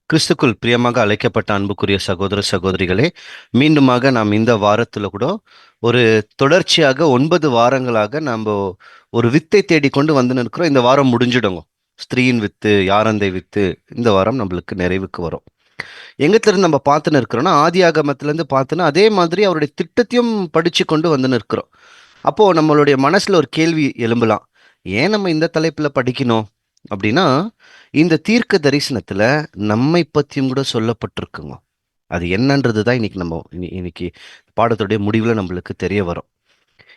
கிறிஸ்துக்குள் பிரியமாக அழைக்கப்பட்ட அன்புக்குரிய சகோதர சகோதரிகளே, மீண்டுமாக நாம் இந்த வாரத்துல கூட ஒரு தொடர்ச்சியாக 9 வாரங்களாக நம்ம ஒரு வித்தை தேடிக்கொண்டு வந்து நிற்கிறோம். இந்த வாரம் முடிஞ்சிடுங்க. ஸ்திரீயின் வித்து, யாரந்தை வித்து இந்த வாரம் நம்மளுக்கு நிறைவுக்கு வரும். எங்கத்துல இருந்து நம்ம பார்த்துன்னு இருக்கிறோம்னா, ஆதி ஆகமத்திலேருந்து பார்த்துன்னா அதே மாதிரி அவருடைய திட்டத்தையும் படிச்சு கொண்டு வந்து நிற்கிறோம். அப்போ நம்மளுடைய மனசுல ஒரு கேள்வி எழும்பலாம். ஏன் நம்ம இந்த தலைப்புல படிக்கணும் அப்படின்னா, இந்த தீர்க்க தரிசனத்துல நம்மை பத்தியும் கூட சொல்லப்பட்டிருக்குங்க. அது என்னன்றது தான் இன்னைக்கு நம்ம இன்னைக்கு பாடத்துடைய முடிவுல நம்மளுக்கு தெரிய வரும்.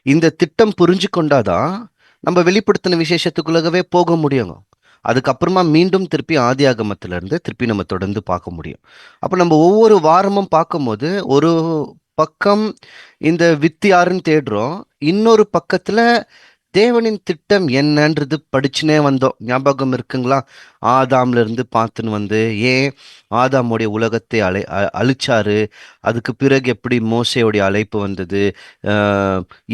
இந்த திட்டம் புரிஞ்சு கொண்டாதான் நம்ம வெளிப்படுத்தின விசேஷத்துக்குள்ளவே போக முடியுங்க. அதுக்கப்புறமா மீண்டும் திருப்பி ஆதி ஆகமத்துல இருந்து திருப்பி நம்ம தொடர்ந்து பார்க்க முடியும். அப்ப நம்ம ஒவ்வொரு வாரமும் பார்க்கும்போது ஒரு பக்கம் இந்த வித்து யாருன்னு தேடுறோம், இன்னொரு பக்கத்துல தேவனின் திட்டம் என்னன்றது படிச்சுனே வந்தோம். ஞாபகம் இருக்குங்களா? ஆதாம்ல இருந்து பார்த்துன்னு வந்து ஏன் ஆதாமுடைய உலகத்தை அழிச்சாரு, அதுக்கு பிறகு எப்படி மோசேயுடைய அழைப்பு வந்தது,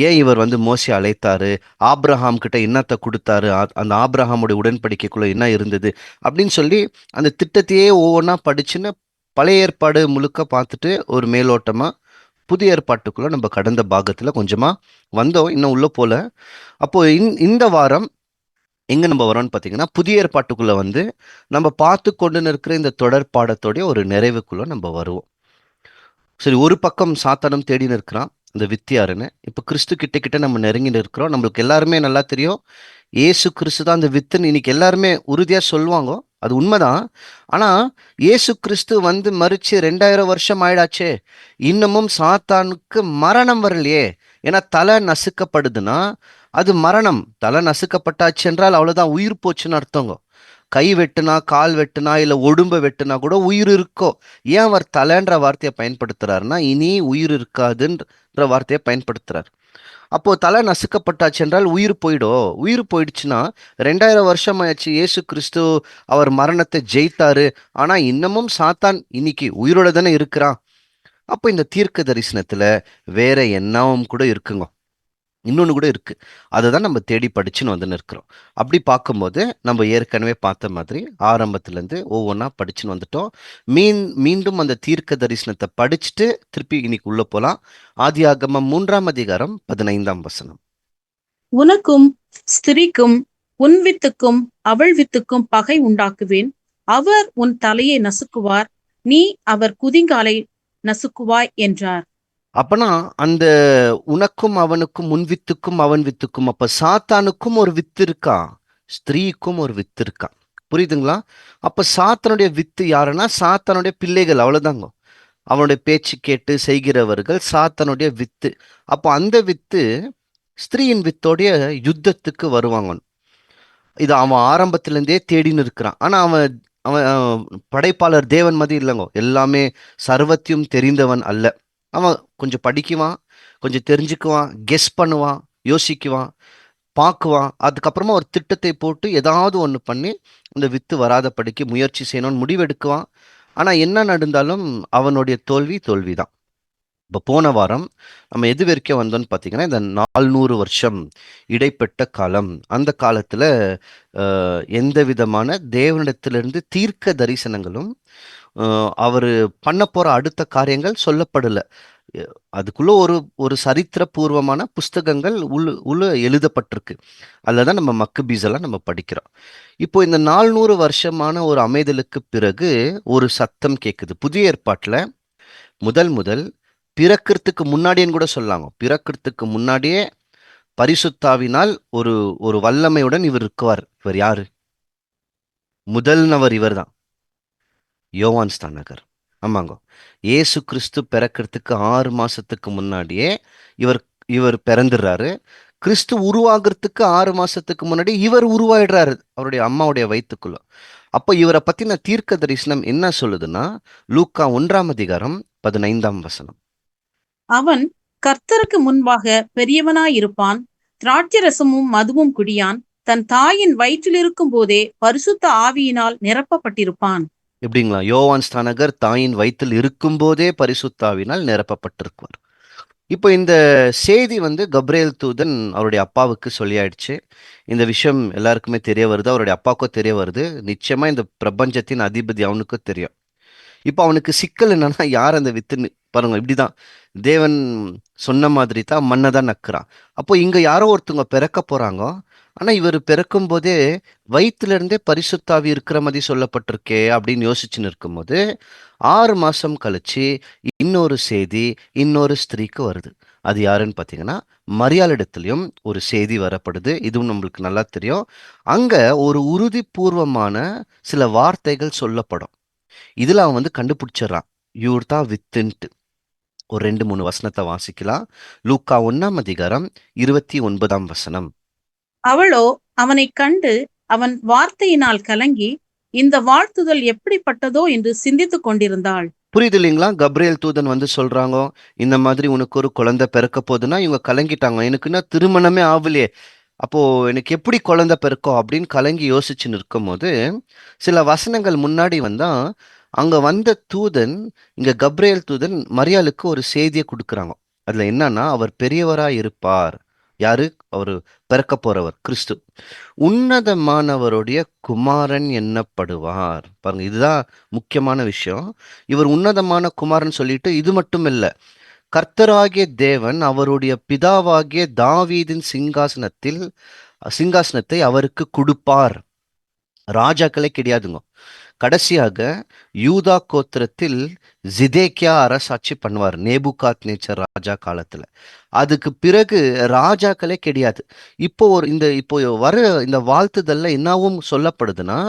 ஏன் இவர் வந்து மோசே அழைத்தாரு, ஆபிரஹாம் கிட்ட என்னத்தை கொடுத்தாரு, அந்த ஆபிரஹாமுடைய உடன்படிக்கைக்குள்ள என்ன இருந்தது அப்படின்னு சொல்லி அந்த திட்டத்தையே ஒவ்வொன்றா படிச்சுன்னு பழைய ஏற்பாடு முழுக்க பார்த்துட்டு ஒரு மேலோட்டமா புதிய ஏற்பாட்டுக்குள்ள நம்ம கடந்த பாகத்துல கொஞ்சமா வந்தோம், இன்னும் உள்ள போல. அப்போ இந்த வாரம் எங்க நம்ம வரோம்னு பார்த்தீங்கன்னா, புதிய ஏற்பாட்டுக்குள்ள வந்து நம்ம பார்த்து கொண்டு இருக்கிற இந்த தொடர் பாடத்தோடைய ஒரு நிறைவுக்குள்ள நம்ம வருவோம். சரி, ஒரு பக்கம் சாத்தானும் தேடி நிற்கிறான் இந்த வித்தியாருன்னு. இப்போ கிறிஸ்து கிட்ட கிட்ட நம்ம நெருங்கி நிற்கிறோம். நம்மளுக்கு எல்லாருமே நல்லா தெரியும், ஏசு கிறிஸ்து தான் அந்த வித்துன்னு இன்னைக்கு எல்லாருமே உறுதியா சொல்லுவாங்க. அது உண்மைதான். ஆனா இயேசு கிறிஸ்து வந்து மறிச்சு 2000 வருஷம் ஆயிடாச்சே, இன்னமும் சாத்தானுக்கு மரணம் வரலையே. ஏன்னா தலை நசுக்கப்படுதுன்னா அது மரணம். தலை நசுக்கப்பட்டாச்சு என்றால் அவ்வளவுதான், உயிர் போச்சுன்னு அர்த்தங்க. கை வெட்டுனா, கால் வெட்டுனா, இல்ல உடும்ப வெட்டுனா கூட உயிர் இருக்கோ. ஏன் அவர் தலைன்ற வார்த்தையை பயன்படுத்துறாருன்னா, இனி உயிர் இருக்காதுன்ற வார்த்தையை பயன்படுத்துறாரு. அப்போ தலை நசுக்கப்பட்டாச்சு என்றால் உயிர் போயிடும். உயிர் போயிடுச்சுன்னா 2000 வருஷம் ஆயிடுச்சு, இயேசு கிறிஸ்து அவர் மரணத்தை ஜெயித்தாரு. ஆனா இன்னமும் சாத்தான் இன்னைக்கு உயிரோட தானே இருக்கிறான். அப்போ இந்த தீர்க்க தரிசனத்துல வேற என்னவும் கூட இருக்குங்க. இன்னொன்று கூட இருக்கு. அதை தான் நம்ம தேடி படிச்சுன்னு வந்து நிற்கிறோம். அப்படி பார்க்கும்போது நம்ம ஏற்கனவே பார்த்த மாதிரி ஆரம்பத்துலேருந்து ஒவ்வொன்றா படிச்சுன்னு வந்துட்டோம். மீண்டும் அந்த தீர்க்க தரிசனத்தை படிச்சுட்டு திருப்பி இன்னைக்கு உள்ள போகலாம். ஆதியாகமம் 3ஆம் அதிகாரம் 15ஆம் வசனம். உனக்கும் ஸ்திரீக்கும் உன் வித்துக்கும் அவள் வித்துக்கும் பகை உண்டாக்குவேன். அவர் உன் தலையை நசுக்குவார், நீ அவர் குதிங்காலை நசுக்குவாய் என்றார். அப்பனா அந்த உனக்கும் அவனுக்கும் உன் வித்துக்கும் அவன் வித்துக்கும், அப்ப சாத்தானுக்கும் ஒரு வித்து இருக்கா, ஸ்திரீக்கும் ஒரு வித்து இருக்கா. புரியுதுங்களா? அப்ப சாத்தானுடைய வித்து யாருன்னா சாத்தானுடைய பிள்ளைகள், அவ்வளவுதாங்க. அவனுடைய பேச்சு கேட்டு செய்கிறவர்கள் சாத்தானுடைய வித்து. அப்போ அந்த வித்து ஸ்திரீயின் வித்தோடைய யுத்தத்துக்கு வருவாங்க. இது அவன் ஆரம்பத்திலேருந்தே தேடின்னு இருக்கிறான். ஆனா அவன் அவன் படைப்பாளர் தேவன் மாதிரி இல்லைங்க. எல்லாமே சர்வத்தையும் தெரிந்தவன் அல்ல. அவன் கொஞ்சம் படிக்குவான், கொஞ்சம் தெரிஞ்சுக்குவான், கெஸ் பண்ணுவான், யோசிக்குவான், பார்க்குவான். அதுக்கப்புறமா ஒரு திட்டத்தை போட்டு ஏதாவது ஒன்று பண்ணி இந்த வித்து வராத படிக்க முயற்சி செய்யணும்னு முடிவெடுக்குவான். ஆனால் என்ன நடந்தாலும் அவனுடைய தோல்வி தோல்விதான். இப்போ போன வாரம் நம்ம எது வரைக்கும் வந்தோம்னு பார்த்தீங்கன்னா, இந்த 400 வருஷம் இடைப்பட்ட காலம். அந்த காலத்தில் எந்த விதமான தேவனிடத்திலிருந்து தீர்க்க தரிசனங்களும் அவர் பண்ண போற அடுத்த காரியங்கள் சொல்லப்படலை. அதுக்குள்ள ஒரு ஒரு சரித்திரபூர்வமான புஸ்தகங்கள் உள்ள எழுதப்பட்டிருக்கு. அதில் தான் நம்ம மக்கபீஸ் எல்லாம் நம்ம படிக்கிறோம். இப்போ இந்த 400 வருஷமான ஒரு அமைதலுக்கு பிறகு ஒரு சத்தம் கேட்குது. புதிய ஏற்பாட்டில் முதல் முதல் பிறக்கிறதுக்கு முன்னாடின்னு கூட சொல்லாங்க. பிறக்கிறதுக்கு முன்னாடியே பரிசுத்தாவினால் ஒரு ஒரு வல்லமையுடன் இவர் இருக்குவார். இவர் யாரு? முதல் நபர் இவர் தான், யோவான் ஸ்நானகர். ஆமாங்க. இயேசு கிறிஸ்து பிறக்கிறதுக்கு 6 மாசத்துக்கு முன்னாடியே இவர் இவர் பிறந்துடுறாரு. கிறிஸ்து உருவாகிறதுக்கு 6 மாசத்துக்கு முன்னாடி இவர் உருவாயிடுறாரு அவருடைய அம்மாவுடைய வயிற்றுக்குள்ள. அப்போ இவரை பத்தின தீர்க்க தரிசனம் என்ன சொல்லுதுன்னா, லூக்கா 1ஆம் அதிகாரம் 15ஆம் வசனம். அவன் கர்த்தருக்கு முன்பாக பெரியவனாயிருப்பான், திராட்சரசமும் மதுவும் குடியான், தன் தாயின் வயிற்றிலிருக்கும் போதே பரிசுத்த ஆவியினால் நிரப்பப்பட்டிருப்பான். எப்படிங்களா? யோவான் ஸ்நானகர் தாயின் வயிற்றில் இருக்கும்போதே பரிசுத்தாவினால் நிரப்பப்பட்டிருக்குவார். இப்போ இந்த செய்தி வந்து கப்ரேல் தூதன் அவருடைய அப்பாவுக்கு சொல்லியாயிடுச்சு. இந்த விஷயம் எல்லாருக்குமே தெரிய வருது, அவருடைய அப்பாவுக்கும் தெரிய வருது. நிச்சயமா இந்த பிரபஞ்சத்தின் அதிபதி அவனுக்கும் தெரியும். இப்போ அவனுக்கு சிக்கல் என்னன்னா, யார் அந்த வித்துன்னு பாருங்க. இப்படிதான் தேவன் சொன்ன மாதிரி தான் மண்ணை தான் நக்குறான். அப்போ இங்க யாரோ ஒருத்தவங்க பிறக்க போறாங்க. ஆனா இவர் பிறக்கும் போதே வயித்துல இருந்தே பரிசுத்தாவி இருக்கிற மாதிரி சொல்லப்பட்டிருக்கே அப்படின்னு யோசிச்சுன்னு இருக்கும்போது 6 மாசம் கழிச்சு இன்னொரு செய்தி இன்னொரு ஸ்திரீக்கு வருது. அது யாருன்னு பார்த்தீங்கன்னா, மரியாளிடத்திலையும் ஒரு செய்தி வரப்படுது. இதுவும் நம்மளுக்கு நல்லா தெரியும். அங்க ஒரு உறுதிப்பூர்வமான சில வார்த்தைகள் சொல்லப்படும். இதுல அவன் வந்து கண்டுபிடிச்சிடுறான். இவர் தான் வித்துன்ட்டு. ஒரு 2, 3 வசனத்தை வாசிக்கலாம். லூக்கா 1 29 அவளோ அவனைக் கண்டு அவன் வார்த்தையினால் கலங்கி, இந்த வாழ்த்துதல் எப்படிப்பட்டதோ என்று சிந்தித்துக் கொண்டிருந்தாள். புரியுது இல்லைங்களா? கப்ரியேல் தூதன் வந்து சொல்றாங்க, இந்த மாதிரி உனக்கு ஒரு குழந்தை பிறக்க போகுதுன்னா, இவங்க கலங்கிட்டாங்க. எனக்குன்னா திருமணமே ஆகலையே. அப்போ எனக்கு எப்படி குழந்தை பிறக்கும் அப்படின்னு கலங்கி யோசிச்சுன்னு இருக்கும்போது, சில வசனங்கள் முன்னாடி வந்தா, அங்க வந்த தூதன், இங்க கப்ரியேல் தூதன் மரியாளுக்கு ஒரு செய்திய குடுக்குறாங்க. அதுல என்னன்னா, அவர் பெரியவராய் இருப்பார். யாரு? அவரு பிறக்க போறவர், கிறிஸ்து. உன்னதமானவருடைய குமாரன் எண்ணப்படுவார். பாருங்க, இதுதான் முக்கியமான விஷயம். இவர் உன்னதமான குமாரன் சொல்லிட்டு இது மட்டும் இல்ல. கர்த்தராகிய தேவன் அவருடைய பிதாவாகிய தாவீதின் சிங்காசனத்தை அவருக்கு கொடுப்பார். ராஜாக்களே கிடையாதுங்க. கடைசியாக யூதா கோத்திரத்தில் ஜிதேக்கியா அரசாட்சி பண்ணுவார், நேபுகாத் நேச்சர் ராஜா காலத்துல. அதுக்கு பிறகு ராஜாக்களே கிடையாது. இப்போ வர இந்த வாழ்த்துதல்ல என்னவும் சொல்லப்படுதுன்னா,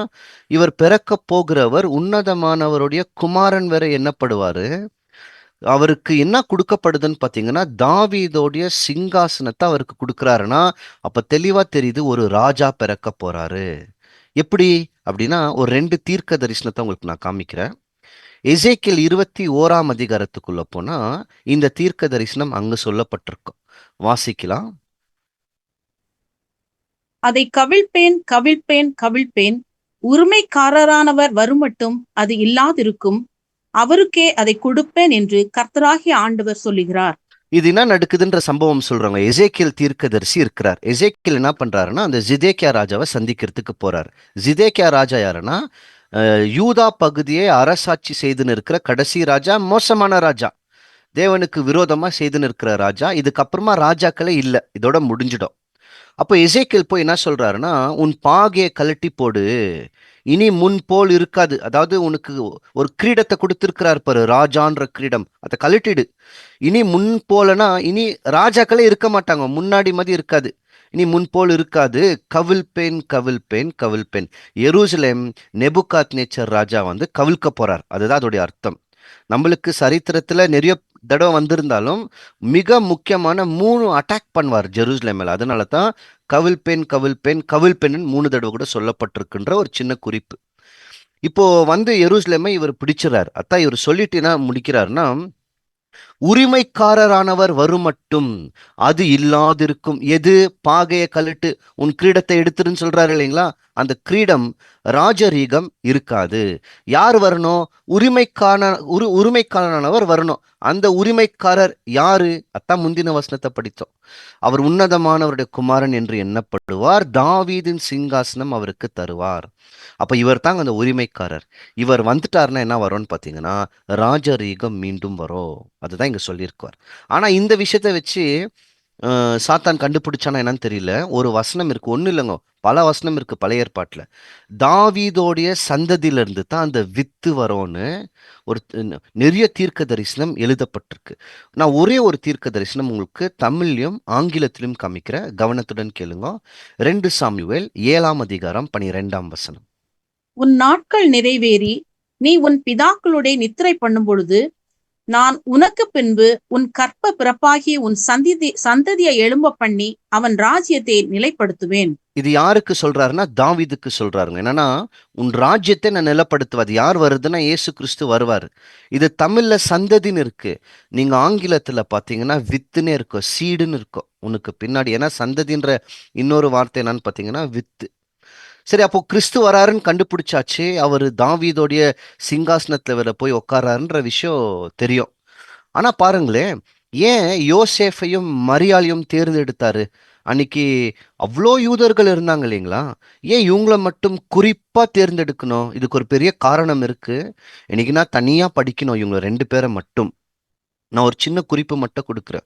இவர் பிறக்க போகிறவர் உன்னதமானவருடைய குமாரன் வேற எண்ணப்படுவாரு. அவருக்கு என்ன கொடுக்கப்படுதுன்னு பாத்தீங்கன்னா, தாவீதோடைய சிங்காசனத்தை அவருக்கு கொடுக்குறாருன்னா, அப்ப தெளிவா தெரியுது ஒரு ராஜா பிறக்க போறாரு. எப்படி அப்படின்னா, ஒரு 2 தீர்க்க தரிசனத்தை உங்களுக்கு நான் காமிக்கிறேன். எசேக்கியேல் 21 போனா இந்த தீர்க்க தரிசனம் அங்கு சொல்லப்பட்டிருக்கும். வாசிக்கலாம். அதை கவிழ்ப்பேன், கவிழ்ப்பேன், கவிழ்ப்பேன். உரிமைக்காரரானவர் வருமட்டும் அது இல்லாதிருக்கும். அவருக்கே அதை கொடுப்பேன் என்று கர்த்தராகிய ஆண்டவர் சொல்லுகிறார். இது என்ன நடக்குதுன்ற சம்பவம் சொல்றாங்க. எசேக்கியேல் தீர்க்கதரிசி இருக்கிறார். எசேக்கியேல் என்ன பண்றாருன்னா, அந்த ஜிதேக்கியா ராஜாவை சந்திக்கிறதுக்கு போறார். ஜிதேக்கியா ராஜா யாருன்னா, யூதா பகுதியை அரசாட்சி செய்துன்னு இருக்கிற கடைசி ராஜா, மோசமான ராஜா, தேவனுக்கு விரோதமா செய்துன்னு இருக்கிற ராஜா. இதுக்கப்புறமா ராஜாக்களே இல்ல, இதோட முடிஞ்சிடும். அப்போ எசேக்கியேல் போய் என்ன சொல்றாருன்னா, உன் பாகையை கழட்டி போடு, இனி முன் போல் இருக்காது. அதாவது உனக்கு ஒரு கிரீடத்தை கொடுத்திருக்கிறார் பாரு, ராஜான்ற கிரீடம், அதை கழட்டிடு. இனி முன் போலனா இனி ராஜாக்களே இருக்க மாட்டாங்க, முன்னாடி மாதிரி இருக்காது. இனி முன்போல் இருக்காது. கவிழ்ப்பேன், கவிழ்ப்பேன், கவிழ்ப்பேன். எருசலேம் நெபுகாத் நேச்சர் ராஜா வந்து கவிழ்க்க போறார். அதுதான் அதோடைய அர்த்தம். நம்மளுக்கு சரித்திரத்துல நிறைய தடவை வந்திருந்தாலும் மிக முக்கியமான 3 அட்டாக் பண்ணுவார் ஜெருசலேம் மேல. அதனால தான் கவிழ்ப்பேன், கவிழ்ப்பேன், கவிழ்ப்பேன் 3 தடவை கூட சொல்லப்பட்டிருக்குன்ற ஒரு சின்ன குறிப்பு. இப்போ வந்து எருசலேமை இவர் பிடிச்சிறார். அதான் இவர் சொல்லிட்டு என்ன முடிக்கிறாருன்னா, உரிமைக்காரரானவர் வருமட்டும் அது இல்லாதிருக்கும். எது? பாகைய கழட்டு, உன் கிரீடத்தை எடுத்துருன்னு சொல்றாரு இல்லைங்களா? அந்த கிரீடம், ராஜரீகம் இருக்காது. யார் வரணும்? உரிமைக்காரனானவர் வரணும். அந்த உரிமைக்காரர் யாரு? அத்தான் முந்தின வசனத்தை படித்தோம். அவர் உன்னதமானவருடைய குமாரன் என்று எண்ணப்படுவார், தாவீதின் சிங்காசனம் அவருக்கு தருவார். அப்ப இவர் தாங்க அந்த உரிமைக்காரர். இவர் வந்துட்டாருன்னா என்ன வரும்னு பாத்தீங்கன்னா, ராஜரீகம் மீண்டும் வரும். அதுதான் இங்க சொல்லியிருக்கார். ஆனா இந்த விஷயத்தை வச்சு சாத்தான் கண்டுபிடிச்சானா என்னன்னு தெரியல. ஒரு வசனம் இருக்கு, ஒண்ணு இல்லைங்க, பல வசனம் இருக்கு பழைய ஏற்பாட்டுல. தாவீதோடைய சந்ததியில இருந்து தான் அந்த வித்து வரும்னு ஒரு நிறைய தீர்க்க தரிசனம் எழுதப்பட்டிருக்கு. நான் ஒரே ஒரு தீர்க்க தரிசனம் உங்களுக்கு தமிழ்லையும் ஆங்கிலத்திலும் காமிக்கிறேன், கவனத்துடன் கேளுங்க. 2 சாமுவேல் 7 அதிகாரம் 12 உன் நாட்கள் நிறைவேறி நீ உன் பிதாக்களுடைய நித்திரை பண்ணும் பொழுது நான் உனக்கு பின்பு உன் கற்ப பிறப்பாகிய உன் சந்ததியை எழும்ப பண்ணி அவன் ராஜ்யத்தை நிலைப்படுத்துவேன். இது யாருக்கு சொல்றாருன்னா, தாவீதுக்கு சொல்றாருங்க. என்னன்னா, உன் ராஜ்யத்தை நான் நிலப்படுத்துவது. யார் வருதுன்னா, இயேசு கிறிஸ்து வருவார். இது தமிழ்ல சந்ததின்னு இருக்கு. நீங்க ஆங்கிலத்துல பாத்தீங்கன்னா வித்துன்னே இருக்கும், சீடுன்னு இருக்கும் உனக்கு பின்னாடி. ஏன்னா சந்ததின்ற இன்னொரு வார்த்தை என்னன்னு பாத்தீங்கன்னா வித்து. சரி, அப்போ கிறிஸ்து வராருன்னு கண்டுபிடிச்சாச்சு. அவர் தாவீதோடைய சிங்காசனத்துல வேற போய் உட்காராருன்ற விஷயம் தெரியும். ஆனா பாருங்களேன், ஏன் யோசேஃபையும் மரியாளையும் தேர்ந்தெடுத்தாரு? அன்னைக்கு அவ்வளோ யூதர்கள் இருந்தாங்க இல்லைங்களா? ஏன் இவங்கள மட்டும் குறிப்பா தேர்ந்தெடுக்கணும்? இதுக்கு ஒரு பெரிய காரணம் இருக்கு. இன்னைக்கு நான் தனியா படிக்கணும் இவங்க 2 பேரை மட்டும். நான் ஒரு சின்ன குறிப்பு மட்டும் கொடுக்குறேன்.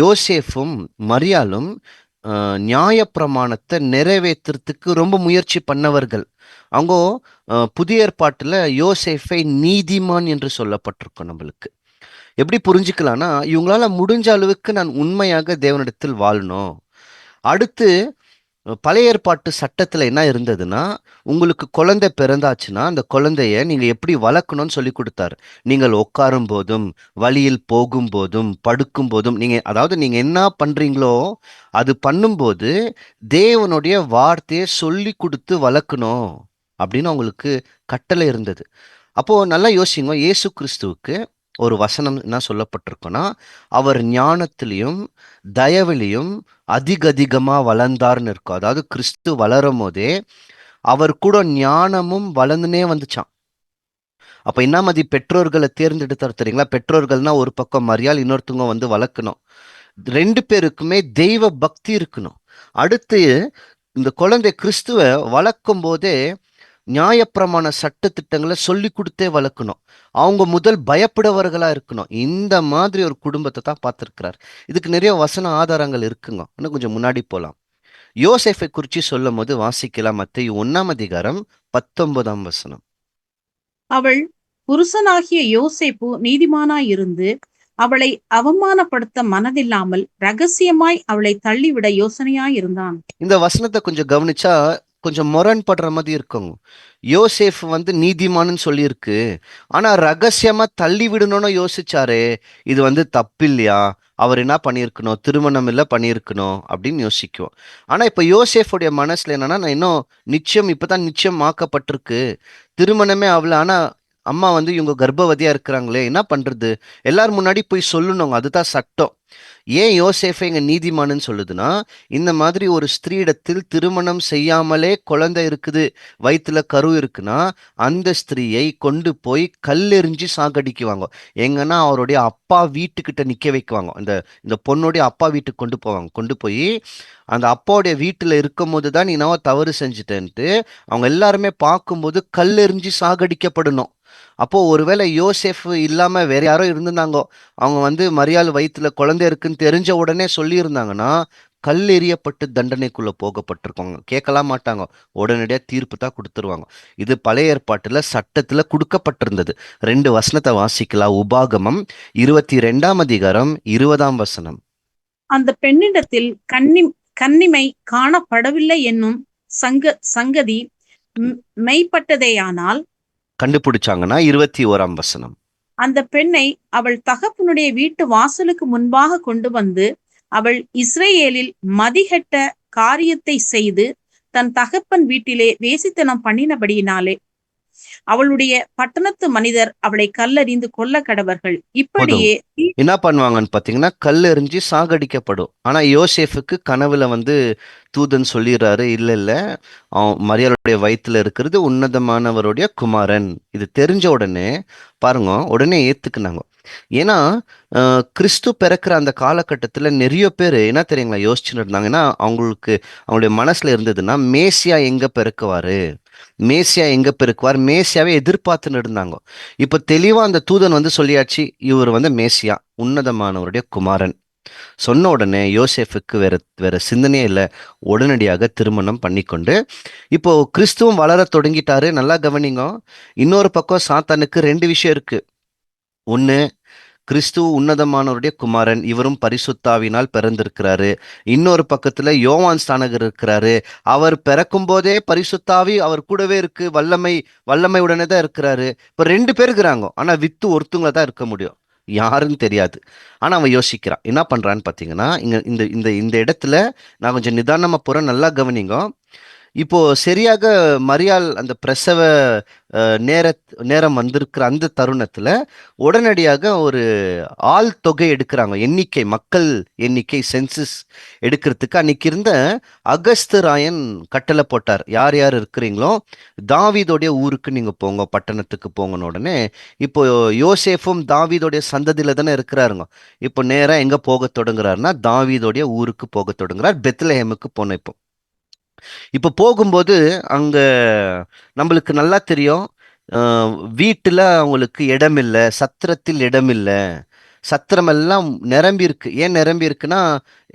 யோசேப்பும் மரியாளும் நியாயப்பிரமாணத்தை நிறைவேற்றுறதுக்கு ரொம்ப முயற்சி பண்ணவர்கள். அவங்க புதிய ஏற்பாட்டுல யோசேப்பை நீதிமான் என்று சொல்லப்பட்டிருக்கும் நம்மளுக்கு. எப்படி புரிஞ்சுக்கலாம்னா, இவங்களால முடிஞ்ச அளவுக்கு நான் உண்மையாக தேவனிடத்தில் வாழணும். அடுத்து பழைய ஏற்பாட்டு சட்டத்துல என்ன இருந்ததுன்னா, உங்களுக்கு குழந்தை பிறந்தாச்சுன்னா அந்த குழந்தைய நீங்க எப்படி வளர்க்கணும்னு சொல்லி கொடுத்தாரு. நீங்கள் உட்காரும் போதும், வழியில் போகும் போதும், படுக்கும் போதும், நீங்க என்ன பண்றீங்களோ அது பண்ணும்போது தேவனுடைய வார்த்தையை சொல்லி கொடுத்து வளர்க்கணும் அப்படின்னு அவங்களுக்கு கட்டளை இருந்தது. அப்போ நல்லா யோசிங்க, இயேசு கிறிஸ்துவுக்கு ஒரு வசனம் என்ன சொல்லப்பட்டிருக்குன்னா, அவர் ஞானத்திலையும் தயவிலையும் அதிக அதிகமா வளர்ந்தார்னு இருக்கும். அதாவது கிறிஸ்து வளரும் போதே அவர் கூட ஞானமும் வளர்ந்துனே வந்துச்சான். அப்ப என்ன மாதிரி பெற்றோர்களை தேர்ந்தெடுத்தார் தெரியுங்களா? பெற்றோர்கள்னா ஒரு பக்கம் மரியாள், இன்னொருத்தவங்க வந்து வளர்க்கணும். 2 பேருக்குமே தெய்வ பக்தி இருக்கணும். அடுத்து இந்த குழந்தை கிறிஸ்துவ வளர்க்கும் போதே நியாயப்பிரமாண சட்ட திட்டங்களை சொல்லி கொடுத்தே வளர்க்கணும். அவங்க முதல் பயப்படுவர்களா இருக்கணும். இந்த மாதிரி ஒரு குடும்பத்தை தான் பார்த்திருக்கிறார். இதுக்கு நிறைய வசன ஆதாரங்கள் இருக்குங்க. இன்னும் கொஞ்சம் முன்னாடி போலாம். யோசேஃபை குறித்து சொல்லும் போது வாசிக்கலாம். மத்தேயு 1:19 வசனம். அவள் புருஷனாகிய யோசேப்பு நீதிமானாயிருந்து அவளை அவமானப்படுத்த மனதில்லாமல் ரகசியமாய் அவளை தள்ளிவிட யோசனையாயிருந்தான். இந்த வசனத்தை கொஞ்சம் கவனிச்சா கொஞ்சம் முரண்படுற மாதிரி இருக்குங்க. யோசேஃப் வந்து நீதிமான்னு சொல்லியிருக்கு, ஆனா ரகசியமா தள்ளி விடணும்னு யோசிச்சாரே, இது வந்து தப்பு இல்லையா? அவர் என்ன பண்ணியிருக்கணும்? திருமணம் இல்லை பண்ணியிருக்கணும் அப்படின்னு யோசிக்கும். ஆனா இப்ப யோசேஃபுடைய மனசுல என்னன்னா, நான் இன்னும் நிச்சயம் இப்பதான் நிச்சயம் ஆக்கப்பட்டிருக்கு, திருமணமே ஆகல, ஆனா அம்மா வந்து இவங்க கர்ப்பவதியா இருக்கிறாங்களே, என்ன பண்றது? எல்லாரும் முன்னாடி போய் சொல்லணுங்க, அதுதான் சட்டம். ஏன் யோசேஃபை இங்க நீதிமான்னு சொல்லுதுன்னா, இந்த மாதிரி ஒரு ஸ்திரீயிடத்தில் திருமணம் செய்யாமலே குழந்தை இருக்குது, வயிற்றுல கரு இருக்குன்னா, அந்த ஸ்திரீயை கொண்டு போய் கல்லெறிஞ்சு சாகடிக்குவாங்க. எங்கன்னா அவருடைய அப்பா வீட்டுக்கிட்ட நிக்க வைக்குவாங்க. இந்த இந்த பொண்ணுடைய அப்பா வீட்டுக்கு கொண்டு போவாங்க. கொண்டு போய் அந்த அப்பாவுடைய வீட்டுல இருக்கும் போது தான் நீ நான் தவறு செஞ்சுட்டேன்ட்டு அவங்க எல்லாருமே பார்க்கும்போது கல்லெறிஞ்சு சாகடிக்கப்படணும். அப்போ ஒருவேளை யோசேஃப் இல்லாம வேற யாரோ இருந்திருந்தாங்கோ, அவங்க வந்து மரியாள் வயிற்றுல குழந்தை இருக்குன்னு தெரிஞ்ச உடனே சொல்லியிருந்தாங்கன்னா, கல் எறியப்பட்டு தண்டனைக்குள்ள போகப்பட்டிருக்காங்க. கேட்கலாம் மாட்டாங்க, உடனடியாக தீர்ப்பு தான் கொடுத்துருவாங்க. இது பழைய ஏற்பாட்டுல சட்டத்துல கொடுக்கப்பட்டிருந்தது. 2 வசனத்தை வாசிக்கலாம். உபாகமம் 22:20. அந்த பெண்ணிடத்தில் கன்னிமை காணப்படவில்லை என்னும் சங்கதி மெய்ப்பட்டதேயானால் கண்டுபிடிச்சாங்கன்னா 21. அந்த பெண்ணை அவள் தகப்பனுடைய வீட்டு வாசலுக்கு முன்பாக கொண்டு வந்து, அவள் இஸ்ரேலில் மதிகெட்ட காரியத்தை செய்து தன் தகப்பன் வீட்டிலே வேசித்தனம் பண்ணினபடியினாலே அவளுடைய பட்டணத்து மனிதர் அவளை கல்லறிந்து கொல்ல கடவர்கள். இப்படியே என்ன பண்ணுவாங்கன்னு பாத்தீங்கன்னா, கல் எறிஞ்சு சாகடிக்கப்படும். ஆனா யோசேஃபுக்கு கனவுல வந்து தூதன் சொல்லிடுறாரு, இல்ல இல்ல, அவன் மரியாளுடைய வயிற்றுல இருக்கிறது உன்னதமானவருடைய குமாரன். இது தெரிஞ்ச உடனே பாருங்க, உடனே ஏத்துக்குனாங்க. ஏன்னா கிறிஸ்து பிறக்கிற அந்த காலகட்டத்துல நிறைய பேர் என்ன தெரியுங்களா யோசிச்சுன்னு இருந்தாங்க. ஏன்னா அவங்களுடைய மனசுல இருந்ததுன்னா, மேசியா எங்க பிறக்குவாரு, மேசியா எங்க பெருக்குவார், மேசியாவே எதிர்பார்த்துன்னு இருந்தாங்க. இப்ப தெளிவா அந்த தூதன் வந்து சொல்லியாச்சு, இவர் வந்து மேசியா, உன்னதமானவருடைய குமாரன். சொன்ன உடனே யோசேஃபுக்கு வேற வேற சிந்தனையே இல்லை. உடனடியாக திருமணம் பண்ணிக்கொண்டு இப்போ கிறிஸ்துவும் வளர தொடங்கிட்டாரு. நல்லா கவனிங்க. இன்னொரு பக்கம் சாத்தானுக்கு 2 விஷயம் இருக்கு. ஒண்ணு, கிறிஸ்து உன்னதமானவருடைய குமாரன், இவரும் பரிசுத்தாவினால் பிறந்திருக்கிறாரு. இன்னொரு பக்கத்துல யோவான் ஸ்நானகர் இருக்கிறாரு, அவர் பிறக்கும் போதே பரிசுத்தாவி அவர் கூடவே இருக்கு, வல்லமை உடனே தான் இருக்கிறாரு. இப்ப 2 பேர் இருக்கிறாங்க, ஆனா வித்து ஒருத்தவங்கள தான் இருக்க முடியும், யாருன்னு தெரியாது. ஆனா அவன் யோசிக்கிறான். என்ன பண்றான்னு பாத்தீங்கன்னா, இங்க இந்த இந்த இந்த இடத்துல நான் கொஞ்சம் நிதானமா போறேன், நல்லா கவனிங்க. இப்போ சரியாக மரியாள் அந்த பிரசவ நேர நேரம் வந்திருக்கிற அந்த தருணத்துல உடனடியாக ஒரு ஆள் தொகை எடுக்கிறாங்க, எண்ணிக்கை, மக்கள் எண்ணிக்கை சென்சஸ் எடுக்கிறதுக்கு. அன்னைக்கு இருந்த அகஸ்து ராயன் கட்டளை போட்டார், யார் யார் இருக்கிறீங்களோ தாவீதோடைய ஊருக்கு நீங்க போங்க, பட்டணத்துக்கு போங்கன்னு. உடனே இப்போ யோசேஃபும் தாவீதோடைய சந்ததியில தானே இருக்கிறாருங்க. இப்போ நேரா எங்க போக தொடங்குறாருன்னா தாவீதோடைய ஊருக்கு போக தொடங்குறார், பெத்லஹேமுக்கு போன. இப்போ போகும்போது அங்க நம்மளுக்கு நல்லா தெரியும், அஹ், வீட்டுல அவங்களுக்கு இடம் இல்லை, சத்திரத்தில் இடம் இல்லை. சத்திரம் எல்லாம் நிரம்பி இருக்கு. ஏன் நிரம்பி இருக்குன்னா,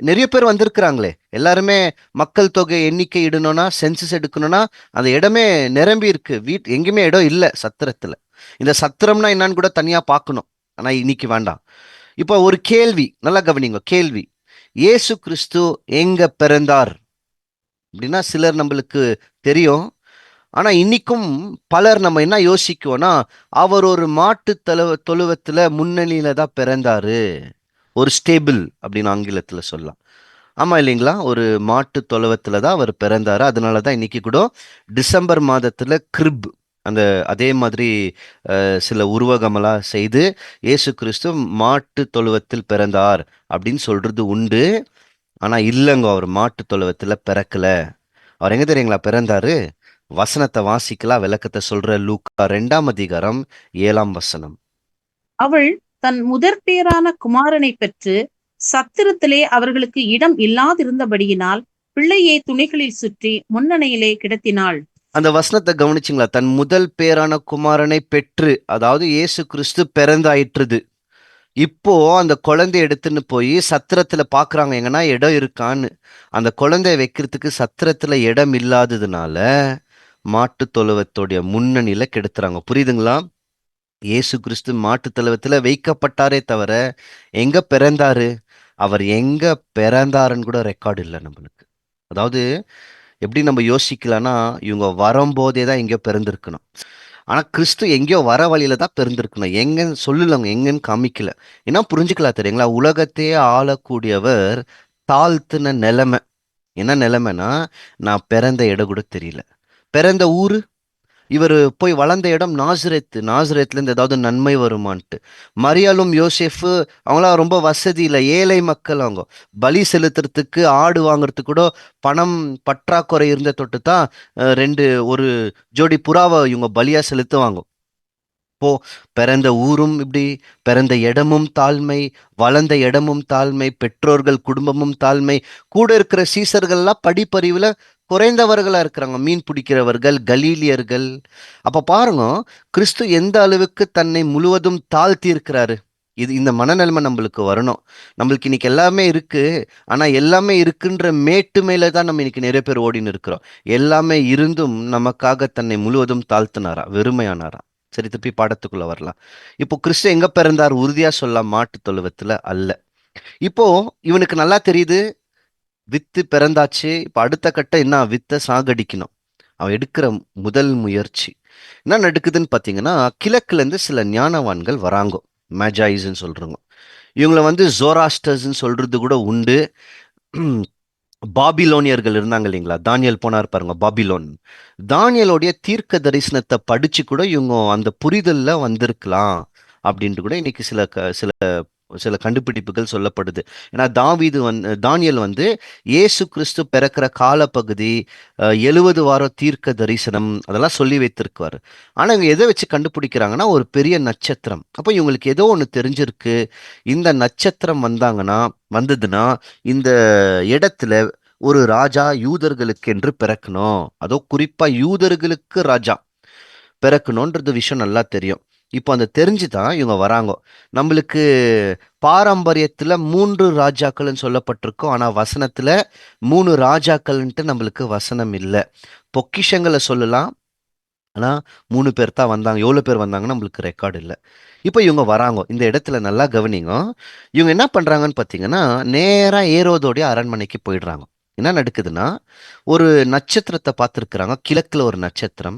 நிறைய பேர் வந்திருக்கிறாங்களே, எல்லாருமே மக்கள் தொகை எண்ணிக்கை இடணும்னா, சென்சஸ் எடுக்கணும்னா அந்த இடமே நிரம்பி இருக்கு. எங்கேயுமே இடம் இல்லை சத்திரத்துல. இந்த சத்திரம்னா என்னன்னு கூட தனியா பார்க்கணும், ஆனா இன்னைக்கு வேண்டாம். இப்போ ஒரு கேள்வி, நல்லா கவனிங்க கேள்வி: இயேசு கிறிஸ்து எங்க பிறந்தார் அப்படின்னா சிலர் நம்மளுக்கு தெரியும். ஆனா இன்னைக்கும் பலர் நம்ம என்ன யோசிக்குவோம்னா, அவர் ஒரு மாட்டு தொழுவத்துல முன்னணியில தான் பிறந்தாரு, ஒரு ஸ்டேபிள் அப்படின்னு ஆங்கிலத்துல சொல்லலாம். ஆமா இல்லைங்களா? ஒரு மாட்டு தொழுவத்துல தான் அவர் பிறந்தாரு. அதனாலதான் இன்னைக்கு கூட டிசம்பர் மாதத்துல கிரிப், அந்த அதே மாதிரி சில உருவகமெல்லாம் செய்து இயேசு கிறிஸ்து மாட்டு தொழுவத்தில் பிறந்தார் அப்படின்னு சொல்றது உண்டு. ஆனா இல்லைங்க, அவர் மாட்டு தொழுவத்துல பிறக்கல. அவர் எங்க தெரியுங்களா பிறந்தாரு? வசனத்தை வாசிக்கலாம், விளக்கத்தை சொல்ற லூக்கா 2 அதிகாரம் 7 வசனம். அவள் தன் முதற்பேறான குமாரனை பெற்று சத்திரத்திலே அவர்களுக்கு இடம் இல்லாதிருந்தபடியினால் பிள்ளையை துணிகளில் சுற்றி முன்னணையிலே கிடத்தினாள். அந்த வசனத்தை கவனிச்சிங்களா? தன் முதல் பேரான குமாரனை பெற்று, அதாவது இயேசு கிறிஸ்து பிறந்தாயிற்றுது. இப்போ அந்த குழந்தைய எடுத்துன்னு போய் சத்திரத்துல பாக்குறாங்க, எங்கன்னா இடம் இருக்கான்னு. அந்த குழந்தைய வைக்கிறதுக்கு சத்திரத்துல இடம் இல்லாததுனால மாட்டு தொழுவத்துடைய முன்னணியில கெடுத்துறாங்க. புரியுதுங்களா? இயேசு கிறிஸ்து மாட்டு தொழுவத்துல வைக்கப்பட்டாரே தவிர எங்க பிறந்தாரு, அவர் எங்க பிறந்தாருன்னு கூட ரெக்கார்டு இல்லை நம்மளுக்கு. அதாவது எப்படி நம்ம யோசிக்கலாம்னா, இவங்க வரும்போதே தான் எங்கேயோ பிறந்திருக்கணும். ஆனா கிறிஸ்து எங்கேயோ வர வழியில தான் பிறந்திருக்கணும். எங்கன்னு சொல்லலங்க, எங்கன்னு காமிக்கல. என்ன புரிஞ்சுக்கலாம் தெரியுங்களா? உலகத்தையே ஆளக்கூடியவர் தாழ்த்தின நிலைமை. என்ன நிலைமைனா, நான் பிறந்த இடம் கூட தெரியல. பிறந்த ஊரு, இவர் போய் வளர்ந்த இடம் நாசரேத்து. நாசரேத்துல இருந்து ஏதாவது நன்மை வருமான்ட்டு. மரியாளும் யோசேஃபு அவங்களாம் ரொம்ப வசதி இல்லை, ஏழை மக்கள். அவங்க பலி செலுத்துறதுக்கு, ஆடு வாங்குறதுக்கு கூட பணம் பற்றாக்குறை இருந்த தொட்டு தான் ஒரு ஜோடி புறாவை இவங்க பலியா செலுத்துவாங்க. இப்போ பிறந்த ஊரும் இப்படி, பிறந்த இடமும் தாழ்மை, வளர்ந்த இடமும் தாழ்மை, பெற்றோர்கள் குடும்பமும் தாழ்மை, கூட இருக்கிற சீசர்கள்லாம் படிப்பறிவுல குறைந்தவர்களா இருக்கிறாங்க, மீன் பிடிக்கிறவர்கள், கலீலியர்கள். அப்ப பாருங்க, கிறிஸ்து எந்த அளவுக்கு தன்னை முழுவதும் தாழ்த்தி இருக்கிறாரு. இந்த மனநிலைமை நம்மளுக்கு வரணும். நம்மளுக்கு இன்னைக்கு எல்லாமே இருக்கு, ஆனா எல்லாமே இருக்குன்ற மேட்டு மேல தான் நம்ம இன்னைக்கு நிறைய பேர் ஓடின்னு இருக்கிறோம். எல்லாமே இருந்தும் நமக்காக தன்னை முழுவதும் தாழ்த்தினாரா, வெறுமையானாரா? சரி, திருப்பி பாடத்துக்குள்ள வரலாம். இப்போ கிறிஸ்து எங்க பிறந்தார்? உறுதியா சொல்லலாம், மாட்டு தொழுவத்துல அல்ல. இப்போ இவனுக்கு நல்லா தெரியுது, வித்து பிறந்தாச்சு. இப்ப அடுத்த கட்டம் என்ன? வித்தை சாகடிக்கணும். அவன் எடுக்கிற முதல் முயற்சி என்ன நடக்குதுன்னு பாத்தீங்கன்னா, கிழக்குல இருந்து சில ஞானவான்கள் வராங்க, மேஜாயிஸ்ன்னு சொல்றோங்க. இவங்கள ஜோராஸ்டர்ஸ்ன்னு சொல்றது கூட உண்டு. பாபிலோனியர்கள் இருந்தாங்க இல்லைங்களா, தானியல் போனார் பாருங்க பாபிலோன். தானியலோடைய தீர்க்க தரிசனத்தை படிச்சு கூட இவங்க அந்த புரிதல்ல வந்திருக்கலாம் அப்படின்ட்டு கூட இன்னைக்கு சில சில கண்டுபிடிப்புகள் சொல்லப்படுது. ஏன்னா தானியல் இயேசு கிறிஸ்து பிறக்கிற காலப்பகுதி, 70 வாரம் தீர்க்க தரிசனம் அதெல்லாம் சொல்லி வைத்திருக்குவாரு. ஆனா இவங்க எதை வச்சு கண்டுபிடிக்கிறாங்கன்னா, ஒரு பெரிய நட்சத்திரம். அப்போ இவங்களுக்கு ஏதோ ஒன்று தெரிஞ்சிருக்கு, இந்த நட்சத்திரம் வந்ததுன்னா இந்த இடத்துல ஒரு ராஜா யூதர்களுக்கு என்று பிறக்கணும், அதோ குறிப்பா யூதர்களுக்கு ராஜா பிறக்கணும்ன்றது விஷயம் நல்லா தெரியும். இப்போ அந்த தெரிஞ்சுதான் இவங்க வராங்க. நம்மளுக்கு பாரம்பரியத்துல 3 ராஜாக்கள்னு சொல்லப்பட்டிருக்கும், ஆனா வசனத்துல 3 ராஜாக்கள்ன்ட்டு நம்மளுக்கு வசனம் இல்லை. பொக்கிஷங்களை சொல்லலாம், ஆனா 3 பேர் தான் வந்தாங்க. எவ்வளவு பேர் வந்தாங்கன்னு நம்மளுக்கு ரெக்கார்டு இல்லை. இப்போ இவங்க வராங்க இந்த இடத்துல, நல்லா கவனிங்க. இவங்க என்ன பண்றாங்கன்னு பார்த்தீங்கன்னா, நேரா ஏரோதோடைய அரண்மனைக்கு போயிடுறாங்க. என்ன நடக்குதுன்னா, ஒரு நட்சத்திரத்தை பார்த்துருக்குறாங்க, கிழக்குல ஒரு நட்சத்திரம்.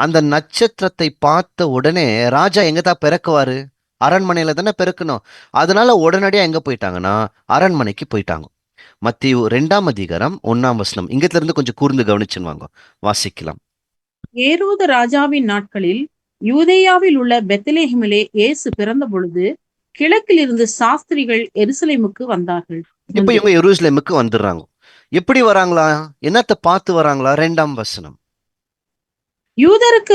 அந்த நட்சத்திரத்தை பார்த்த உடனே ராஜா எங்க தான் பிறக்குவாரு? அரண்மனையில தானே பிறக்கணும். அதனால உடனடியா எங்க போயிட்டாங்கன்னா அரண்மனைக்கு போயிட்டாங்க. மத்தேயு 2 அதிகாரம் 1 வசனம். இங்கத்துல இருந்து கொஞ்சம் கூர்ந்து கவனிச்சுன்னு வாங்க, வாசிக்கலாம். ஏரோது ராஜாவின் நாட்களில் யூதேயாவில் உள்ள பெத்லெகேமிலே இயேசு பிறந்த பொழுது கிழக்கிலிருந்து சாஸ்திரிகள் எருசலேமுக்கு வந்தார்கள். இப்ப இவங்க எருசலேமுக்கு வந்துடுறாங்க. எப்படி வராங்களா? என்னத்தை பார்த்து வராங்களா? 2 வசனம். யூதருக்கு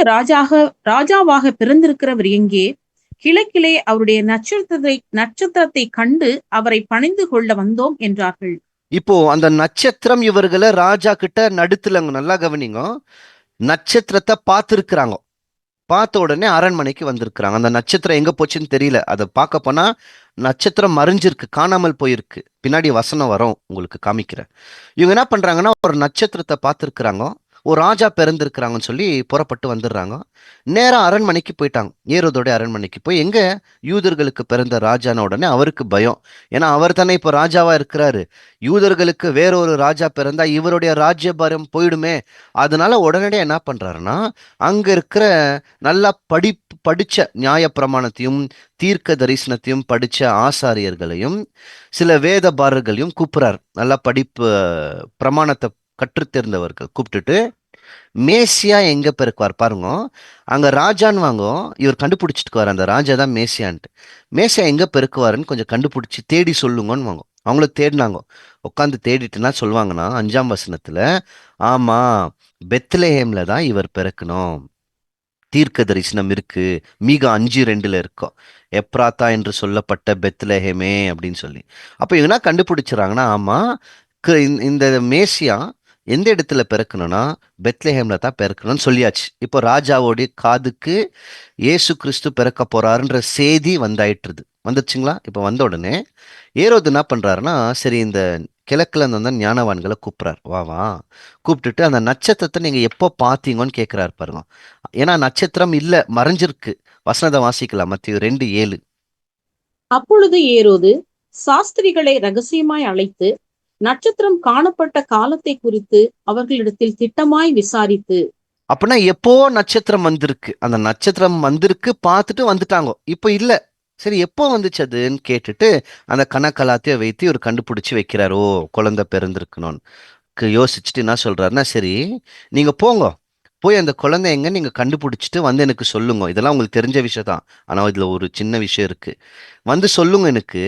ராஜாவாக பிறந்திருக்கிறவர் எங்கே? கிழக்கிலே அவருடைய நட்சத்திரத்தை கண்டு அவரை பணிந்து கொள்ள வந்தோம் என்றார்கள். இப்போ அந்த நட்சத்திரம் இவர்களை ராஜா கிட்ட நடுத்துலங்க. நல்லா கவனிங்க. நட்சத்திரத்தை பார்த்துருக்குறாங்க. பார்த்த உடனே அரண்மனைக்கு வந்திருக்கிறாங்க. அந்த நட்சத்திரம் எங்க போச்சுன்னு தெரியல. அதை பார்க்க போனா நட்சத்திரம் மறைஞ்சிருக்கு, காணாமல் போயிருக்கு. பின்னாடி வசனம் வரும், உங்களுக்கு காமிக்கிறேன். இவங்க என்ன பண்றாங்கன்னா, ஒரு நட்சத்திரத்தை பார்த்துருக்குறாங்க, ஒரு ராஜா பிறந்திருக்கிறாங்கன்னு சொல்லி புறப்பட்டு வந்துடுறாங்க. நேரா அரண்மனைக்கு போயிட்டாங்க. ஏரோதோடைய அரண்மனைக்கு போய், எங்க யூதர்களுக்கு பிறந்த ராஜான உடனே அவருக்கு பயம். ஏன்னா அவர் தானே இப்போ ராஜாவா இருக்கிறாரு. யூதர்களுக்கு வேறொரு ராஜா பிறந்தா இவருடைய ராஜ்யபாரம் போயிடுமே. அதனால உடனடியாக என்ன பண்றாருன்னா, அங்க இருக்கிற நல்லா படிச்ச நியாய பிரமாணத்தையும் தீர்க்க தரிசனத்தையும் படிச்ச ஆசாரியர்களையும் சில வேதபாரர்களையும் கூப்பிடுறார். நல்லா படிப்பு பிரமாணத்தை கற்றுத்தேர்ந்தவர்கள் கூப்பிட்டுட்டு, மேசியா எங்க பிறக்குவார் பாருங்க. அங்க ராஜான்னு வாங்க, இவர் கண்டுபிடிச்சிட்டு அந்த ராஜா தான் மேசியான்ட்டு. மேசியா எங்க பெருக்குவாருன்னு கொஞ்சம் கண்டுபிடிச்சி தேடி சொல்லுங்கன்னு வாங்க. அவங்களும் தேடினாங்க. உட்காந்து தேடிட்டுனா சொல்லுவாங்கன்னா 5 வசனத்துல, ஆமா, பெத்லஹேம்ல தான் இவர் பிறக்கணும், தீர்க்க தரிசனம் இருக்கு, மீக 5:2 இருக்கும், எப்ராத்தா என்று சொல்லப்பட்ட பெத்லஹேமே அப்படின்னு சொல்லி. அப்ப இவனா கண்டுபிடிச்சிடறாங்கன்னா, ஆமா, இந்த மேசியா எந்த இடத்துல பிறக்கணும்னா பெத்லஹேம்ல தான் பிறக்கணும்னு சொல்லியாச்சு. இப்போ ராஜாவோடைய காதுக்கு இயேசு கிறிஸ்து பிறக்க போறாருன்ற செய்தி வந்துச்சுங்களா? இப்போ வந்த உடனே ஏரோது என்ன பண்றாருன்னா, சரி, இந்த கிழக்குல இருந்து ஞானவான்களை கூப்பிடுறாரு. வா வா கூப்பிட்டுட்டு, அந்த நட்சத்திரத்தை நீங்க எப்போ பார்த்தீங்கன்னு கேட்கிறாரு பாருங்க. ஏன்னா நட்சத்திரம் இல்ல, மறைஞ்சிருக்கு. வசனத்தை வாசிக்கலாம், மத்தேயு 2:7. அப்பொழுது ஏரோது சாஸ்திரிகளை ரகசியமாய் அழைத்து நட்சத்திரம் காணப்பட்ட காலத்தை குறித்து அவர்களிடத்தில் திட்டமாய் விசாரித்து. அப்படின்னா எப்போ நட்சத்திரம் வந்திருக்கு, அந்த நட்சத்திரம் வந்திருக்கு, பார்த்துட்டு வந்துட்டாங்க. இப்போ இல்ல. சரி, எப்போ வந்துச்சு அதுன்னு கேட்டுட்டு அந்த கணக்கெல்லாத்தையும் வைத்து இவர் கண்டுபிடிச்சு வைக்கிறார். ஓ, குழந்தை பிறந்திருக்கணும்னு யோசிச்சுட்டு என்ன சொல்றாருன்னா, சரி, நீங்க போங்க, போய் அந்த குழந்தை எங்க நீங்க கண்டுபிடிச்சிட்டு வந்து எனக்கு சொல்லுங்க. இதெல்லாம் உங்களுக்கு தெரிஞ்ச விஷயம் தான், ஆனா இதுல ஒரு சின்ன விஷயம் இருக்கு. வந்து சொல்லுங்க எனக்கு.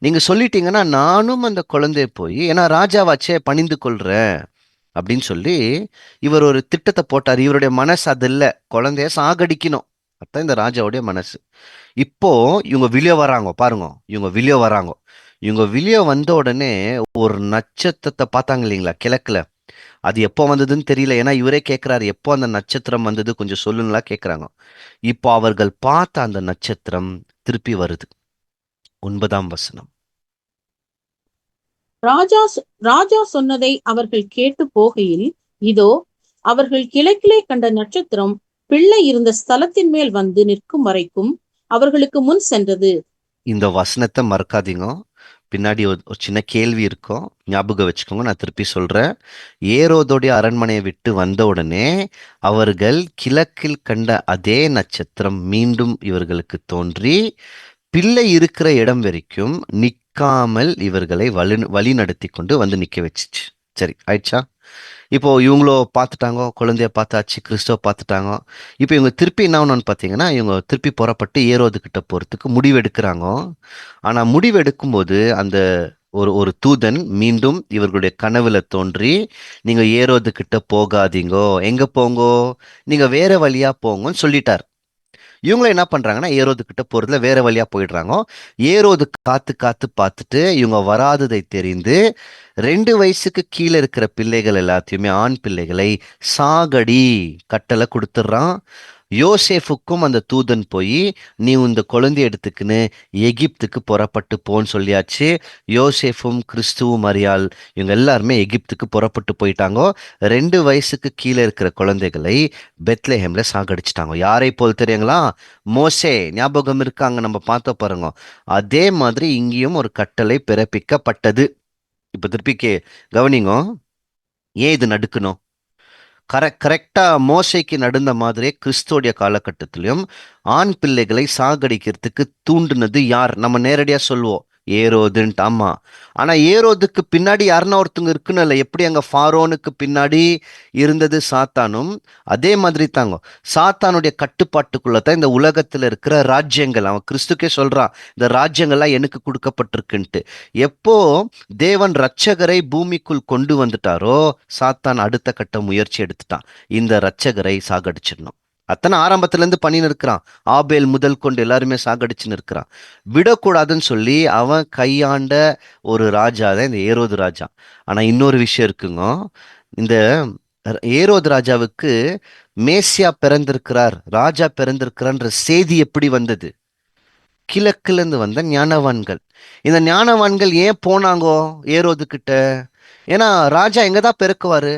நீங்க சொல்லிட்டீங்கன்னா நானும் அந்த குழந்தைய போய், ஏன்னா ராஜாவாச்சே, பணிந்து கொள்றேன் அப்படின்னு சொல்லி இவர் ஒரு திட்டத்தை போட்டார். இவருடைய மனசு அது இல்ல, குழந்தைய சாகடிக்கணும். அதான் இந்த ராஜாவுடைய மனசு. இப்போ இவங்க வெளியே வராங்க பாருங்க. இவங்க வெளியே வந்த உடனே ஒரு நட்சத்திரத்தை பார்த்தாங்க இல்லைங்களா கிழக்குல. அது எப்போ வந்ததுன்னு தெரியல. ஏன்னா இவரே கேட்கிறாரு, எப்போ அந்த நட்சத்திரம் வந்தது கொஞ்சம் சொல்லுங்களா கேட்கிறாங்க. இப்போ அவர்கள் பார்த்த அந்த நட்சத்திரம் திருப்பி வருது. 9 வசனம். ராஜா சொன்னதை அவர்கள் கேட்டு போகையில், இதோ, அவர்கள் கிழக்கிலே கண்ட நட்சத்திரம் பிள்ளை இருந்த ஸ்தலத்தின் மேல் வந்து நிற்கும் வரைக்கும் அவர்களுக்கு முன் சென்றது. இந்த வசனத்தை மறக்காதீங்க. பின்னாடி ஒரு சின்ன கேள்வி இருக்கும், ஞாபகம் வச்சுக்கோங்க. நான் திருப்பி சொல்றேன். ஏரோதோடைய அரண்மனையை விட்டு வந்த உடனே அவர்கள் கிழக்கில் கண்ட அதே நட்சத்திரம் மீண்டும் இவர்களுக்கு தோன்றி பிள்ளை இருக்கிற இடம் வரைக்கும் நிற்காமல் இவர்களை வழி நடத்தி கொண்டு வந்து நிக்க வச்சுச்சு. சரி, ஆயிடுச்சா? இப்போ இவங்களோ பார்த்துட்டாங்க, குழந்தைய பார்த்தாச்சு, கிறிஸ்துவ பார்த்துட்டாங்க. இப்போ இவங்க திருப்பி என்ன ஆகணும்னு பார்த்தீங்கன்னா, இவங்க திருப்பி புறப்பட்டு ஏரோது கிட்ட போறதுக்கு முடிவெடுக்கிறாங்க. ஆனா முடிவெடுக்கும் போது அந்த ஒரு தூதன் மீண்டும் இவர்களுடைய கனவுல தோன்றி, நீங்க ஏரோது கிட்ட போகாதீங்கோ, எங்க போங்கோ, நீங்க வேற வழியா போங்கன்னு சொல்லிட்டார். இவங்களும் என்ன பண்றாங்கன்னா, ஏரோது கிட்ட போறதுல வேற வழியா போயிடுறாங்க. ஏரோது காத்து காத்து பார்த்துட்டு இவங்க வராததை தெரிந்து 2 வயசுக்கு கீழே இருக்கிற பிள்ளைகள் எல்லாத்தையுமே, ஆண் பிள்ளைகளை சாகடி கட்டளை கொடுத்துட்றான். யோசேஃபுக்கும் அந்த தூதன் போய், நீ இந்த குழந்தைய எடுத்துக்கின்னு எகிப்துக்கு புறப்பட்டு போன்னு சொல்லியாச்சு. யோசேஃபும் கிறிஸ்துவும் மரியாள் இவங்க எல்லாருமே எகிப்துக்கு புறப்பட்டு போயிட்டாங்க. 2 வயசுக்கு கீழே இருக்கிற குழந்தைகளை பெத்லஹேம்ல சாகடிச்சிட்டாங்க. யாரை போல் தெரியுங்களா? மோசே. ஞாபகம் இருக்காங்க, நம்ம பார்த்த பாருங்க. அதே மாதிரி இங்கேயும் ஒரு கட்டளை பிறப்பிக்கப்பட்டது. இப்ப திருப்பி கவனிங்க, ஏன் இது நடுக்கணும்? கரெக்டா மோசைக்கு நடந்த மாதிரியே கிறிஸ்துவோடைய காலகட்டத்திலையும் ஆண் பிள்ளைகளை சாகடிக்கிறதுக்கு தூண்டுனது யார்? நம்ம நேரடியா சொல்லுவோம், ஏரோதுன்ட்டு. ஆமா. ஆனா ஏரோதுக்கு பின்னாடி யாருன்னா ஒருத்தவங்க இருக்குன்னு இல்லை. எப்படி அங்க ஃபாரோனுக்கு பின்னாடி இருந்தது சாத்தானும், அதே மாதிரி தாங்க சாத்தானுடைய கட்டுப்பாட்டுக்குள்ள தான் இந்த உலகத்துல இருக்கிற ராஜ்யங்கள். அவன் கிறிஸ்துக்கே சொல்றான், இந்த ராஜ்யங்கள்லாம் எனக்கு கொடுக்கப்பட்டிருக்குன்ட்டு. எப்போ தேவன் ரட்சகரை பூமிக்குள் கொண்டு வந்துட்டாரோ, சாத்தான் அடுத்த கட்ட முயற்சி எடுத்துட்டான். இந்த ரட்சகரை சாகடிச்சிடணும். அத்தனை ஆரம்பத்துல இருந்து பண்ணின்னு இருக்கிறான். ஆபேல் முதல் கொண்டு எல்லாருமே சாகடிச்சுன்னு இருக்கிறான். விடக்கூடாதுன்னு சொல்லி அவன் கையாண்ட ஒரு ராஜா தான் இந்த ஏரோது ராஜா. ஆனா இன்னொரு விஷயம் இருக்குங்க. இந்த ஏரோது ராஜாவுக்கு மேசியா பிறந்திருக்கிறார், ராஜா பிறந்திருக்கிறான்ற செய்தி எப்படி வந்தது? கிழக்குல இருந்து வந்த ஞானவான்கள். இந்த ஞானவான்கள் ஏன் போனாங்கோ ஏரோது கிட்ட? ஏன்னா ராஜா எங்க தான் பிறக்குவாரு?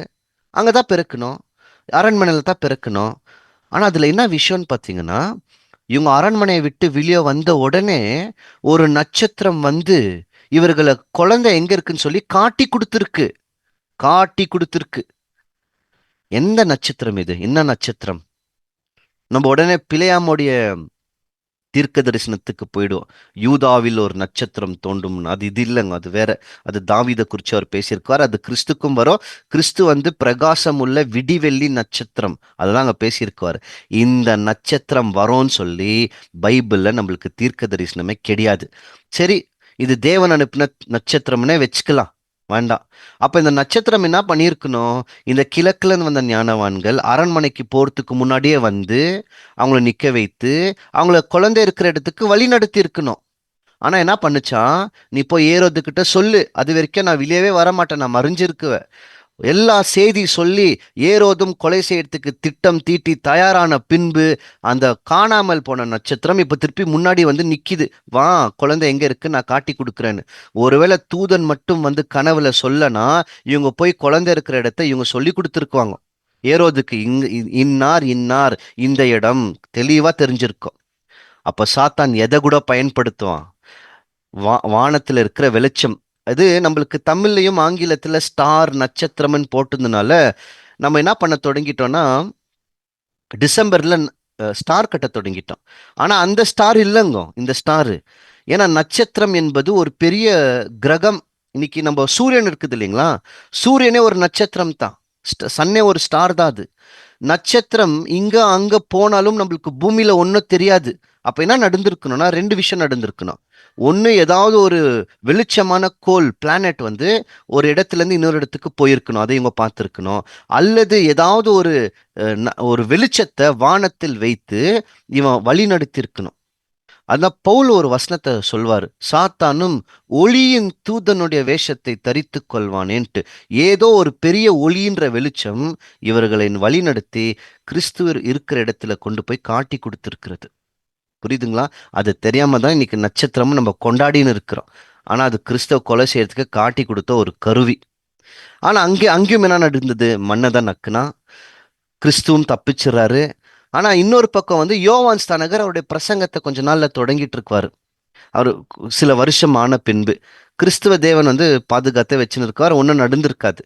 அங்கதான் பிறக்கணும், அரண்மனையில தான் பிறக்கணும். ஆனா அதுல என்ன விஷயம்னு பாத்தீங்கன்னா, இவங்க அரண்மனையை விட்டு வெளியே வந்த உடனே ஒரு நட்சத்திரம் வந்து இவர்களை குழந்தை எங்க இருக்குன்னு சொல்லி காட்டி கொடுத்துருக்கு. காட்டி கொடுத்துருக்கு. எந்த நட்சத்திரம் இது? என்ன நட்சத்திரம்? நம்ம உடனே பிழையாமுடைய தீர்க்க தரிசனத்துக்கு போயிடுவோம். யூதாவில் ஒரு நட்சத்திரம் தோண்டும். அது இது இல்லைங்க, அது வேற. அது தாவீதை குறித்து அவர் பேசியிருக்கார். அது கிறிஸ்துக்கும் வரும். கிறிஸ்து வந்து பிரகாசம் உள்ள விடிவெள்ளி நட்சத்திரம், அதுதான் அங்க பேசியிருக்காரு. இந்த நட்சத்திரம் வரும்னு சொல்லி பைபிள்ல நம்மளுக்கு தீர்க்க தரிசனமே கிடையாது. சரி, இது தேவன் அனுப்பின நட்சத்திரம்னே வச்சுக்கலாம், வேண்டாம். அப்ப இந்த நட்சத்திரம் என்ன பண்ணியிருக்கணும்? இந்த கிழக்குல இருந்து வந்த ஞானவான்கள் அரண்மனைக்கு போறதுக்கு முன்னாடியே வந்து அவங்கள நிக்க வைத்து அவங்கள குழந்தை இருக்கிற இடத்துக்கு வழி நடத்தி இருக்கணும். ஆனா என்ன பண்ணுச்சான்? நீ போய் ஏரோதுகிட்ட சொல்லு, அது வரைக்கும் நான் வெளியவே வரமாட்டேன், நான் மறைஞ்சிருக்குவேன். எல்லா செய்தி சொல்லி ஏரோதும் கொலை செய்யறதுக்கு திட்டம் தீட்டி தயாரான பின்பு அந்த காணாமல் போன நட்சத்திரம் இப்ப திருப்பி முன்னாடி வந்து நிக்குது. வா, குழந்தை எங்க இருக்கு, நான் காட்டி கொடுக்குறேன்னு. ஒருவேளை தூதன் மட்டும் வந்து கனவுல சொல்லனா, இவங்க போய் குழந்தை இருக்கிற இடத்த இவங்க சொல்லி கொடுத்துருக்குவாங்க. ஏரோதுக்கு இன்னார் இன்னார் இந்த இடம் தெளிவா தெரிஞ்சிருக்கும். அப்ப சாத்தான் எதை கூட பயன்படுத்துவான்? வானத்துல இருக்கிற வெளிச்சம். அது நம்மளுக்கு தமிழ்லையும் ஆங்கிலத்துல ஸ்டார் நட்சத்திரம்னு போட்டதுனால நம்ம என்ன பண்ண தொடங்கிட்டோம்னா, டிசம்பர்ல ஸ்டார் கட்ட தொடங்கிட்டோம். ஆனா அந்த ஸ்டார் இல்லைங்க இந்த ஸ்டார். ஏன்னா நட்சத்திரம் என்பது ஒரு பெரிய கிரகம். இன்னைக்கு நம்ம சூரியன் இருக்குது இல்லைங்களா, சூரியனே ஒரு நட்சத்திரம் தான். சன்னே ஒரு ஸ்டார் தான். அது நட்சத்திரம் இங்க அங்க போனாலும் நம்மளுக்கு பூமியில ஒன்றும் தெரியாது. அப்ப என்ன நடந்திருக்கணும்னா, ரெண்டு விஷயம் நடந்திருக்கணும். ஒன்று, ஏதாவது ஒரு வெளிச்சமான கோல் பிளானட் வந்து ஒரு இடத்துல இருந்து இன்னொரு இடத்துக்கு போயிருக்கணும், அதை இவங்க பார்த்துருக்கணும். அல்லது ஏதாவது ஒரு வெளிச்சத்தை வானத்தில் வைத்து இவன் வழி நடத்தி இருக்கணும். அதான் பவுல் ஒரு வசனத்தை சொல்வாரு, சாத்தானும் ஒளியின் தூதனுடைய வேஷத்தை தரித்து கொள்வானேன்ட்டு. ஏதோ ஒரு பெரிய ஒளின்ற வெளிச்சம் இவர்களை வழி நடத்தி கிறிஸ்துவர் இருக்கிற இடத்துல கொண்டு போய் காட்டி கொடுத்துருக்கிறது. புரியுதுங்களா? அது தெரியாம தான் இன்னைக்கு நட்சத்திரமும் நம்ம கொண்டாடின்னு இருக்கிறோம். ஆனா அது கிறிஸ்தவ கொலை செய்யறதுக்கு காட்டி கொடுத்த ஒரு கருவி. ஆனா அங்கேயும் என்ன நடந்தது? மண்ணை தான் நக்குனா. கிறிஸ்துவும் தப்பிச்சிடுறாரு. ஆனா இன்னொரு பக்கம் வந்து யோவான் ஸ்தானகர் அவருடைய பிரசங்கத்தை கொஞ்ச நாள்ல தொடங்கிட்டு இருக்குவாரு. அவர் சில வருஷம் ஆன பின்பு கிறிஸ்துவ தேவன் வந்து பாதுகாத்த வச்சுன்னு இருக்கார். ஒன்றும் நடந்திருக்காது.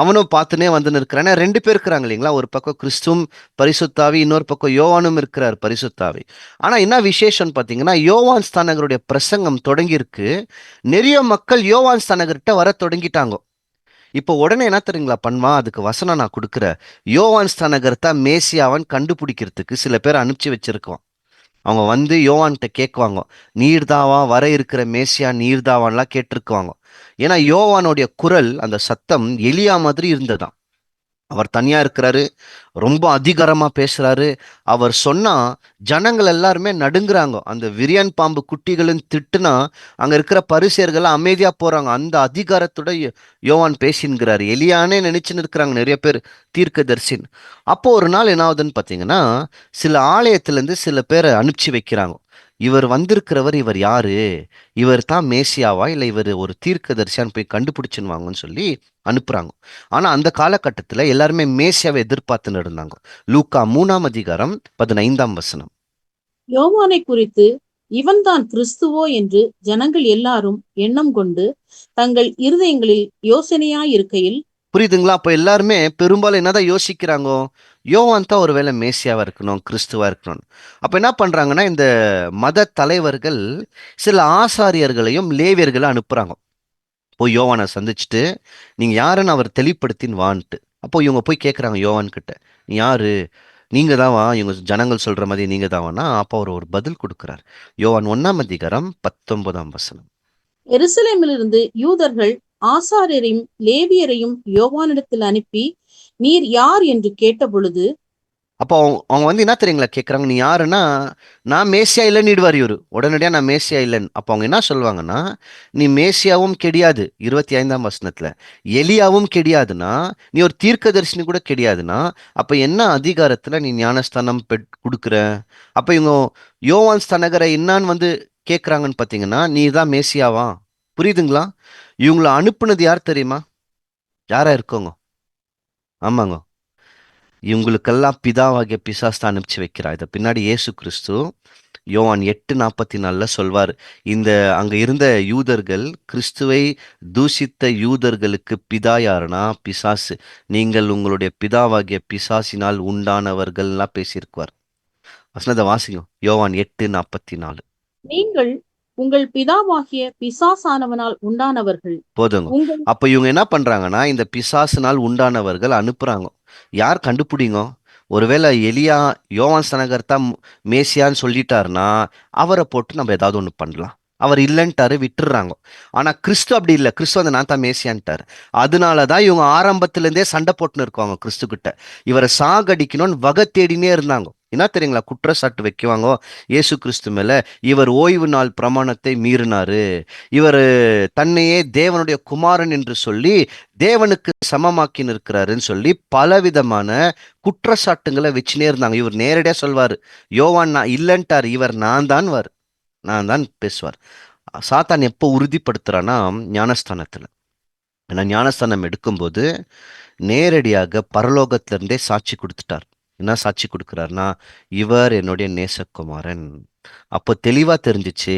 அவனும் பார்த்துனே வந்து இருக்கிறான். ரெண்டு பேர் இருக்கிறாங்க இல்லைங்களா, ஒரு பக்கம் கிறிஸ்துவும் பரிசுத்தாவி, இன்னொரு பக்கம் யோவானும் இருக்கிறார் பரிசுத்தாவி. ஆனா என்ன விசேஷம்னு பார்த்தீங்கன்னா, யோவான் ஸ்தானகருடைய பிரசங்கம் தொடங்கியிருக்கு. நிறைய மக்கள் யோவான் ஸ்தானகர்கிட்ட வர தொடங்கிட்டாங்க. இப்போ உடனே என்ன தெரியுங்களா பண்ணுவான்? அதுக்கு வசனம் நான் கொடுக்குறேன். யோவான் ஸ்தானகர் தான் மேசியாவன் கண்டுபிடிக்கிறதுக்கு சில பேர் அனுப்பிச்சு வச்சிருக்கோம். அவங்க வந்து யோவான்கிட்ட கேட்குவாங்க, நீர்தாவா வர இருக்கிற மேசியா நீர்தாவான்லாம் கேட்டிருக்குவாங்க. ஏன்னா யோவானுடைய குரல், அந்த சத்தம் எலியா மாதிரி இருந்ததாம். அவர் தனியா இருக்கிறாரு, ரொம்ப அதிகாரமா பேசுறாரு. அவர் சொன்னா ஜனங்கள் எல்லாருமே நடுங்குறாங்க. அந்த விரியன் பாம்பு குட்டிகளும் திட்டுனா அங்க இருக்கிற பரிசேயர்கள் அமைதியா போறாங்க. அந்த அதிகாரத்தோட யோவான் பேசின்கிறாரு. எலியானே நினைச்சுன்னு இருக்கிறாங்க நிறைய பேர், தீர்க்கதரிசின். அப்போ ஒரு நாள் என்ன ஆகுதுன்னு பாத்தீங்கன்னா, சில ஆலயத்துல இருந்து சில பேரை அனுப்பிச்சு வைக்கிறாங்க. இவர் வந்திருக்கிறவர், இவர் யாரு? இவர் தான் மேசியாவா இல்ல இவர் ஒரு தீர்க்கதரிசியான்னு போய் கண்டுபிடிச்சுன்னு வாங்கன்னு சொல்லி அனுப்புறாங்க. ஆனா அந்த காலகட்டத்துல எல்லாருமே மேசியாவை எதிர்பார்த்துன்னு இருந்தாங்க. லூக்கா 3:15. யோவானை குறித்து இவன்தான் கிறிஸ்துவோ என்று ஜனங்கள் எல்லாரும் எண்ணம் கொண்டு தங்கள் இருதயங்களில் யோசனையாயிருக்கையில் புரியுதுங்களா? அப்ப எல்லாருமே பெரும்பாலும் என்னதான் யோசிக்கிறாங்கோ, யோவான் தான் ஒருவேளை மேசியாவா இருக்கணும், கிறிஸ்துவா இருக்கணும். அப்ப என்ன பண்றாங்கன்னா, இந்த மத தலைவர்கள் சில ஆசாரியர்களையும் லேவியர்களையும் அனுப்புறாங்க. போய் யோவானை சந்திச்சுட்டு, நீங்க யாருன்னு அவர் தெளிவுபடுத்தின்னு வான்ட்டு. அப்போ இவங்க போய் கேட்குறாங்க யோவான் கிட்ட, நீ யாரு? நீங்க தாவா? இவங்க ஜனங்கள் சொல்ற மாதிரி நீங்க தாவான்னா, அப்போ அவர் ஒரு பதில் கொடுக்கிறார். யோவான் 1 19 வசனம். எருசலேமிலிருந்து யூதர்கள் ஆசாரியரையும் லேவியரையும் யோவானிடத்தில் அனுப்பி, நீர் யார் என்று கேட்டபொழுது, அப்போ அவங்க அவங்க வந்து என்ன தெரியுங்களா கேட்குறாங்க, நீ யாருன்னா, நான் மேசியா இல்லைன்னுடுவார் இவரு. உடனடியாக நான் மேசியா இல்லைன்னு. அப்போ அவங்க என்ன சொல்லுவாங்கன்னா, நீ மேசியாவும் கிடையாது, 25 வசனத்துல, எலியாவும் கிடையாதுன்னா, நீ ஒரு தீர்க்கதரிசனி கூட கிடையாதுன்னா, அப்போ என்ன அதிகாரத்துல நீ ஞானஸ்தானம் கொடுக்குற? அப்போ இவங்க யோவான் ஸ்தனகரை என்னான்னு வந்து கேட்குறாங்கன்னு பார்த்தீங்கன்னா, நீ தான் மேசியாவா? புரியுதுங்களா? இவங்கள அனுப்புனது யார் தெரியுமா? யாரா இருக்கோங்க? ஆமாங்க, இவங்களுக்கெல்லாம் பிதாவாகிய பிசாசு தான் அனுப்பிச்சு வைக்கிறார். இதை பின்னாடி இயேசு கிறிஸ்து யோவான் 8:44 சொல்வார். இந்த அங்க இருந்த யூதர்கள், கிறிஸ்துவை தூஷித்த யூதர்களுக்கு பிதா யாருன்னா பிசாசு. நீங்கள் உங்களுடைய பிதாவாகிய பிசாசினால் உண்டானவர்கள்லாம் பேசியிருக்குவார். வசனத்தை வாசிக்கும், யோவான் 8:44. நீங்கள் உங்கள் பிதாவாகிய பிசாசானவனால் உண்டானவர்கள். போதுங்க. உங்கள் அப்ப இவங்க என்ன பண்றாங்கன்னா, இந்த பிசாசினால் உண்டானவர்கள் அனுப்புறாங்க. யார் கண்டுபிடிங்க? ஒருவேளை எலியா யோவான் ஸ்நானகர் தான் மேசியான்னு சொல்லிட்டாருன்னா, அவரை போட்டு நம்ம ஏதாவது ஒன்று பண்ணலாம். அவர் இல்லைன்ட்டாரு, விட்டுறாங்க. ஆனா கிறிஸ்து அப்படி இல்லை. கிறிஸ்து வந்து நான் தான் மேசியான்ட்டாரு. அதனாலதான் இவங்க ஆரம்பத்துல இருந்தே சண்டை போட்டுன்னு இருக்காங்க கிறிஸ்து கிட்ட. இவரை சாகடிக்கணும்னு வகை தேடினே இருந்தாங்க. என்ன தெரியுங்களா குற்றச்சாட்டு வைக்குவாங்க இயேசு கிறிஸ்து மேல? இவர் ஓய்வு நாள் பிரமாணத்தை மீறினாரு, இவர் தன்னையே தேவனுடைய குமாரன் என்று சொல்லி தேவனுக்கு சமமாக்கி நிற்கிறாருன்னு சொல்லி பலவிதமான குற்றச்சாட்டுங்களை வச்சுனே இருந்தாங்க. இவர் நேரடியா சொல்வாரு, யோவான் நான் இல்லைன்ட்டார், இவர் நான் தான் பேசுவார். சாத்தான் எப்போ உறுதிப்படுத்துறான்னா, ஞானஸ்தானத்துல. ஏன்னா ஞானஸ்தானம் எடுக்கும்போது நேரடியாக பரலோகத்திலிருந்தே சாட்சி கொடுத்துட்டார். என்ன சாட்சி கொடுக்கிறார்னா, இவர் என்னுடைய நேசகுமாரன். அப்போ தெளிவா தெரிஞ்சிச்சு,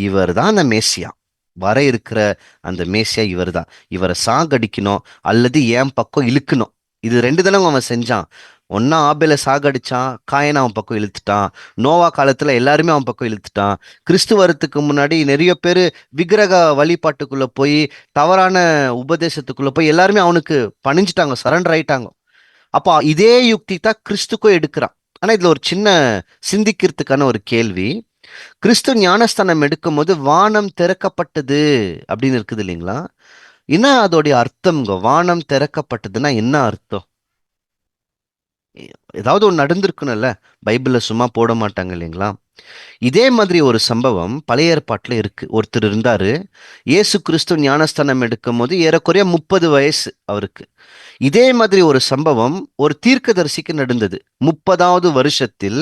இவர் தான் அந்த மேசியா. வர இருக்கிற அந்த மேசியா இவர் தான். இவரை சாகடிக்கணும் அல்லது என் பக்கம் இழுக்கணும். இது ரெண்டு தானே அவன் செஞ்சான். ஒன்னா ஆபேல சாகடிச்சான், காயனை அவன் பக்கம் இழுத்துட்டான். நோவா காலத்துல எல்லாருமே அவன் பக்கம் இழுத்துட்டான். கிறிஸ்து வரத்துக்கு முன்னாடி நிறைய பேர் விக்கிரக வழிபாட்டுக்குள்ள போய், தவறான உபதேசத்துக்குள்ள போய் எல்லாருமே அவனுக்கு பணிஞ்சிட்டாங்க, சரண்டர் ஆயிட்டாங்க. அப்போ இதே யுக்தி தான் கிறிஸ்துக்கும் எடுக்கிறான். ஆனா இதுல ஒரு சின்ன சிந்திக்கிறதுக்கான ஒரு கேள்வி. கிறிஸ்து ஞானஸ்தானம் எடுக்கும் போது வானம் திறக்கப்பட்டது அப்படின்னு இருக்குது இல்லைங்களா? என்ன அதோடைய அர்த்தம்ங்க? வானம் திறக்கப்பட்டதுன்னா என்ன அர்த்தம்? ஏதாவது ஒன்று நடந்திருக்கணும்ல. பைபிள்ல சும்மா போட மாட்டாங்க இல்லைங்களா? இதே மாதிரி ஒரு சம்பவம் பழைய ஏற்பாட்டுல இருக்கு. ஒருத்தர் இருந்தாரு, இயேசு கிறிஸ்து ஞானஸ்தானம் எடுக்கும் போது ஏறக்குறைய 30 வயசு அவருக்கு. இதே மாதிரி ஒரு சம்பவம் ஒரு தீர்க்கதரிசிக்கு நடந்தது. 30வது வருஷத்தில்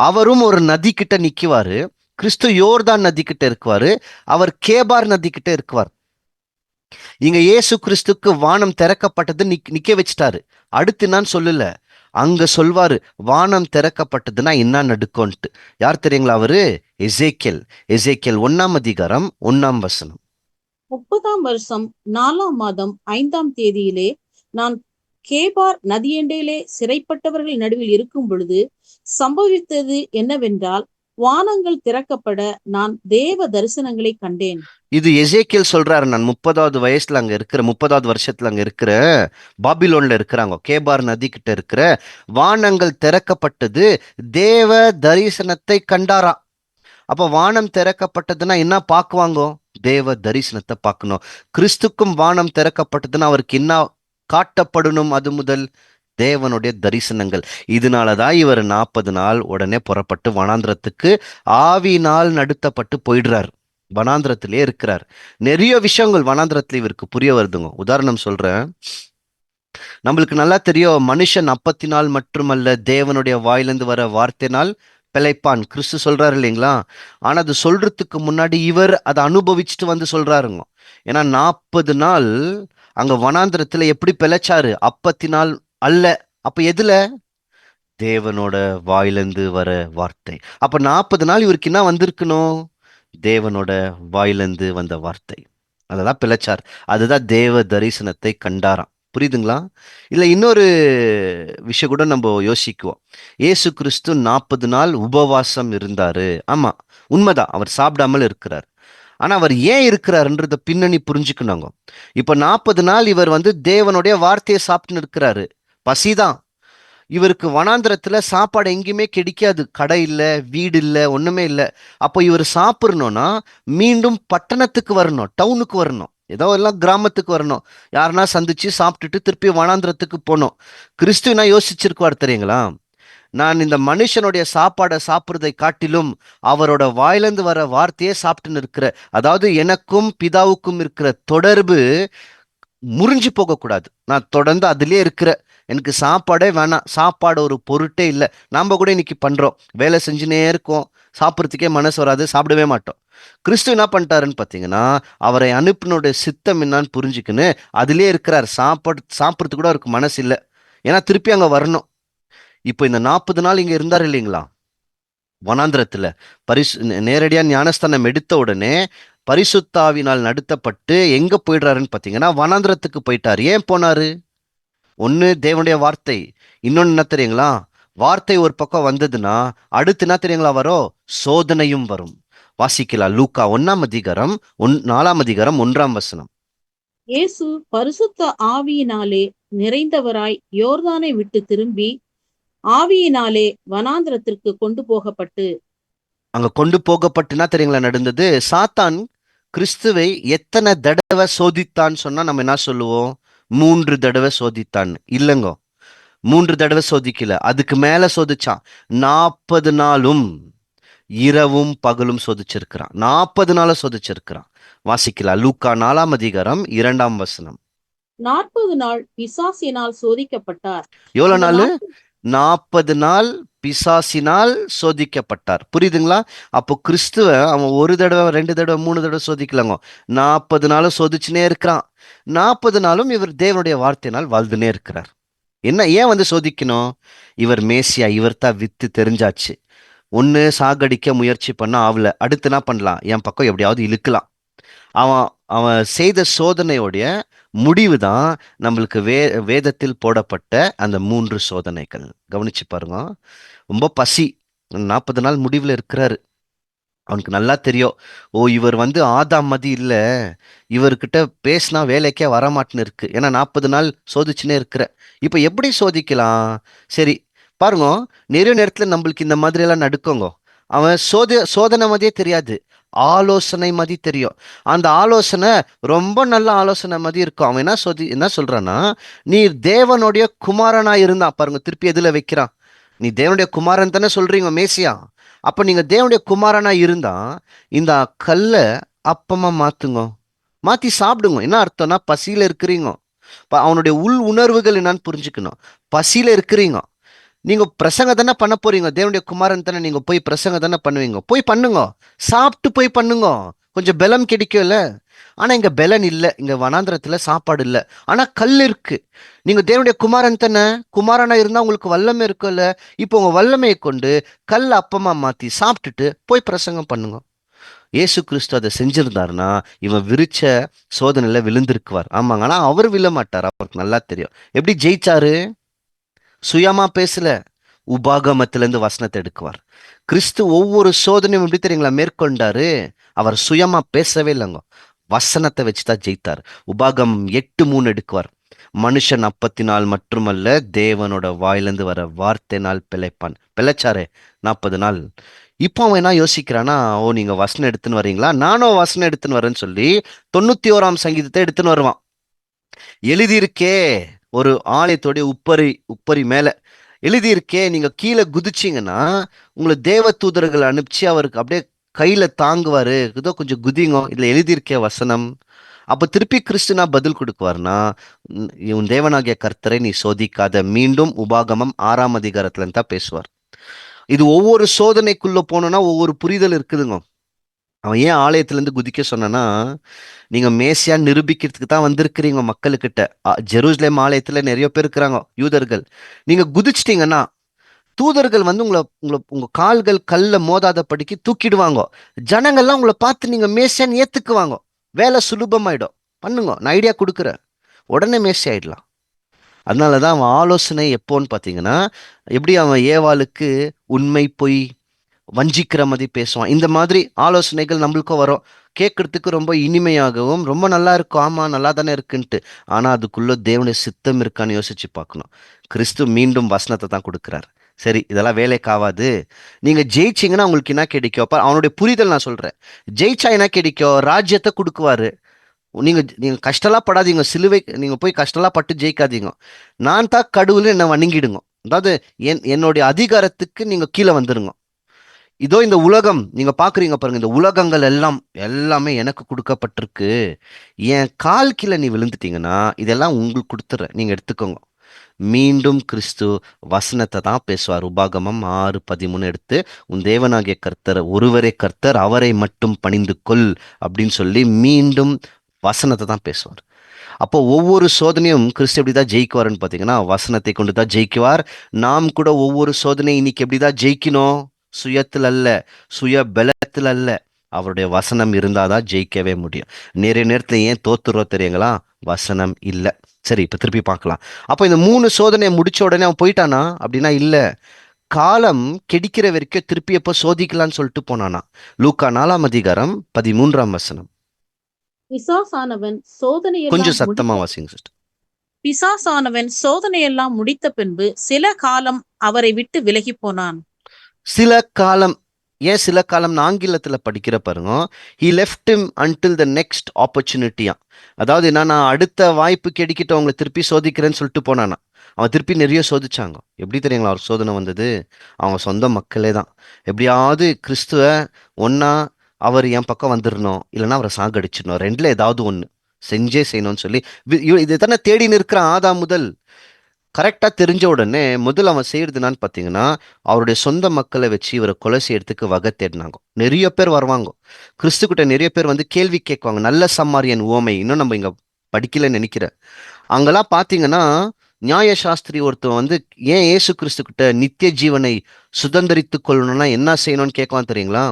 அவரும் ஒரு நதி கிட்ட நிக்குவாரு. கிறிஸ்து யோர்தான் நதி கிட்ட இருக்குவாரு, அவர் கேபார் நதி கிட்ட இருக்குவார். இங்க இயேசு கிறிஸ்துக்கு வானம் திறக்கப்பட்டது நிக்க வச்சுட்டாரு. அடுத்து நான் சொல்லல, அங்க சொல்வாரு வானம் திறக்கப்பட்டதுன்னா என்ன நடுக்கோன்ட்டு. யார் தெரியுங்களா அவரு? எசேக்கியல். எசேக்கியல் 1 வசனம். 30ஆம் வருஷம் 4ஆம் மாதம் 5ஆம் தேதியிலே நான் கேபார் நதியண்டையிலே சிறைப்பட்டவர்கள் நடுவில் இருக்கும் பொழுது சம்பவித்தது என்னவென்றால், வானங்கள் திறக்கப்பட நான் தேவ தரிசனங்களை கண்டேன். இது எசேக்கியல் சொல்றாரு. நான் 30வது வயசுல அங்க இருக்கிற 30வது வருஷத்துல அங்க இருக்கிற பாபிலோன்ல இருக்கிறாங்க, கேபார் நதி கிட்ட இருக்கிற வானங்கள் திறக்கப்பட்டது, தேவ தரிசனத்தை கண்டாராம். அப்ப வானம் திறக்கப்பட்டதுன்னா என்ன பார்க்குவாங்க? தேவ தரிசனத்தை பார்க்கணும். கிறிஸ்துக்கும் வானம் திறக்கப்பட்டதுன்னா அவருக்கு என்ன காட்டப்படணும்? அது முதல் தேவனுடைய தரிசனங்கள். இதனாலதான் இவர் 40 நாள் உடனே புறப்பட்டு வனாந்திரத்துக்கு ஆவியினால் நடத்தப்பட்டு போயிடுறார். வனாந்திரத்திலே இருக்கிறார். நிறைய விஷயங்கள் வனாந்திரத்துல இவருக்கு புரிய வருதுங்க. உதாரணம் சொல்றேன். நம்மளுக்கு நல்லா தெரியும், மனுஷன் அப்பத்தினால் மட்டுமல்ல தேவனுடைய வாயிலிருந்து வர வார்த்தையினால் பிழைப்பான், கிறிஸ்து சொல்றாரு இல்லைங்களா? ஆனா அது சொல்றதுக்கு முன்னாடி இவர் அதை அனுபவிச்சுட்டு வந்து சொல்றாருங்க. ஏன்னா 40 நாள் அங்க வனாந்திரத்துல எப்படி பிழைச்சாரு? அப்பத்தினால் அல்ல. அப்ப எதுல? தேவனோட வாயிலிருந்து வர வார்த்தை. அப்ப 40 நாள் இவருக்கு என்ன வந்திருக்கணும்? தேவனோட வாயிலிருந்து வந்த வார்த்தை. அததான் பிழைச்சார். அதுதான் தேவ தரிசனத்தை கண்டாராம். புரியுதுங்களா? இல்ல இன்னொரு விஷயம் கூட நம்ம யோசிக்குவோம். இயேசு கிறிஸ்து 40 நாள் உபவாசம் இருந்தாரு. ஆமா, உண்மைதான். அவர் சாப்பிடாமல் இருக்கிறார். ஆனா அவர் ஏன் இருக்கிறாருன்றத பின்னணி புரிஞ்சுக்கணுங்க. இப்ப 40 நாள் இவர் வந்து தேவனுடைய வார்த்தையை சாப்பிட்டு இருக்கிறாரு. பசிதான். இவருக்கு வனாந்திரத்துல சாப்பாடு எங்கேயுமே கிடைக்காது. கடை இல்ல, வீடு இல்ல, ஒண்ணுமே இல்ல. அப்போ இவர் சாப்பிடணும்னா மீண்டும் பட்டணத்துக்கு வரணும், டவுனுக்கு வரணும், ஏதோ எல்லாம் கிராமத்துக்கு வரணும். யாருன்னா சந்திச்சு சாப்பிட்டுட்டு திருப்பி வனாந்திரத்துக்கு போகணும். கிறிஸ்துவனா யோசிச்சிருக்குவார் தெரியுங்களா? நான் இந்த மனுஷனுடைய சாப்பாடை சாப்பிடுறதை காட்டிலும் அவரோட வாயிலிருந்து வர வார்த்தையே சாப்பிட்டுன்னு இருக்கிற, அதாவது எனக்கும் பிதாவுக்கும் இருக்கிற தொடர்பு முறிஞ்சு போகக்கூடாது. நான் தொடர்ந்து அதிலே இருக்கிற, எனக்கு சாப்பாடே வேணாம், சாப்பாடு ஒரு பொருட்டே இல்லை. நாம கூட இன்னைக்கு பண்றோம், வேலை செஞ்சுனே இருக்கோம், சாப்பிட்றதுக்கே மனசு வராது, சாப்பிடவே மாட்டோம். கிறிஸ்து என்ன பண்ணிட்டாருன்னு பார்த்தீங்கன்னா, அவரை அனுப்பினுடைய சித்தம் என்னன்னு புரிஞ்சுக்கின்னு அதிலே இருக்கிறார். சாப்பிட்றதுக்கு கூட அவருக்கு மனசு இல்லை, ஏன்னா திருப்பி அங்கே வரணும். இப்போ இந்த 40 நாள் இங்கே இருந்தார் இல்லைங்களா வனாந்திரத்துல, நேரடியா ஞானஸ்தானம் எடுத்த உடனே பரிசுத்தாவினால் நடத்தப்பட்டு எங்க போயிடுறாருன்னு பாத்தீங்கன்னா வனாந்திரத்துக்கு போயிட்டார். ஏன் போனாரு? ஒண்ணு தேவனுடைய வார்த்தை, இன்னொன்னு என்ன தெரியுங்களா? வார்த்தை ஒரு பக்கம் வந்ததுன்னா அடுத்து என்ன தெரியுங்களா வரும்? சோதனையும் வரும். வாசிக்கலாம், லூக்கா 1 அதிகாரம் 4 அதிகாரம் 1 வசனம். இயேசு பரிசுத்த ஆவியினாலே நிறைந்தவராய் யோர்தானை விட்டு திரும்பி ஆவியினாலே வனாந்திரத்திற்கு கொண்டு போகப்பட்டு. அங்க கொண்டு போகப்பட்டுனா தெரியுங்களா நடந்தது? சாத்தான் கிறிஸ்துவை எத்தனை தடவை சோதித்தான் சொன்னா நம்ம என்ன சொல்லுவோம்? 3 தடவை சோதித்தான். இல்லைங்கோ, 3 தடவை சோதிக்கல, அதுக்கு மேல சோதிச்சான். 40 நாளும் இரவும் பகலும் சோதிச்சிருக்கிறான். 40 நாள சோதிச்சிருக்கிறான். வாசிக்கலாம், லூக்கா 4 அதிகாரம் 2 வசனம். 40 நாள் பிசாசினால் சோதிக்கப்பட்டார். எவ்வளவு அந்த நாள்? நாள் 40 நாள் பிசாசினால் சோதிக்கப்பட்டார். புரியுதுங்களா? அப்போ கிறிஸ்துவ அவன் 1 தடவை 2 தடவை 3 தடவை சோதிக்கலாங்க, 40 நாளும் சோதிச்சுனே இருக்கிறான். 40 நாளும் இவர் தேவனுடைய வார்த்தையினால் வாழ்ந்துனே இருக்கிறார். என்ன ஏன் வந்து சோதிக்கணும்? இவர் மேசியா, இவர் தான் வித்து தெரிஞ்சாச்சு. ஒன்னு சாகடிக்க முயற்சி பண்ண ஆகல, அடுத்து என்ன பண்ணலாம்? என் பக்கம் எப்படியாவது இழுக்கலாம். அவன் அவன் செய்த சோதனையோடைய முடிவு தான் நம்மளுக்கு வேதத்தில் போடப்பட்ட அந்த 3 சோதனைகள். கவனிச்சு பாருங்க. ரொம்ப பசி, 40 நாள் முடிவில் இருக்கிறாரு. அவனுக்கு நல்லா தெரியும், ஓ இவர் வந்து ஆதாம் மதி இல்ல, இவர்கிட்ட பேசினா வேலைக்கே வரமாட்டுன்னு இருக்கு. ஏன்னா 40 நாள் சோதிச்சுனே இருக்கிற. இப்ப எப்படி சோதிக்கலாம்? சரி பாருங்க, நிறைய நேரத்துல நம்மளுக்கு இந்த மாதிரி எல்லாம் நடுக்கோங்க. அவன் சோதனை மதியே தெரியாது, ஆலோசனை மதி தெரியும். அந்த ஆலோசனை ரொம்ப நல்ல ஆலோசனை மதி இருக்கும். அவன் என்ன சொல்றான்னா, நீ தேவனுடைய குமாரனா இருந்தா பாருங்க, திருப்பி எதுல வைக்கிறான்? நீ தேவனுடைய குமாரன் தானே சொல்றீங்க, மேசியா. அப்ப நீங்க தேவனுடைய குமாரனா இருந்தா இந்த கல்ல அப்பமா மாத்துங்க, மாத்தி சாப்பிடுங்க. என்ன அர்த்தம்னா பசியில இருக்கிறீங்க. அவனுடைய உள் உணர்வுகள் என்னன்னு புரிஞ்சுக்கணும். பசியில இருக்கிறீங்க, நீங்க பிரசங்க தானே பண்ண போறீங்க, தேவனுடைய குமாரன் தானே, நீங்க போய் பிரசங்க தானே பண்ணுவீங்க, போய் பண்ணுங்க, சாப்பிட்டு போய் பண்ணுங்க, கொஞ்சம் பலம் கிடைக்கும்ல. ஆனா இங்க பலன் இல்லை, இங்க வனாந்திரத்துல சாப்பாடு இல்லை, ஆனா கல் இருக்கு. நீங்க தேவனுடைய குமாரன் தானே, குமாரனா இருந்தா உங்களுக்கு வல்லமை இருக்கும்ல. இப்போ உங்க வல்லமையை கொண்டு கல் அப்பமா மாத்தி சாப்பிட்டுட்டு போய் பிரசங்கம் பண்ணுங்க. இயேசு கிறிஸ்து அதை செஞ்சிருந்தாருன்னா இவன் விரிச்ச சோதனையில விழுந்திருக்குவார். ஆமாங்க, ஆனா அவர் விழ மாட்டார், அவருக்கு நல்லா தெரியும். எப்படி ஜெயிச்சாரு? சுயமா பேசல, உபாகமத்திலிருந்து வசனத்தை எடுக்குவார். கிறிஸ்து ஒவ்வொரு சோதனையும் எப்படி தெரியுங்களா மேற்கொண்டாரு? அவர் சுயமா பேசவே இல்லைங்க, வசனத்தை வச்சுதான் ஜெயித்தார். உபாகம் 8:3 எடுக்குவார். மனுஷன் அப்பத்தினால் மட்டுமல்ல, தேவனோட வாயிலிருந்து வர வார்த்தைனால் பிழைப்பான். பிழைச்சாரு 40 நாள். இப்போ அவன் என்ன யோசிக்கிறானா, ஓ நீங்க வசனம் எடுத்துன்னு வரீங்களா, நானும் வசனம் எடுத்துன்னு வரேன்னு சொல்லி 91 சங்கீதத்தை எடுத்துன்னு வருவான். எழுதியிருக்கே, ஒரு ஆலயத்தோடைய உப்பரி மேல எழுதியிருக்கே, நீங்க கீழே குதிச்சீங்கன்னா உங்களை தேவ தூதர்கள் அனுப்பிச்சு அவருக்கு அப்படியே கையில தாங்குவாரு, ஏதோ கொஞ்சம் குதிங்க, இதுல எழுதியிருக்கே வசனம். அப்ப திருப்பி கிறிஸ்துனா பதில் கொடுக்குவார்னா, உன் தேவனாகிய கர்த்தரை நீ சோதிக்காத. மீண்டும் உபாகமம் 6 அதிகாரத்துல தான் பேசுவார். இது ஒவ்வொரு சோதனைக்குள்ள போனோம்னா ஒவ்வொரு புரிதல் இருக்குதுங்க. அவன் ஏன் ஆலயத்திலேருந்து குதிக்க சொன்னான்னா, நீங்க மேசியா நிரூபிக்கிறதுக்கு தான் வந்திருக்கிறீங்க மக்களுக்கிட்ட. ஜெருசலேம் ஆலயத்துல நிறைய பேர் இருக்கிறாங்க யூதர்கள். நீங்க குதிச்சிட்டீங்கன்னா தூதர்கள் வந்து உங்க கால்கள் கல்ல மோதாத படிக்கு தூக்கிடுவாங்க. ஜனங்கள்லாம் உங்களை பார்த்து நீங்க மேசியான்னு ஏத்துக்குவாங்க. வேலை சுலபமாயிடும். பண்ணுங்க, நான் ஐடியா கொடுக்குறேன், உடனே மேசி ஆயிடலாம். அதனாலதான் அவன் ஆலோசனை எப்போன்னு பாத்தீங்கன்னா, எப்படி அவன் ஏவாளுக்கு உண்மை பொய் வஞ்சிக்கிற மாதிரி பேசுவான். இந்த மாதிரி ஆலோசனைகள் நம்மளுக்கும் வரும். கேட்கறதுக்கு ரொம்ப இனிமையாகவும் ரொம்ப நல்லா இருக்கும். ஆமா, நல்லா தானே இருக்குன்ட்டு. ஆனா அதுக்குள்ள தேவனுடைய சித்தம் இருக்கான்னு யோசிச்சு பார்க்கணும். கிறிஸ்து மீண்டும் வசனத்தை தான் கொடுக்கிறார். சரி, இதெல்லாம் வேலைக்காவாது. நீங்க ஜெயிச்சீங்கன்னா உங்களுக்கு என்ன கிடைக்கும்? அப்ப அவனுடைய புரிதல் நான் சொல்றேன். ஜெயிச்சா என்ன கிடைக்கும்? ராஜ்யத்தை கொடுக்குவாரு. நீங்க நீங்க கஷ்டலாம் படாதீங்க. சிலுவை நீங்க போய் கஷ்டலாம் பட்டு ஜெயிக்காதீங்க. நான் தான் கடவுள்னு என்ன வணங்கிடுங்க. அதாவது என்னுடைய அதிகாரத்துக்கு நீங்க கீழே வந்துருங்க. இதோ இந்த உலகம் நீங்க பாக்குறீங்க பாருங்க, இந்த உலகங்கள் எல்லாம் எல்லாமே எனக்கு கொடுக்கப்பட்டிருக்கு. என் கால் கீழே நீ விழுந்துட்டீங்கன்னா இதெல்லாம் உங்களுக்கு கொடுத்துறேன், நீங்க எடுத்துக்கோங்க. மீண்டும் கிறிஸ்து வசனத்தை தான் பேசுவார். உபாகமம் 6:13 எடுத்து, உன் தேவனாகிய கர்த்தர் ஒருவரே கர்த்தர், அவரை மட்டும் பணிந்து கொள் அப்படின்னு சொல்லி மீண்டும் வசனத்தை தான் பேசுவார். அப்போ ஒவ்வொரு சோதனையும் கிறிஸ்து எப்படிதான் ஜெயிக்குவாருன்னு பார்த்தீங்கன்னா, வசனத்தை கொண்டு தான் ஜெயிக்குவார். நாம் கூட ஒவ்வொரு சோதனை இன்னைக்கு எப்படிதான் ஜெயிக்கணும்? சுயத்தில் அல்ல, சுய பலத்தில் அல்ல, அவருடைய வசனம் இருந்தாதான் ஜெயிக்கவே முடியும். நிறைய நேரத்துல ஏன் தோத்துறோம் தெரியுங்களா? வசனம் இல்லை. சரி, இப்ப திருப்பி பார்க்கலாம். அப்போ இந்த 3 சோதனையை முடிச்ச உடனே அவன் போயிட்டானா அப்படின்னா இல்ல. காலம் கெடிக்கிற வரைக்கும் திருப்பி எப்போ சோதிக்கலான்னு சொல்லிட்டு போனானா. லூக்கா 4:13. பிசாசானவன் சோதனையெல்லாம் கொஞ்சம் சத்தமா வாசிங்க சிஸ்டர். பிசாசானவன் சோதனையெல்லாம் முடித்த பின்பு சில காலம் அவரை விட்டு விலகி போனான். சில காலம். ஏன் சில காலம்? ஆங்கிலத்துல படிக்கிற பாருங்க. he left him until the next opportunity. அதாவது என்ன, நான் அடுத்த வாய்ப்பு கிடைக்கிட்டு அவங்களை திருப்பி சோதிக்கிறேன்னு சொல்லிட்டு போனானா. அவன் திருப்பி நிறைய சோதிச்சாங்க. எப்படி தெரியுங்களா அவர் சோதனை வந்தது? அவங்க சொந்த மக்களே தான். எப்படியாவது கிறிஸ்துவ ஒன்னா அவர் என் பக்கம் வந்துடணும், இல்லைன்னா அவரை சாகடிச்சிடணும், ரெண்டுல ஏதாவது ஒண்ணு செஞ்சே செய்யணும்னு சொல்லி இது தானே தேடி நிற்கிறான் ஆதாம் முதல். கரெக்டாக தெரிஞ்ச உடனே முதல்ல அவன் செய்யறது என்னன்னு பார்த்தீங்கன்னா, அவருடைய சொந்த மக்களை வச்சு இவரை கொலை செய்யறதுக்கு வகை தேடினாங்க. நிறைய பேர் வருவாங்க கிறிஸ்துக்கிட்ட, நிறைய பேர் வந்து கேள்வி கேட்குவாங்க. நல்ல சம்மாரியன் உவமை இன்னும் நம்ம இங்க படிக்கலன்னு நினைக்கிறேன். அங்கெல்லாம் பார்த்தீங்கன்னா நியாயசாஸ்திரி ஒருத்தன் வந்து ஏன் இயேசு கிறிஸ்து கிட்ட நித்திய ஜீவனை சுதந்திரித்துக் கொள்ளணும்னா என்ன செய்யணும்னு கேட்கலாம் தெரியுங்களா?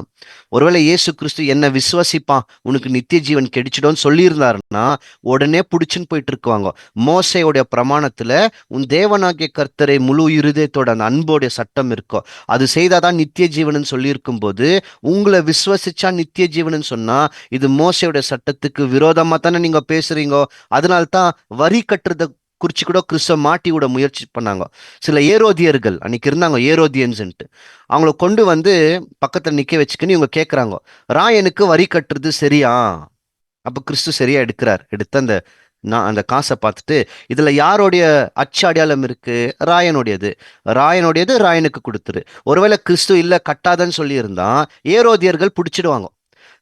ஒருவேளை இயேசு கிறிஸ்து என்ன விசுவாசிப்பான், உனக்கு நித்திய ஜீவன் கிடைச்சிடும்னு சொல்லியிருந்தாருன்னா உடனே பிடிச்சுன்னு போயிட்டு இருக்குவாங்க. மோசையோடைய பிரமாணத்துல உன் தேவனாகிய கர்த்தரை முழு இருதயத்தோட அந்த அன்போடைய சட்டம் இருக்கும், அது செய்தாதான் நித்திய ஜீவன் சொல்லியிருக்கும் போது உங்களை விசுவசிச்சா நித்திய ஜீவன் சொன்னா இது மோசையோட சட்டத்துக்கு விரோதமா தானே நீங்க பேசுறீங்க. அதனால்தான் வரி கட்டுறத குறிச்சு கூட கிறிஸ்துவ மாட்டி விட முயற்சி பண்ணாங்க. சில ஏரோதியர்கள் அன்னைக்கு இருந்தாங்க, ஏரோதியன்ஸ்ன்ட்டு. அவங்கள கொண்டு வந்து பக்கத்துல நிக்க வச்சுக்கின்னு இவங்க கேட்கறாங்க, ராயனுக்கு வரி கட்டுறது சரியா? அப்ப கிறிஸ்து சரியா எடுக்கிறார். எடுத்து அந்த காசை பார்த்துட்டு, இதுல யாருடைய அச்சு அடையாளம் இருக்கு? ராயனுடையது. ராயனுடையது ராயனுக்கு கொடுத்துரு. ஒருவேளை கிறிஸ்து இல்ல கட்டாதன்னு சொல்லி இருந்தா ஏரோதியர்கள் பிடிச்சிடுவாங்க.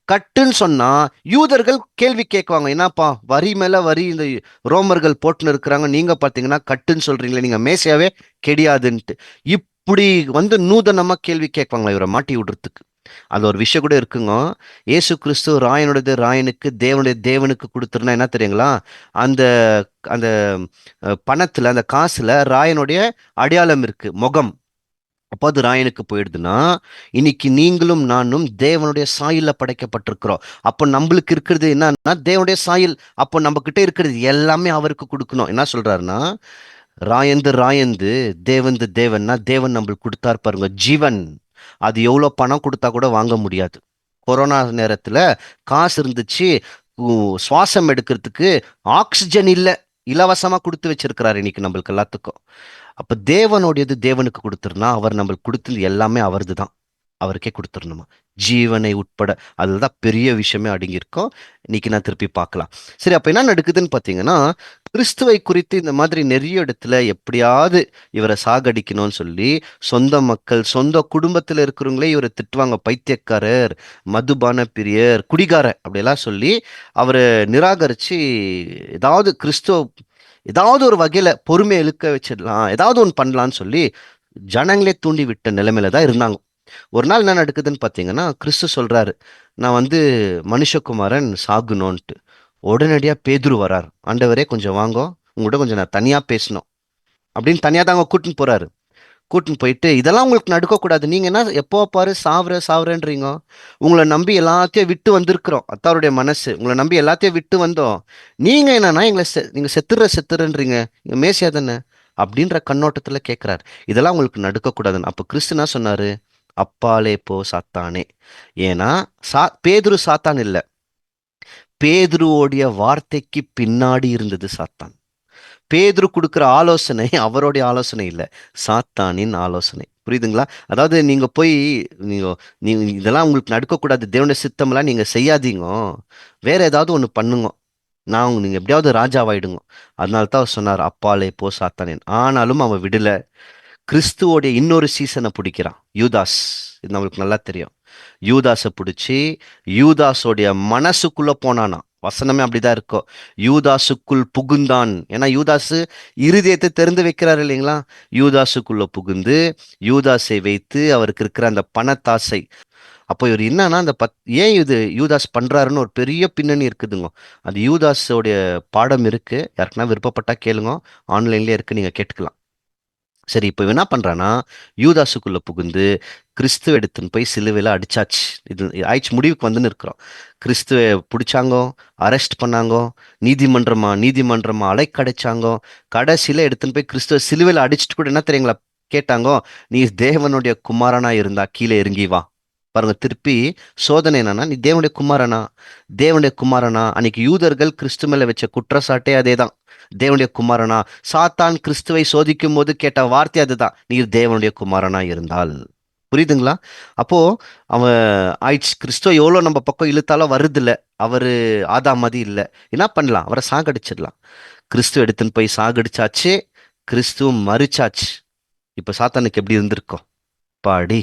கட்டுன்னு சொன்னா யூதர்கள் கேள்வி கேட்குவாங்க, என்னப்பா வரி மேல வரி இந்த ரோமர்கள் போட்டுன்னு இருக்கிறாங்க, நீங்க பாத்தீங்கன்னா கட்டுன்னு சொல்றீங்களே, நீங்க மேசையாவே கிடையாதுன்ட்டு. இப்படி வந்து நூதனமா கேள்வி கேட்பாங்களா இவரை மாட்டி விடுறதுக்கு. அது ஒரு விஷயம் கூட இருக்குங்க. இயேசு கிறிஸ்து ராயனுடையது ராயனுக்கு, தேவனுடைய தேவனுக்கு கொடுத்துருனா என்ன தெரியுங்களா? அந்த அந்த பணத்துல, அந்த காசுல ராயனுடைய அடையாளம் இருக்கு, முகம். அப்போ அது ராயனுக்கு போயிடுதுன்னா, இன்னைக்கு நீங்களும் நானும் தேவனுடைய சாயல்ல படைக்கப்பட்டிருக்கிறோம். அப்போ நம்மளுக்கு இருக்கிறது என்னன்னா தேவனுடைய சாயல். அப்போ நம்ம கிட்ட இருக்கிறது எல்லாமே அவருக்கு கொடுக்கணும். என்ன சொல்றாருன்னா, ராயந்து ராயந்து தேவந்து தேவன்னா, தேவன் நம்மளுக்கு கொடுத்தாரு பாருங்க ஜீவன். அது எவ்வளவு பணம் கொடுத்தா கூட வாங்க முடியாது. கொரோனா நேரத்துல காசு இருந்துச்சு, சுவாசம் எடுக்கிறதுக்கு ஆக்சிஜன் இல்ல, இலவசமா கொடுத்து வச்சிருக்கிறாரு இன்னைக்கு நம்மளுக்கு எல்லாத்துக்கும். அப்ப தேவனுடையது தேவனுக்கு கொடுத்துருனா அவர் நம்மளுக்கு கொடுத்தது எல்லாமே அவரது தான், அவருக்கே கொடுத்துடணுமா, ஜீவனை உட்பட. அதுதான் பெரிய விஷயமே அடங்கியிருக்கோம். இன்னைக்கு நான் திருப்பி பார்க்கலாம். சரி, அப்ப என்ன நடக்குதுன்னு பாத்தீங்கன்னா, கிறிஸ்துவை குறித்து இந்த மாதிரி நிறைய இடத்துல எப்படியாவது இவரை சாகடிக்கணும்னு சொல்லி சொந்த மக்கள், சொந்த குடும்பத்துல இருக்கிறவங்களே இவரை திட்டுவாங்க. பைத்தியக்காரர், மதுபான பிரியர், குடிகார அப்படியெல்லாம் சொல்லி அவரை நிராகரிச்சு ஏதாவது கிறிஸ்துவ ஏதாவது ஒரு வகையில பொறுமையை இழுக்க வச்சிடலாம், ஏதாவது ஒன்று பண்ணலான்னு சொல்லி ஜனங்களே தூண்டி விட்ட நிலைமையில தான் இருந்தாங்க. ஒரு நாள் என்ன நடக்குதுன்னு பார்த்தீங்கன்னா, கிறிஸ்து சொல்றாரு, நான் வந்து மனுஷகுமாரன் சாகுனோன்ட்டு. உடனடியா பேதுரு வரார். ஆண்டவரே கொஞ்சம் வாங்கோ, உங்கள்கிட்ட கொஞ்சம் நான் தனியா பேசணும் அப்படின்னு தனியா தாங்க கூட்டின்னு போறாரு. கூட்டின்னு போயிட்டு இதெல்லாம் உங்களுக்கு நடக்கக்கூடாது. நீங்க என்ன எப்போ பாரு சாவுறேன்றீங்க. உங்களை நம்பி எல்லாத்தையும் விட்டு வந்திருக்கிறோம். அத்தாருடைய மனசு உங்களை நம்பி எல்லாத்தையும் விட்டு வந்தோம். நீங்க என்னன்னா எங்களை நீங்க செத்துறன்றீங்க. நீங்க மேசியா தானே அப்படின்ற கண்ணோட்டத்துல கேட்கிறார். இதெல்லாம் உங்களுக்கு நடக்கக்கூடாதுன்னு. அப்ப கிறிஸ்து என்ன சொன்னாரு? அப்பாலே போ சாத்தானே. ஏன்னா பேதுரு சாத்தான் இல்ல, பேதுருவோடைய வார்த்தைக்கு பின்னாடி இருந்தது சாத்தான். பேதுரு கொடுக்குற ஆலோசனை அவருடைய ஆலோசனை இல்லை, சாத்தானின் ஆலோசனை. புரியுதுங்களா? அதாவது நீங்க போய் நீங்க நீங்க இதெல்லாம் உங்களுக்கு நடக்கக்கூடாது, தேவனுடைய சித்தம்லாம் நீங்க செய்யாதீங்க, வேற ஏதாவது ஒன்று பண்ணுங்க, நீங்க எப்படியாவது ராஜாவாயிடுங்க. அதனால தான் அவர் சொன்னார் அப்பாலே போ சாத்தானேன். ஆனாலும் அவன் விடல. கிறிஸ்துவோடைய இன்னொரு சீசனை பிடிக்கிறான், யூதாஸ். இது நம்மளுக்கு நல்லா தெரியும். யூதாஸை பிடிச்சி யூதாஸோடைய மனசுக்குள்ள போனானா. வசனமே அப்படிதான் இருக்கும். யூதாசுக்குள் புகுந்தான். ஏன்னா யூதாசு இருதயத்தை திறந்து வைக்கிறாரு இல்லைங்களா? யூதாசுக்குள்ள புகுந்து யூதாஸை வைத்து அவருக்கு இருக்கிற அந்த பணத்தாசை. அப்போ இவர் என்னன்னா அந்த ஏன் இது யூதாஸ் பண்றாருன்னு ஒரு பெரிய பின்னணி இருக்குதுங்க. அது யூதாஸோடைய பாடம் இருக்கு, யாருக்குன்னா விருப்பப்பட்டா கேளுங்க, ஆன்லைன்லயே இருக்கு, நீங்க கேட்டுக்கலாம். சரி, இப்போ என்ன பண்றானா, யூதாசுக்குள்ள புகுந்து கிறிஸ்துவ எடுத்துன்னு போய் சிலுவையில அடிச்சாச்சு. இது ஆயிடுச்சு, முடிவுக்கு வந்துன்னு இருக்கிறோம். கிறிஸ்துவ பிடிச்சாங்கோ, அரெஸ்ட் பண்ணாங்கோ, நீதிமன்றமா அலைக்கடைச்சாங்கோ. கடைசியில எடுத்துன்னு போய் கிறிஸ்துவ சிலுவையில அடிச்சுட்டு கூட என்ன தெரியுங்களா கேட்டாங்கோ? நீ தேவனுடைய குமாரனா இருந்தா கீழே இறங்கி வா. பாருங்க, திருப்பி சோதனை என்னன்னா, நீ தேவனுடைய குமாரனா. அன்னைக்கு யூதர்கள் கிறிஸ்து மேல வச்ச குற்றச்சாட்டே அதேதான், தேவனுடைய குமாரனா. சாத்தான் கிறிஸ்துவை சோதிக்கும் போது கேட்ட வார்த்தை அதுதான், நீர் தேவனுடைய குமாரனா இருந்தால். புரியுதுங்களா? அப்போ அவன் ஆயிடுச்சு, கிறிஸ்துவ எவ்வளோ நம்ம பக்கம் இழுத்தாலும் வருதில்ல. அவரு ஆதாமதி இல்ல. என்ன பண்ணலாம்? அவரை சாகடிச்சிடலாம். கிறிஸ்துவ எடுத்துன்னு போய் சாகடிச்சாச்சு, கிறிஸ்துவ மறிச்சாச்சு. இப்ப சாத்தானுக்கு எப்படி இருந்திருக்கும்? பாடி,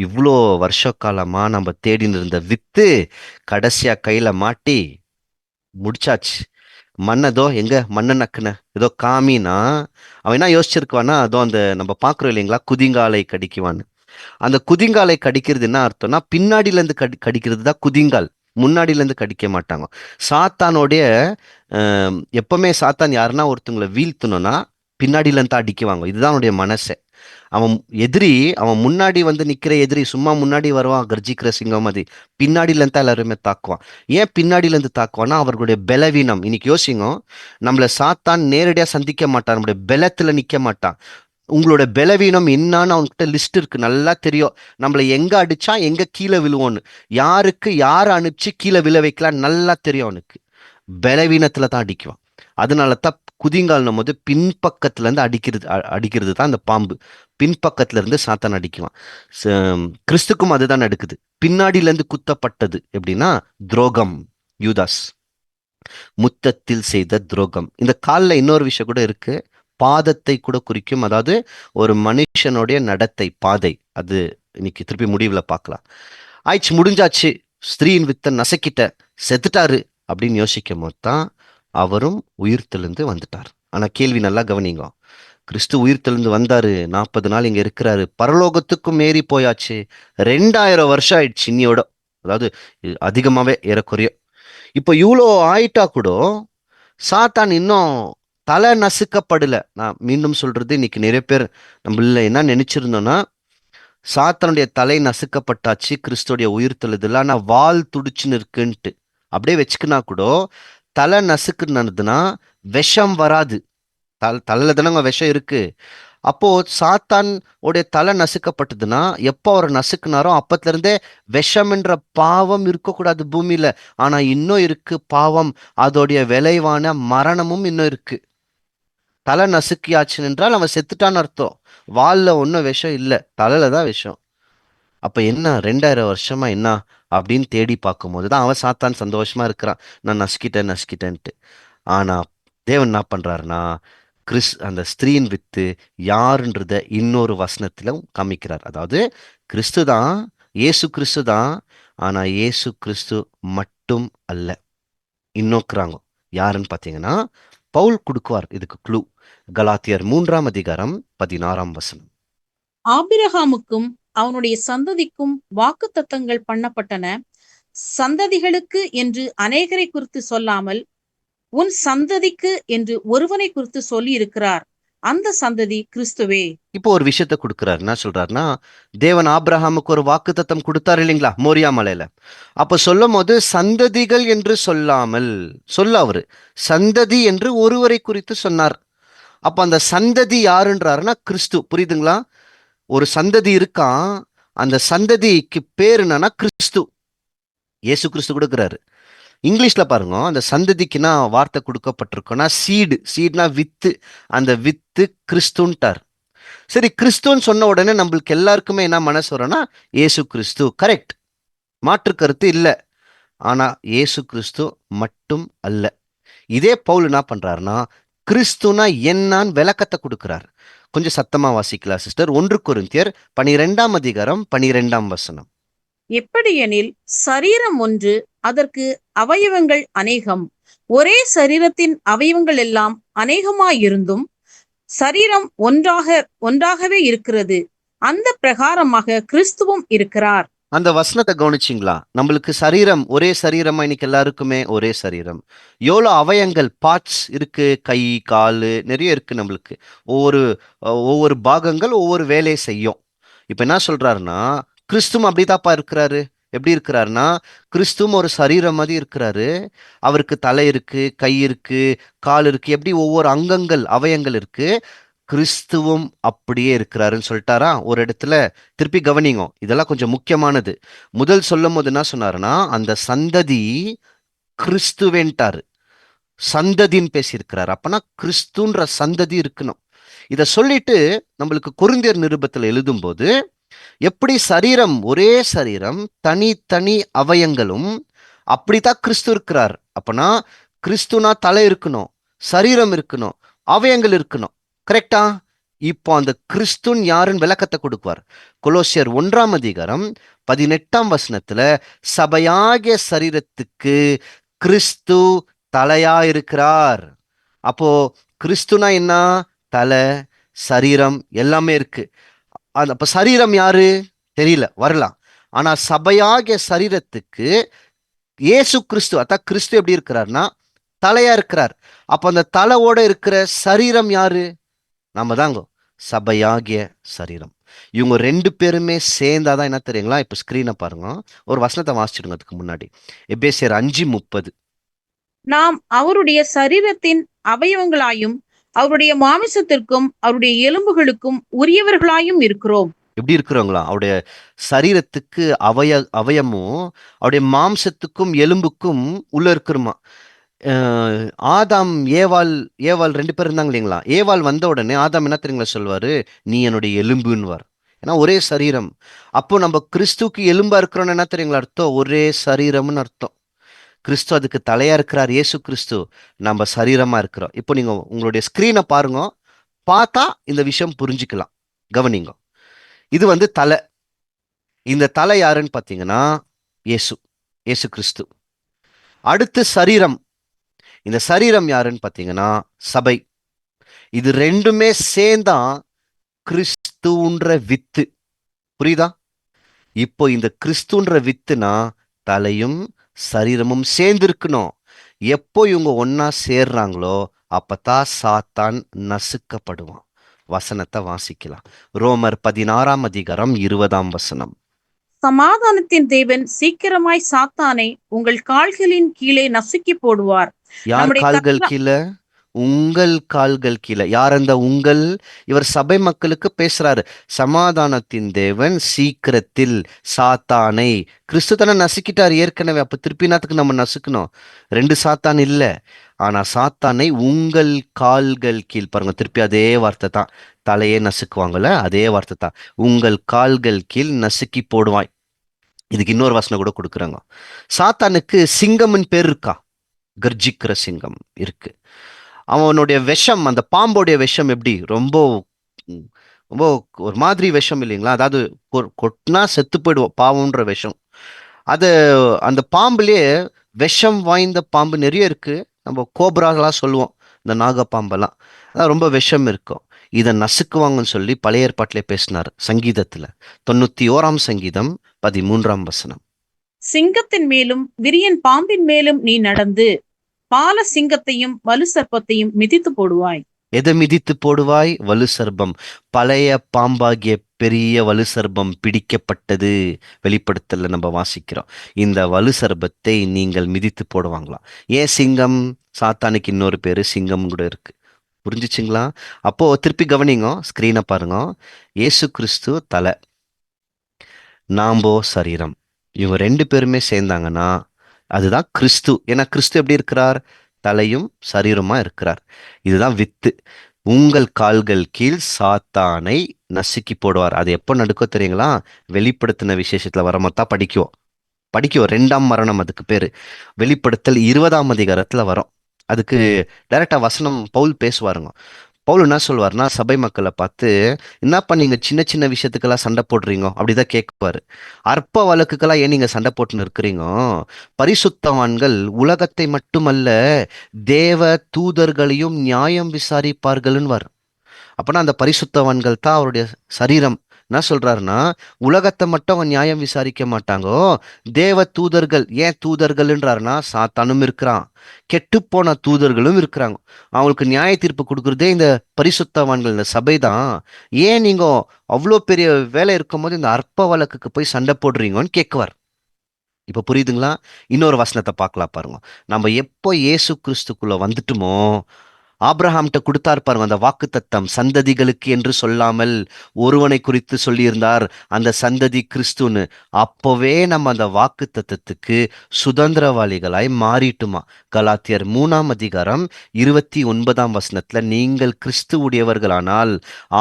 இவ்வளோ வருஷ காலமா நம்ம தேடின்னு இருந்த வித்து கடைசியா கையில மாட்டி முடிச்சாச்சு. மண்ணதோ எங்க மண்ணை நக்குன ஏதோ காமினா, அவன் என்ன யோசிச்சிருக்குவானா, அதோ அந்த நம்ம பாக்குறோம் இல்லைங்களா, குதிங்காலை கடிக்குவான்னு. அந்த குதிங்காலை கடிக்கிறது என்ன அர்த்தம்னா, பின்னாடில இருந்து கடிக்கிறது தான் குதிங்கால், முன்னாடில இருந்து கடிக்க மாட்டாங்க. சாத்தானோடைய எப்பவுமே சாத்தான் யாருன்னா ஒருத்தவங்களை வீழ்த்தணும்னா பின்னாடில இருந்து தான் அடிக்குவாங்க. இதுதான் அவனுடைய மனசே. அவன் எதிரி, அவன் முன்னாடி வந்து நிக்கிற எதிரி சும்மா முன்னாடி வருவான் கர்ஜிக்கிற சிங்கம் மாதிரி, பின்னாடில இருந்து எல்லாருமே தாக்குவான். ஏன் பின்னாடில இருந்து தாக்குவான்னா அவர்களுடைய பலவீனம். இன்னைக்கு யோசிங்க, நம்மள சாத்தான் நேரடியா சந்திக்க மாட்டான், நம்முடைய பலத்துல நிக்க மாட்டான். உங்களோட பலவீனம் என்னன்னு அவன்கிட்ட லிஸ்ட் இருக்கு, நல்லா தெரியும். நம்மள எங்க அடிச்சா எங்க கீழே விழுவோன்னு, யாருக்கு யார அனுப்பிச்சு கீழே விழ வைக்கலாம் நல்லா தெரியும் அவனுக்கு. பலவீனத்துல தான் அடிக்குவான். அதனால தான் குதிங்கால்னும் போது பின்பக்கத்துல இருந்து அடிக்கிறது தான் அந்த பாம்பு. பின்பக்கத்துல இருந்து சாத்தான் அடிக்குவான். கிறிஸ்துக்கும் அதுதான் நடக்குது. பின்னாடில இருந்து குத்தப்பட்டது எப்படின்னா துரோகம். யூதாஸ் முத்தத்தில் செய்த துரோகம். இந்த காலில் இன்னொரு விஷயம் கூட இருக்கு, பாதத்தை கூட குறிக்கும். அதாவது ஒரு மனுஷனுடைய நடத்தை பாதை. அது இன்னைக்கு திருப்பி முடிவுல பார்க்கலாம். ஆயிடுச்சு, முடிஞ்சாச்சு, ஸ்திரீயின் வித்தை நசக்கிட்ட, செத்துட்டாரு அப்படின்னு யோசிக்கும் போது தான் அவரும் உயிர்த்தெழுந்து வந்துட்டார். ஆனா கேள்வி நல்லா கவனிங்க, கிறிஸ்து உயிர்த்தெழுந்து வந்தாரு, 40 நாள் இங்க இருக்கிறாரு, பரலோகத்துக்கும் ஏறி போயாச்சு, 2000 வருஷம் ஆயிடுச்சு இன்னியோட. அதாவது அதிகமாவே ஏறக்குறைய. இப்போ இவ்வளோ ஆயிட்டா கூட சாத்தான் இன்னும் தலை நசுக்கப்படல. நான் மீண்டும் சொல்றது, இன்னைக்கு நிறைய பேர் நம்மள என்ன நினைச்சிருந்தோம்னா, சாத்தானுடைய தலை நசுக்கப்பட்டாச்சு கிறிஸ்துடைய உயிர்த்தெழுதல், ஆனா வால் துடிச்சுன்னு இருக்குன்ட்டு அப்படியே வச்சுக்கினா கூட, தலை நசுக்குனதுன்னா விஷம் வராது. தலையில தானங்க விஷம் இருக்கு. அப்போ சாத்தான் உடைய தலை நசுக்கப்பட்டதுன்னா, எப்போ அவர் நசுக்குனாரோ அப்பத்துல இருந்தே விஷம் என்ற பாவம் இருக்கக்கூடாது பூமியில. ஆனா இன்னும் இருக்கு பாவம், அதோடைய விளைவான மரணமும் இன்னும் இருக்கு. தலை நசுக்கியாச்சு என்றால் அவன் செத்துட்டான்னு அர்த்தம். வால்ல ஒன்றும் விஷம் இல்லை, தலையில தான் விஷம். அப்ப என்ன 2000 வருஷமா என்ன அப்படின்னு தேடி பார்க்கும்போது தான் அவன் சாத்தான் சந்தோஷமா இருக்கிறான், நான் நசுக்கிட்டேன்ட்டு. ஆனா தேவன் என்ன பண்றாருன்னா, அந்த ஸ்திரீயின் வித்து யாருன்றத இன்னொரு வசனத்திலும் காமிக்கிறார். அதாவது கிறிஸ்து தான், இயேசு கிறிஸ்து தான். ஆனா இயேசு கிறிஸ்து மட்டும் அல்ல, இன்னொக்குறாங்க. யாருன்னு பாத்தீங்கன்னா, பவுல் கொடுக்குவார் இதுக்கு க்ளூ. கலாத்தியர் 3 அதிகாரம் 16 வசனம். ஆபிரகாமுக்கும் அவனுடைய சந்ததிக்கும் வாக்குத்தத்தங்கள் பண்ணப்பட்டன. சந்ததிகளுக்கு என்று அநேகரை குறித்து சொல்லாமல் உன் சந்ததிக்கு என்று ஒருவனை குறித்து சொல்லி இருக்கிறார். அந்த சந்ததி கிறிஸ்துவே. இப்போ ஒரு விஷயத்த கொடுக்கிறாரு. என்ன சொல்றாருன்னா, தேவன் ஆபிரகாமுக்கு ஒரு வாக்குத்தத்தம் கொடுத்தாரு இல்லைங்களா, மோரியா மலையில. அப்ப சொல்லும் போது சந்ததிகள் என்று சொல்லாமல் அவரு சந்ததி என்று ஒருவரை குறித்து சொன்னார். அப்ப அந்த சந்ததி யாருன்றாருன்னா கிறிஸ்து. புரியுதுங்களா? ஒரு சந்ததி இருக்கான், அந்த சந்ததிக்கு பேர் என்னன்னா கிறிஸ்து. இயேசு கிறிஸ்து கொடுக்கிறாரு. இங்கிலீஷ்ல பாருங்க, அந்த சந்ததிக்குன்னா வார்த்தை கொடுக்கப்பட்டிருக்குன்னா சீட்னா வித்து. அந்த வித்து கிறிஸ்துன்ட்டார். சரி, கிறிஸ்துன்னு சொன்ன உடனே நம்மளுக்கு எல்லாருக்குமே என்ன மனசு வரும்னா இயேசு கிறிஸ்து. கரெக்ட், மாற்று கருத்து இல்ல. ஆனா இயேசு கிறிஸ்து மட்டும் அல்ல. இதே பவுல் என்ன பண்றாருன்னா, கிறிஸ்துனா என்னன்னு விளக்கத்தை கொடுக்கிறார். கொஞ்சம் சத்தமா வாசிக்கலாம் சிஸ்டர். 1 கொரிந்தியர் 12ஆம் அதிகாரம் 12ஆம் வசனம். எப்படியெனில் சரீரம் ஒன்று, அதற்கு அவயவங்கள் அநேகம். ஒரே சரீரத்தின் அவயவங்கள் எல்லாம் அநேகமாயிருந்தும் சரீரம் ஒன்றாகவே இருக்கிறது. அந்த பிரகாரமாக கிறிஸ்துவும் இருக்கிறார். அந்த வசனத்தை கவனிச்சிங்களா? நம்மளுக்கு சரீரம் ஒரே சரீரமா? இன்னைக்கு எல்லாருக்குமே ஒரே சரீரம். எவ்வளோ அவயங்கள், பார்ட்ஸ் இருக்கு, கை கால் நிறைய இருக்கு நம்மளுக்கு. ஒவ்வொரு ஒவ்வொரு பாகங்கள் ஒவ்வொரு வேலையை செய்யும். இப்ப என்ன சொல்றாருன்னா, கிறிஸ்துவும் அப்படிதாப்பா இருக்கிறாரு. எப்படி இருக்கிறாருன்னா, கிறிஸ்துவும் ஒரு சரீரம் மாதிரி இருக்கிறாரு. அவருக்கு தலை இருக்கு, கை இருக்கு, கால் இருக்கு, எப்படி ஒவ்வொரு அங்கங்கள் அவயங்கள் இருக்கு. கிறிஸ்துவும் அப்படியே இருக்கிறாருன்னு சொல்லிட்டாரா ஒரு இடத்துல. திருப்பி கவனிங்க, இதெல்லாம் கொஞ்சம் முக்கியமானது. முதல் சொல்லும் போது என்ன சொன்னாருன்னா, அந்த சந்ததி கிறிஸ்துவேன்ட்டாரு. சந்ததின்னு பேசியிருக்கிறார். அப்பனா கிறிஸ்துன்ற சந்ததி இருக்கணும். இதை சொல்லிட்டு நம்மளுக்கு கொரிந்தியர் நிருபத்தில் எழுதும் போது, எப்படி சரீரம் ஒரே சரீரம், தனி அவயங்களும், அப்படித்தான் கிறிஸ்து இருக்கிறார். அப்பனா கிறிஸ்துனா தலை இருக்கணும், சரீரம் இருக்கணும், அவயங்கள் இருக்கணும். கரெக்டா? இப்போ அந்த கிறிஸ்துன் யாருன்னு விளக்கத்தை கொடுக்குவார். கொலோசியர் 1ஆம் அதிகாரம் 18ஆம் வசனத்துல, சபையாகிய சரீரத்துக்கு கிறிஸ்து தலையா இருக்கிறார். அப்போ கிறிஸ்துனா என்ன? தலை, சரீரம் எல்லாமே இருக்கு. அப்ப சரீரம் யாரு தெரியல, வரலாம். ஆனா சபையாகிய சரீரத்துக்கு இயேசு கிறிஸ்து, அதான் கிறிஸ்து எப்படி இருக்கிறார்னா தலையா இருக்கிறார். அப்ப அந்த தலையோட இருக்கிற சரீரம் யாரு? நாம தாங்க சபையாகிய சரீரம். இவங்க 2 பேருமே சேர்ந்தாதான் என்ன தெரியுங்களா? இப்ப ஸ்கிரீனை பாருங்க, ஒரு வசனத்தை வாசிச்சிடுங்க அதுக்கு முன்னாடி. எபேசியர் 5:30. நாம் அவருடைய சரீரத்தின் அவயவங்களாயும் அவருடைய மாமிசத்திற்கும் அவருடைய எலும்புகளுக்கும் உரியவர்களாயும் இருக்கிறோம். எப்படி இருக்கிறவங்களா? அவருடைய சரீரத்துக்கு அவயமும் அவருடைய மாம்சத்துக்கும் எலும்புக்கும் உள்ள இருக்கிறோமா. ஆதாம் ஏவாள் 2 பேர் இருந்தாங்க இல்லைங்களா? ஏவாள் வந்த உடனே ஆதாம் என்ன தெரியுங்களா சொல்வாரு? நீ என்னுடைய எலும்புன்னுவார். ஏன்னா ஒரே சரீரம். அப்போ நம்ம கிறிஸ்துக்கு எலும்பா இருக்கிறோம்னு என்ன தெரியுங்களா அர்த்தம்? ஒரே சரீரம்னு அர்த்தம். கிறிஸ்து அதுக்கு தலையா இருக்கிறார். இயேசு கிறிஸ்து நம்ம சரீரமா இருக்கிறோம். இப்போ நீங்க உங்களுடைய ஸ்கிரீனை பாருங்க, பார்த்தா இந்த விஷயம் புரிஞ்சுக்கலாம். கவனிங்க. இது தலை. இந்த தலை யாருன்னு பார்த்தீங்கன்னா இயேசு கிறிஸ்து. அடுத்து சரீரம். இந்த சரீரம் யாருன்னு பார்த்தீங்கன்னா சபை. இது 2மே சேர்ந்தா கிறிஸ்துன்ற வித்து. புரியுதா? இப்போ இந்த கிறிஸ்துன்ற வித்துனா தலையும் சரீரமும் சேர்ந்து இருக்கணும். எப்போ இவங்க ஒன்னா சேர்றாங்களோ அப்பதான் சாத்தான் நசுக்கப்படுவான். வசனத்தை வாசிக்கலாம். ரோமர் 16ஆம் அதிகாரம் 20ஆம் வசனம். சமாதானத்தின் தேவன் சீக்கிரமாய் சாத்தானை உங்கள் கால்களின் கீழே நசுக்கி போடுவார். யார் கால்கள் கீழே? உங்கள் கால்கள் கீழே. யார் அந்த உங்கள்? இவர் சபை மக்களுக்கு பேசுறாரு. சமாதானத்தின் தேவன் சீக்கிரத்தில் சாத்தானை, கிறிஸ்து தானே நசுக்கிட்டார் ஏற்கனவே. அப்ப திருப்பினாத்துக்கு நம்ம நசுக்கணும். 2 சாத்தான் இல்ல. ஆனா சாத்தானை உங்கள் கால்கள் கீழ். பாருங்க, திருப்பி அதே வார்த்தை தான். தலையே நசுக்குவாங்கல்ல, அதே வார்த்தை தான். உங்கள் கால்கள் கீழ் நசுக்கி போடுவாய். இதுக்கு இன்னொரு வசனம் கூட கொடுக்குறாங்க. சாத்தானுக்கு சிங்கம்னு பேர் இருக்கா? கர்ஜிக்கிற சிங்கம் இருக்கு. அவனுடைய விஷம், அந்த பாம்போடைய விஷம் எப்படி? ரொம்ப ரொம்ப ஒரு மாதிரி விஷம் இல்லைங்களா? அதாவது கொட்டினா செத்து போயிடுவோம், பாவம்ன்ற விஷம். அது அந்த பாம்புலயே விஷம் வாய்ந்த பாம்பு நிறைய இருக்கு. நம்ம கோப்ராலாம் சொல்லுவோம், இந்த நாகப்பாம்பெல்லாம். அதான் ரொம்ப விஷம் இருக்கும். இதை நசுக்குவாங்கன்னு சொல்லி பழைய ஏற்பாட்டிலே பேசினார் சங்கீதத்துல. 91ஆம் சங்கீதம் 13ஆம் வசனம். சிங்கத்தின் மேலும் விரியன் பாம்பின் மேலும் நீ நடந்து பால சிங்கத்தையும் வலு சர்ப்பத்தையும் மிதித்து போடுவாய். எதை மிதித்து போடுவாய்? வலு சர்ப்பம். பழைய பாம்பாகிய பெரிய வலு சர்ப்பம் பிடிக்கப்பட்டது. வெளிப்படுத்தல நம்ம வாசிக்கிறோம். இந்த வலு சர்ப்பத்தை நீங்கள் மிதித்து போடுவாங்களாம். ஏன் சிங்கம்? சாத்தானுக்கு இன்னொரு பேரு சிங்கம் கூட இருக்கு. புரிஞ்சுச்சுங்களா? அப்போ திருப்பி கவனிங்க, ஸ்கிரீனை பாருங்க. இயேசு கிறிஸ்து தலை, நாம்போ சரீரம். இவங்க ரெண்டு பேருமே சேர்ந்தாங்கன்னா அதுதான் கிறிஸ்து. ஏன்னா கிறிஸ்து எப்படி இருக்கிறார்? தலையும் சரீரமா இருக்கிறார். இதுதான் வித்து. உங்கள் கால்கள் கீழ் சாத்தானை நசுக்கி போடுவார். அது எப்போ நடக்கும் தெரியுங்களா? வெளிப்படுத்தின விசேஷத்துல வரமத்தான் படிக்குவோம் 2ஆம் மரணம் அதுக்கு பேரு. வெளிப்படுத்தல் 20ஆம் அதிகாரத்துல வரும். அதுக்கு டைரக்டா வசனம் பவுல் பேசுவாருங்க. பவுல் என்ன சொல்வார்னா, சபை மக்களை பார்த்து, என்னப்பா நீங்க சின்ன சின்ன விஷயத்துக்கெல்லாம் சண்டை போடுறீங்க அப்படிதான் கேட்குவாரு. அற்ப வழக்குக்கெல்லாம் ஏன் நீங்க சண்டை போட்டுன்னு இருக்கிறீங்க? பரிசுத்தவான்கள் உலகத்தை மட்டுமல்ல தேவ தூதர்களையும் நியாயம் விசாரிப்பார்கள்னு. அப்பனா அந்த பரிசுத்தவான்கள் தான் அவருடைய சரீரம். என்ன சொல்றாருன்னா, உலகத்தை மட்டும் அவன் நியாயம் விசாரிக்க மாட்டாங்கோ, தேவ தூதர்கள். ஏன் தூதர்கள்ன்றாருன்னா, சாத்தானும் இருக்கிறான், கெட்டுப்போன தூதர்களும் இருக்கிறாங்க. அவங்களுக்கு நியாய தீர்ப்பு கொடுக்கறதே இந்த பரிசுத்தவான்கள், இந்த சபை தான். ஏன் நீங்க அவ்வளோ பெரிய வேலை இருக்கும்போது இந்த அற்ப வழக்குக்கு போய் சண்டை போடுறீங்கன்னு கேட்குவார். இப்ப புரியுதுங்களா? இன்னொரு வசனத்தை பார்க்கலாம் பாருங்க. நம்ம எப்போ இயேசு கிறிஸ்துக்குள்ள வந்துட்டுமோ, ஆபிரஹாம்கிட்ட கொடுத்தார் பாருங்க அந்த வாக்குத்தத்தம், சந்ததிகளுக்கு என்று சொல்லாமல் ஒருவனை குறித்து சொல்லியிருந்தார், அந்த சந்ததி கிறிஸ்துன்னு. அப்போவே நம்ம அந்த வாக்குத்தத்தத்துக்கு சுதந்திரவாளிகளாய் மாறிட்டுமா. கலாத்தியர் 3ஆம் அதிகாரம் 29ஆம் வசனத்துல, நீங்கள் கிறிஸ்து உடையவர்களானால்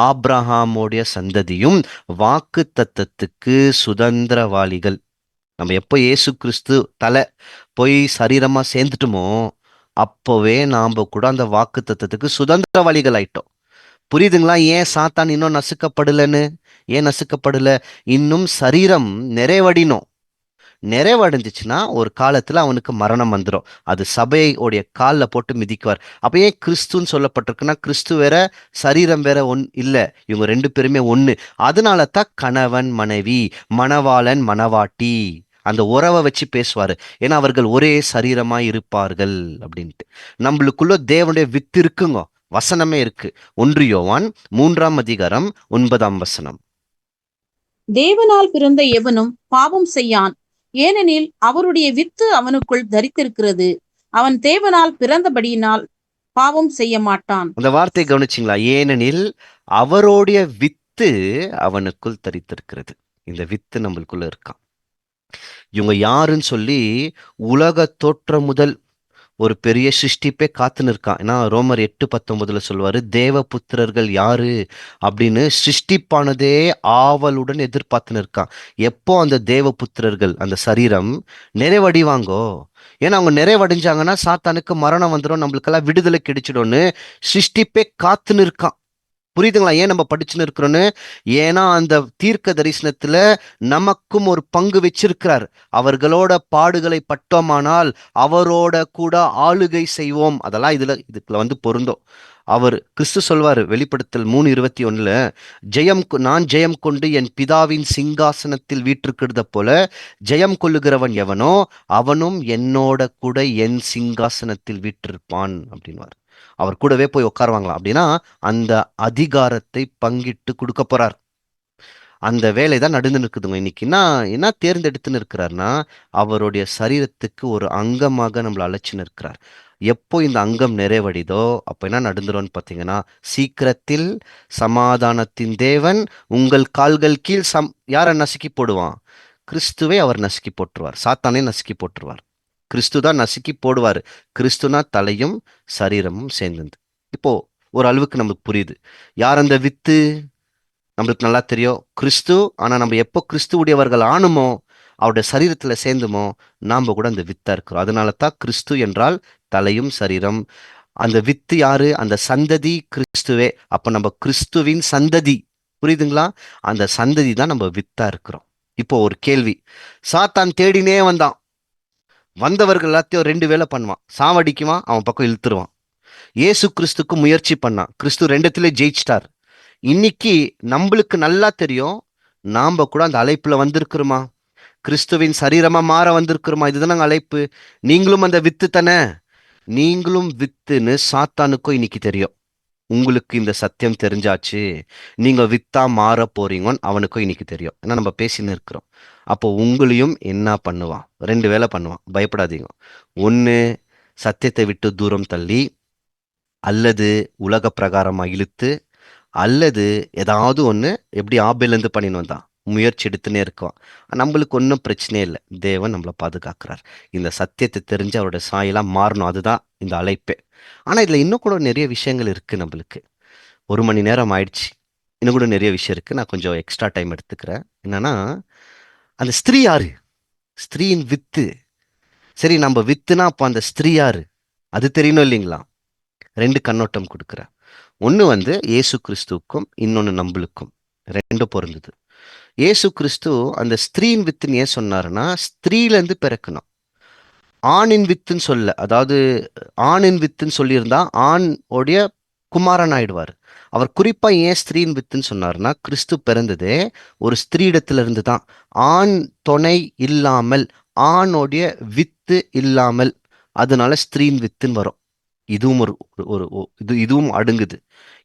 ஆபிரஹாமுடைய சந்ததியும் வாக்குத்தத்தத்துக்கு சுதந்திரவாளிகள். நம்ம எப்போ இயேசு கிறிஸ்து தலை போய் சரீரமா சேர்ந்துட்டுமோ, அப்போவே நாம கூட அந்த வாக்கு தத்தத்துக்கு சுதந்திரவாளிகள் ஆயிட்டோம். புரியுதுங்களா? ஏன் சாத்தான் இன்னும் நசுக்கப்படலன்னு? ஏன் நசுக்கப்படல? இன்னும் சரீரம் நிறைவடினோம். நிறைவடைஞ்சிச்சுன்னா ஒரு காலத்துல அவனுக்கு மரணம் வந்துடும். அது சபையோடைய காலில் போட்டு மிதிக்குவார். அப்ப ஏன் கிறிஸ்துன்னு சொல்லப்பட்டிருக்குன்னா, கிறிஸ்து வேற சரீரம் வேற இல்ல, இவங்க ரெண்டு பேருமே ஒண்ணு. அதனால தான் கணவன் மனைவி, மணவாளன் மணவாட்டி அந்த உறவை வச்சு பேசுவாரு. ஏன்னா அவர்கள் ஒரே சரீரமா இருப்பார்கள் அப்படின்ட்டு. நம்மளுக்குள்ள தேவனுடைய வித்து இருக்குங்க. வசனமே இருக்கு. 1 யோவான் 3ஆம் அதிகாரம் 9ஆம் வசனம். தேவனால் பிறந்த எவனும் பாவம் செய்யான், ஏனெனில் அவருடைய வித்து அவனுக்குள் தரித்திருக்கிறது. அவன் தேவனால் பிறந்தபடியினால் பாவம் செய்ய மாட்டான். அந்த வார்த்தையை கவனிச்சிங்களா? ஏனெனில் அவருடைய வித்து அவனுக்குள் தரித்திருக்கிறது. இந்த வித்து நம்மளுக்குள்ள இருக்கான். இவங்க யாருன்னு சொல்லி உலக தோற்றம் முதல் ஒரு பெரிய சிருஷ்டிப்பே காத்துன்னு இருக்கான். ஏன்னா ரோமர் 8:19 சொல்லுவாரு, தேவ புத்திரர்கள் யாரு அப்படின்னு சிருஷ்டிப்பானதே ஆவலுடன் எதிர்பார்த்துன்னு இருக்கான். எப்போ அந்த தேவ புத்திரர்கள் அந்த சரீரம் நிறைவடிவாங்கோ, ஏன்னா அவங்க நிறைவடைஞ்சாங்கன்னா சாத்தானுக்கு மரணம் வந்துடும், நம்மளுக்கெல்லாம் விடுதலை கிடைச்சிடும்னு சிருஷ்டிப்பே காத்துன்னு இருக்கான். புரியுதுங்களா? ஏன் நம்ம படிச்சுன்னு இருக்கிறோன்னு? ஏன்னா அந்த தீர்க்க தரிசனத்துல நமக்கும் ஒரு பங்கு வச்சிருக்கிறார். அவர்களோட பாடுகளை பட்டோமானால் அவரோட கூட ஆளுகை செய்வோம். அதெல்லாம் இதுல பொருந்தும். அவர் கிறிஸ்து சொல்வாரு வெளிப்படுத்தல் 3:21, நான் ஜெயம் கொண்டு என் பிதாவின் சிங்காசனத்தில் வீற்றிருக்கிறத போல ஜெயம் கொள்ளுகிறவன் எவனோ அவனும் என்னோட கூட என் சிங்காசனத்தில் வீற்றிருப்பான் அப்படின்வார். அவர் கூடவே போய் உட்காருவாங்களாம். அப்படின்னா அந்த அதிகாரத்தை பங்கிட்டு கொடுக்க போறார். அந்த வேலை தான் நடந்து இருக்குதுங்க. இன்னைக்கு என்ன தேர்ந்தெடுத்துன்னு இருக்கிறார்னா, அவருடைய சரீரத்துக்கு ஒரு அங்கமாக நம்மளை அழைச்சின்னு இருக்கிறார். எப்போ இந்த அங்கம் நிறைவடைதோ அப்போ என்ன நடந்துரும்னு பார்த்தீங்கன்னா, சீக்கிரத்தில் சமாதானத்தின் தேவன் உங்கள் கால்கள் கீழ் யாரை நசுக்கி போடுவான்? கிறிஸ்துவை அவர் நசுக்கி போட்டுருவார். சாத்தானே நசுக்கி போட்டுருவார். கிறிஸ்து தான் நசுக்கி போடுவார். கிறிஸ்துனா தலையும் சரீரமும் சேர்ந்தது. இப்போ ஒரு அளவுக்கு நமக்கு புரியுது. யார் அந்த வித்து? நம்மளுக்கு நல்லா தெரியும், கிறிஸ்து. ஆனா நம்ம எப்போ கிறிஸ்து உடையவர்கள் ஆணுமோ, அவருடைய சரீரத்துல சேர்ந்துமோ, நாம கூட அந்த வித்தா இருக்கிறோம். அதனால தான் கிறிஸ்து என்றால் தலையும் சரீரம். அந்த வித்து யாரு? அந்த சந்ததி கிறிஸ்துவே. அப்ப நம்ம கிறிஸ்துவின் சந்ததி. புரியுதுங்களா? அந்த சந்ததி தான் நம்ம வித்தா இருக்கிறோம். இப்போ ஒரு கேள்வி. சாத்தான் தேடினே வந்தவர்கள் எல்லாத்தையும் 2 வேலை பண்ணுவான். சாவடிக்குவான், அவன் பக்கம் இழுத்துருவான். இயேசு கிறிஸ்துக்கு முயற்சி பண்ணான். கிறிஸ்து 2த்திலே ஜெயிச்சிட்டார். இன்னைக்கு நம்மளுக்கு நல்லா தெரியும், நாம கூட அந்த அழைப்புல வந்திருக்கிறோமா? கிறிஸ்துவின் சரீரமா மாற வந்திருக்கிறோமா? இதுதான் அழைப்பு. நீங்களும் அந்த வித்து தானே. நீங்களும் வித்துன்னு சாத்தானுக்கும் இன்னைக்கு தெரியும். உங்களுக்கு இந்த சத்தியம் தெரிஞ்சாச்சு, நீங்க வித்தா மாற போறீங்கன்னு அவனுக்கும் இன்னைக்கு தெரியும். ஏன்னா நம்ம பேசின்னு இருக்கிறோம். அப்போ உங்களையும் என்ன பண்ணுவான்? 2 வேலை பண்ணுவான். பயப்படாதீங்க. ஒண்ணு, சத்தியத்தை விட்டு தூரம் தள்ளி, அல்லது உலக பிரகாரமா இழுத்து, அல்லது ஏதாவது ஒண்ணு எப்படி ஆபேலேருந்து பண்ணின்னு வந்தான், முயற்சி எடுத்துனே இருக்கான். நம்மளுக்கு ஒன்றும் பிரச்சனையே இல்லை. தேவன் நம்மளை பாதுகாக்கிறார். இந்த சத்தியத்தை தெரிஞ்சு அவரோட சாயலா மாறணும். அதுதான் இந்த அழைப்பே. ஆனா இதுல இன்னும் கூட நிறைய விஷயங்கள் இருக்கு நம்மளுக்கு. 1 மணி நேரம் ஆயிடுச்சு. இன்னும் கூட நிறைய விஷயம் இருக்கு. நான் கொஞ்சம் எக்ஸ்ட்ரா டைம் எடுத்துக்கிறேன். என்னன்னா, அந்த ஸ்திரீ யாரு? ஸ்திரீயின் வித்து. சரி, நம்ம வித்துனா அப்போ அந்த ஸ்திரீ யாரு? அது தெரியணும் இல்லைங்களா? 2 கண்ணோட்டம் கொடுக்குறேன். ஒன்று வந்து இயேசு கிறிஸ்துவுக்கும், இன்னொன்று நம்மளுக்கும். 2 பொருந்துது. இயேசு கிறிஸ்து அந்த ஸ்திரீயின் வித்துன்னு ஏன் சொன்னாருன்னா, ஸ்திரீலேருந்து பிறக்கணும். ஆணின் வித்துன்னு சொல்ல, அதாவது ஆணின் வித்துன்னு சொல்லியிருந்தா ஆண் உடைய குமாரன் ஆயிடுவார். அவர் குறிப்பா ஏன் ஸ்திரீயின் வித்துன்னு சொன்னார்னா, கிறிஸ்து பிறந்ததே ஒரு ஸ்திரீயிடத்துல இருந்து தான். ஆண் துணை இல்லாமல், ஆணுடைய வித்து இல்லாமல், அதனால ஸ்திரீயின் வித்துன்னு வரும். இதுவும் ஒரு ஒரு இதுவும் அடங்குது.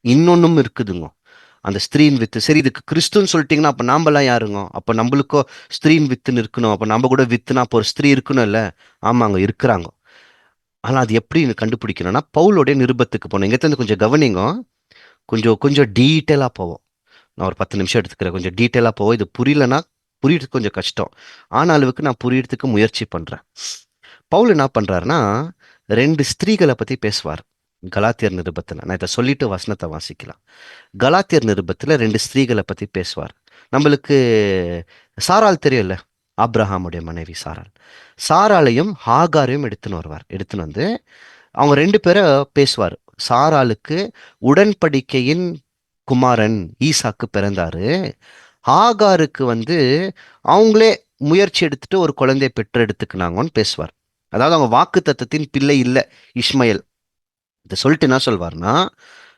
இன்னொன்னும் இருக்குதுங்க, அந்த ஸ்திரீயின் வித்து. சரி, இதுக்கு கிறிஸ்துன்னு சொல்லிட்டீங்கன்னா அப்ப நாமெல்லாம் யாருங்க? அப்ப நம்மளுக்கோ ஸ்திரீயின் வித்துன்னு இருக்கணும். அப்ப நம்ம கூட வித்துனா அப்போ ஒரு ஸ்திரீ இருக்கணும் இல்ல? ஆமாங்க, இருக்கிறாங்க. ஆனா அது எப்படி கண்டுபிடிக்கணும்னா, பவுலோடைய நிருபத்துக்கு போனோம். இங்கேருந்து கொஞ்சம் கவனிங்க. கொஞ்சம் கொஞ்சம் டீட்டெயிலா போவோம். நான் ஒரு 10 நிமிஷம் எடுத்துக்கிறேன். கொஞ்சம் டீட்டெயிலா போவோம். இது புரியலன்னா புரியறதுக்கு கொஞ்சம் கஷ்டம். ஆன அளவுக்கு நான் புரியறதுக்கு முயற்சி பண்றேன். பவுல் என்ன பண்றாருன்னா, 2 ஸ்திரீகளை பத்தி பேசுவார் கலாத்தியர் நிருபத்துல. நான் இதை சொல்லிட்டு வசனத்தை வாசிக்கலாம். கலாத்தியர் நிருபத்துல 2 ஸ்திரீகளை பத்தி பேசுவார். நம்மளுக்கு சாராள் தெரியும்ல, ஆபிரகாமுடைய மனைவி சாராள். சாராளையும் ஹாகாரையும் எடுத்துன்னு வருவார். எடுத்துன்னு வந்து அவங்க 2 பேரை பேசுவார். சாராளுக்கு உடன்படிக்கையின் குமாரன் ஈசாக்கு பிறந்தாரு. ஹாகாருக்கு வந்து அவங்களே முயற்சி எடுத்துட்டு ஒரு குழந்தையை பெற்றெடுத்துக்கினாங்கன்னு பேசுவார். அதாவது அவங்க வாக்கு தத்தத்தின் பிள்ளை இல்லை, இஸ்மயேல். இதை சொல்லிட்டு என்ன சொல்வார்னா,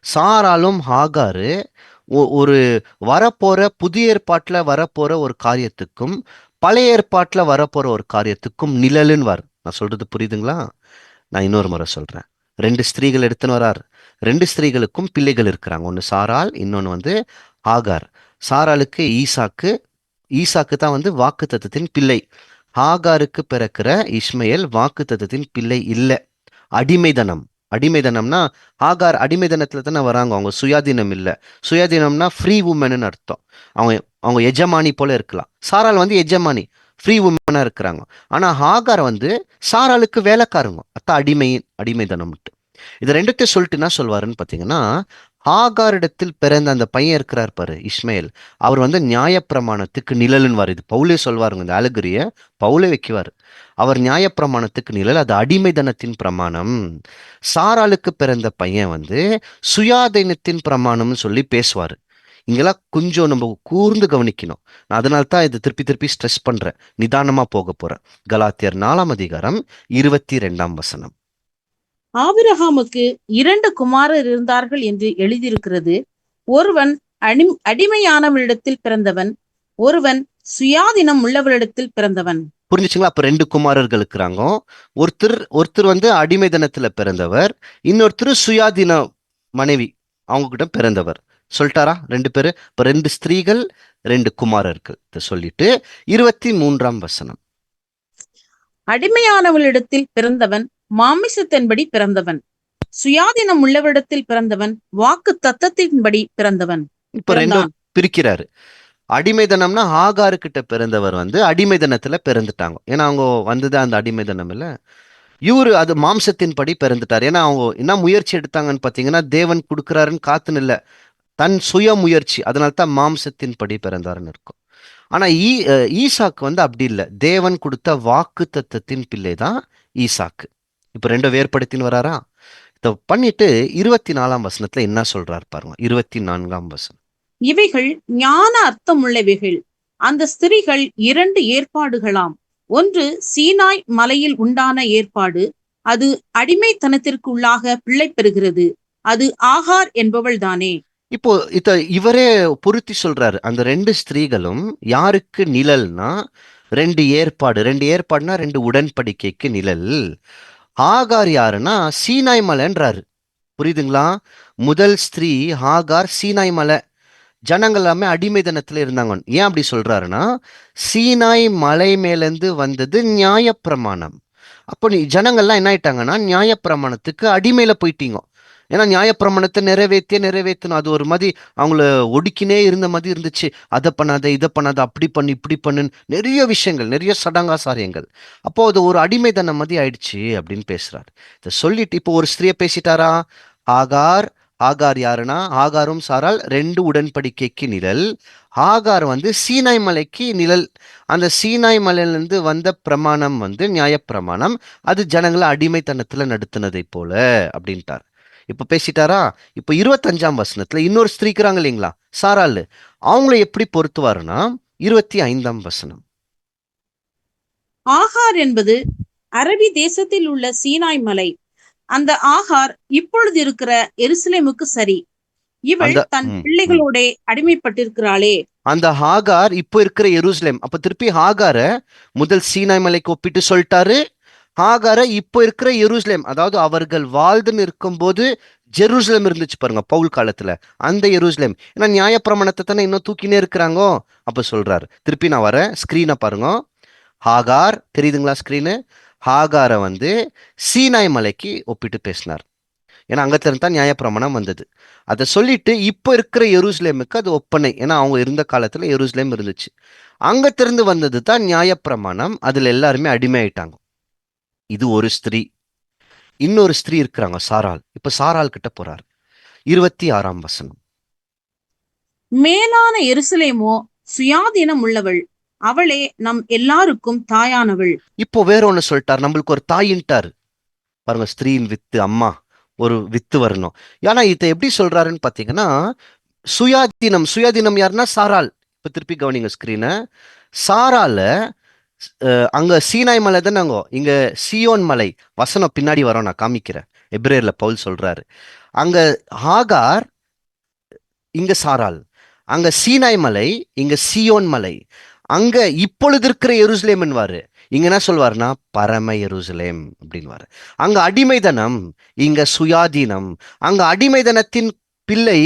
சாராலும் ஹாகாரு ஒரு வரப்போற புதிய ஏற்பாட்டுல வரப்போற ஒரு காரியத்துக்கும் பழைய ஏற்பாட்டுல வரப்போற ஒரு காரியத்துக்கும் நிழலுன்னு. நான் சொல்றது புரியுதுங்களா? நான் இன்னொரு முறை சொல்றேன். 2 ஸ்திரீகள் எடுத்துன்னு வரார். 2 ஸ்திரீகளுக்கும் பிள்ளைகள் இருக்கிறாங்க. ஒன்று சாராள், இன்னொன்று வந்து ஆகார். சாராளுக்கு ஈசாக்கு. ஈசாக்கு தான் வந்து வாக்குத்தத்தத்தின் பிள்ளை. ஆகாருக்கு பிறக்கிற இஸ்மயேல் வாக்குத்தத்தத்தின் பிள்ளை இல்லை. அடிமைதனம். அடிமைதனம்னா ஆகார் அடிமைதனத்துல தானே வராங்க. அவங்க சுயாதீனம் இல்லை. சுயாதீனம்னா ஃப்ரீ உமன்னு அர்த்தம். அவங்க அவங்க எஜமானி போல இருக்கலாம். சாராள் வந்து எஜமானி, ஃப்ரீ உமனா இருக்கிறாங்க. ஆனா ஹாகார் வந்து சாராளுக்கு வேலைக்காரங்க. அதான் அடிமைதனம். இது 2த்தையும் சொல்லிட்டு என்ன சொல்வாருன்னு பார்த்தீங்கன்னா, ஹாகாரிடத்தில் பிறந்த அந்த பையன் இருக்கிறார் பாரு, இஸ்மேல். அவர் வந்து நியாயப்பிரமாணத்துக்கு நிழலுன்னு. இது பவுலே சொல்வாருங்க. இந்த அழகிரிய பவுலே வைக்குவார். அவர் நியாயப்பிரமாணத்துக்கு நிழல், அது அடிமைதனத்தின் பிரமாணம். சாராளுக்கு பிறந்த பையன் வந்து சுயாதீனத்தின் பிரமாணம்னு சொல்லி பேசுவார். இங்கெல்லாம் கொஞ்சம் நம்ம கூர்ந்து கவனிக்கணும். நான் அதனால தான் இதை திருப்பி திருப்பி ஸ்ட்ரெஸ் பண்றேன். நிதானமா போக போறேன். கலாத்தியர் 4ஆம் அதிகாரம் 22ஆம் வசனம். ஆபிரகாமுக்கு 2 குமாரர் இருந்தார்கள் என்று எழுதியிருக்கிறது. ஒருவன் அடிமையானவளிடத்தில் பிறந்தவன், ஒருவன் சுயாதீனம் உள்ளவளிடத்தில் பிறந்தவன். புரிஞ்சுச்சுங்களா? அப்ப 2 குமாரர்கள் இருக்கிறாங்க. ஒருத்தர் வந்து அடிமைதனத்துல பிறந்தவர், இன்னொருத்தர் சுயாதீன மனைவி அவங்க கிட்ட பிறந்தவர். சொல்லிட்டாரா? 2 பேரு. இப்ப 2 ஸ்திரீகள், 2 குமாரர்கள். சொல்லிட்டு 23ஆம் வசனம். அடிமையானவளிடத்தில் பிறந்தவன் மாமிசத்தின்படி பிறந்தவன், சுயாதீனம் உள்ளவரிடத்தில் பிறந்தவன் வாக்கு தத்தத்தின்படி பிறந்தவன். இப்ப 2 பிரிக்கிறாரு. அடிமைதனம்னா ஆகாரு கிட்ட பிறந்தவர் வந்து அடிமைதனத்துல பிறந்துட்டாங்க. ஏன்னா அவங்க வந்தது அந்த அடிமைதனம் இல்ல. இவரு அது மாம்சத்தின் படி பிறந்துட்டார். ஏன்னா அவங்க என்ன முயற்சி எடுத்தாங்கன்னு பாத்தீங்கன்னா, தேவன் கொடுக்கிறாருன்னு காத்துன்னு இல்ல, தன் சுய முயற்சி. அதனால தான் மாம்சத்தின் படி பிறந்தாருன்னு இருக்கும். ஆனா ஈசாக்கு வந்து அப்படி இல்லை. தேவன் கொடுத்த வாக்கு தத்தத்தின் பிள்ளை தான் ஈசாக்கு. இப்ப 2 வேறுபடுத்தின்னு வராரா? இதை பண்ணிட்டு 24ஆம் வசனத்துல என்ன சொல்றாரு பாருங்க. 24ஆம் வசனம். இவைகள் ஞான அர்த்தம் உள்ளவைகள். அந்த ஸ்திரீகள் 2 ஏற்பாடுகளாம். ஒன்று சீனாய் மலையில் உண்டான ஏற்பாடு, அது அடிமைத்தனத்திற்கு உள்ளாக பிள்ளை பெறுகிறது. அது ஆகார் என்பவள் தானே. இப்போ இவரே பொருத்தி சொல்றாரு. அந்த 2 ஸ்திரீகளும் யாருக்கு நிழல்னா, 2 ஏற்பாடு. 2 ஏற்பாடுனா 2 உடன்படிக்கைக்கு நிழல். ஆகார் யாருன்னா சீனாய் மலைன்றாரு. புரியுதுங்களா? முதல் ஸ்திரீ ஹாகார் சீனாய் மலை. ஜனங்கள் எல்லாமே அடிமைத்தனத்துல இருந்தாங்க. ஏன் அப்படி சொல்றாருன்னா, சீனாய் மலை மேலேருந்து வந்தது நியாயப்பிரமாணம். அப்போ நீ ஜனங்கள்லாம் என்ன ஆயிட்டாங்கன்னா நியாயப்பிரமாணத்துக்கு அடிமையில போயிட்டீங்க. ஏன்னா நியாயப்பிரமாணத்தை நிறைவேற்றணும். அது ஒரு மாதிரி அவங்கள ஒடுக்கினே இருந்த மாதிரி இருந்துச்சு. அதை பண்ணாத, இதை பண்ணாத, அப்படி பண்ணு, இப்படி பண்ணுன்னு நிறைய விஷயங்கள், நிறைய சடங்காசாரியங்கள். அப்போ அது ஒரு அடிமைத்தனம் மாதிரி ஆயிடுச்சு அப்படின்னு பேசுறாரு. இதை சொல்லிட்டு இப்போ ஒரு ஸ்திரியை பேசிட்டாரா, ஆகார். ஆகார் யாருன்னா, ஆகாரும் சாரால் ரெண்டு உடன்படிக்கைக்கு நிழல். ஆகார் வந்து சீனாய் மலைக்கு நிழல். அந்த சீனாய் மலையிலிருந்து வந்த பிரமாணம் வந்து நியாயப்பிரமாணம். அது ஜனங்களை அடிமைத்தனத்துல நடத்தினதை போல அப்படின்ட்டார். இப்ப பேசிட்டாரா. இப்ப 25ஆம் வசனத்துல இன்னொரு ஸ்திரீக்கிறாங்க இல்லைங்களா, சாராள். அவங்கள எப்படி பொருத்துவாருன்னா 25ஆம் வசனம். ஆகார் என்பது அரபி தேசத்தில் உள்ள சீனாய் மலை. அந்த ஆகார் இப்பொழுது இருக்கிற எருசலேமுக்கு சரி. இவள் அந்த தன் பிள்ளைகளோட அடிமைப்பட்டிருக்கிறாளே. அந்த ஹாகார் இப்போ இருக்கிற எருசலேம். அப்ப திருப்பி ஹாகார முதல் சீனாய் மலைக்கு ஒப்பிட்டு சொல்லிட்டாரு. ஹாகார இப்போ இருக்கிற எருசலேம், அதாவது அவர்கள் வாழ்ந்துன்னு இருக்கும்போது ஜெருசலேம் இருந்துச்சு பாருங்க பவுல் காலத்துல, அந்த எருசலேம். ஏன்னா நியாயப்பிரமாணத்தை தானே இன்னும் தூக்கினே இருக்கிறாங்கோ. அப்ப சொல்றாரு. திருப்பி நான் வரேன், ஸ்கிரீனை பாருங்க. ஹாகார் தெரியுதுங்களா ஸ்கிரீனு? ஹாகார வந்து சீனாய் மலைக்கு ஒப்பிட்டு பேசினார். ஏன்னா அங்கத்திலிருந்து தான் நியாயப்பிரமாணம் வந்தது. அதை சொல்லிட்டு இப்போ இருக்கிற எருசலேமுக்கு அது ஒப்பனை. ஏன்னா அவங்க இருந்த காலத்துல எருசலேம் இருந்துச்சு. அங்கத்திலிருந்து வந்தது தான் நியாயப்பிரமாணம். அதுல எல்லாருமே அடிமையாயிட்டாங்க. இது ஒரு ஸ்திரீ. இன்னொரு ஸ்திரீ இருக்கிறாங்க, சாராள். இப்ப சாராள் கிட்ட போறாரு. 26ஆம் வசனம். மேலான எருசலேமோ சுயாதீனம் உள்ளவள், அவளே நம் எல்லாருக்கும் தாயானவள். இப்போ வேற ஒண்ணு சொல்லிட்டார், நம்மளுக்கு ஒரு தாயின்ட்டாரு பாருங்க. ஸ்திரீயின் வித்து, அம்மா ஒரு வித்து வரணும். ஏன்னா இதை எப்படி சொல்றாருன்னு பாத்தீங்கன்னா, சுயாதீனம். சுயாதீனம் யாருன்னா சாராள். இப்ப திருப்பி கவனிங்க ஸ்கிரீனை. சாரால அங்க சீனாய் மலை தானே, இங்க சியோன் மலை. வசனம் பின்னாடி வரோம், நான் காமிக்கிறேன். எபிரேயர்ல பவுல் சொல்றாரு. அங்க ஹாகார், இங்க சாராள். அங்க சீனாய் மலை, இங்க சியோன் மலை. அங்க இப்பொழுது இருக்கிற எருசலேம்வாரு, இங்க என்ன சொல்வாருன்னா பரம எருசலேம் அப்படின்வாரு. அங்க அடிமைதனம், இங்க சுயாதீனம். அங்க அடிமைதனத்தின் பிள்ளை,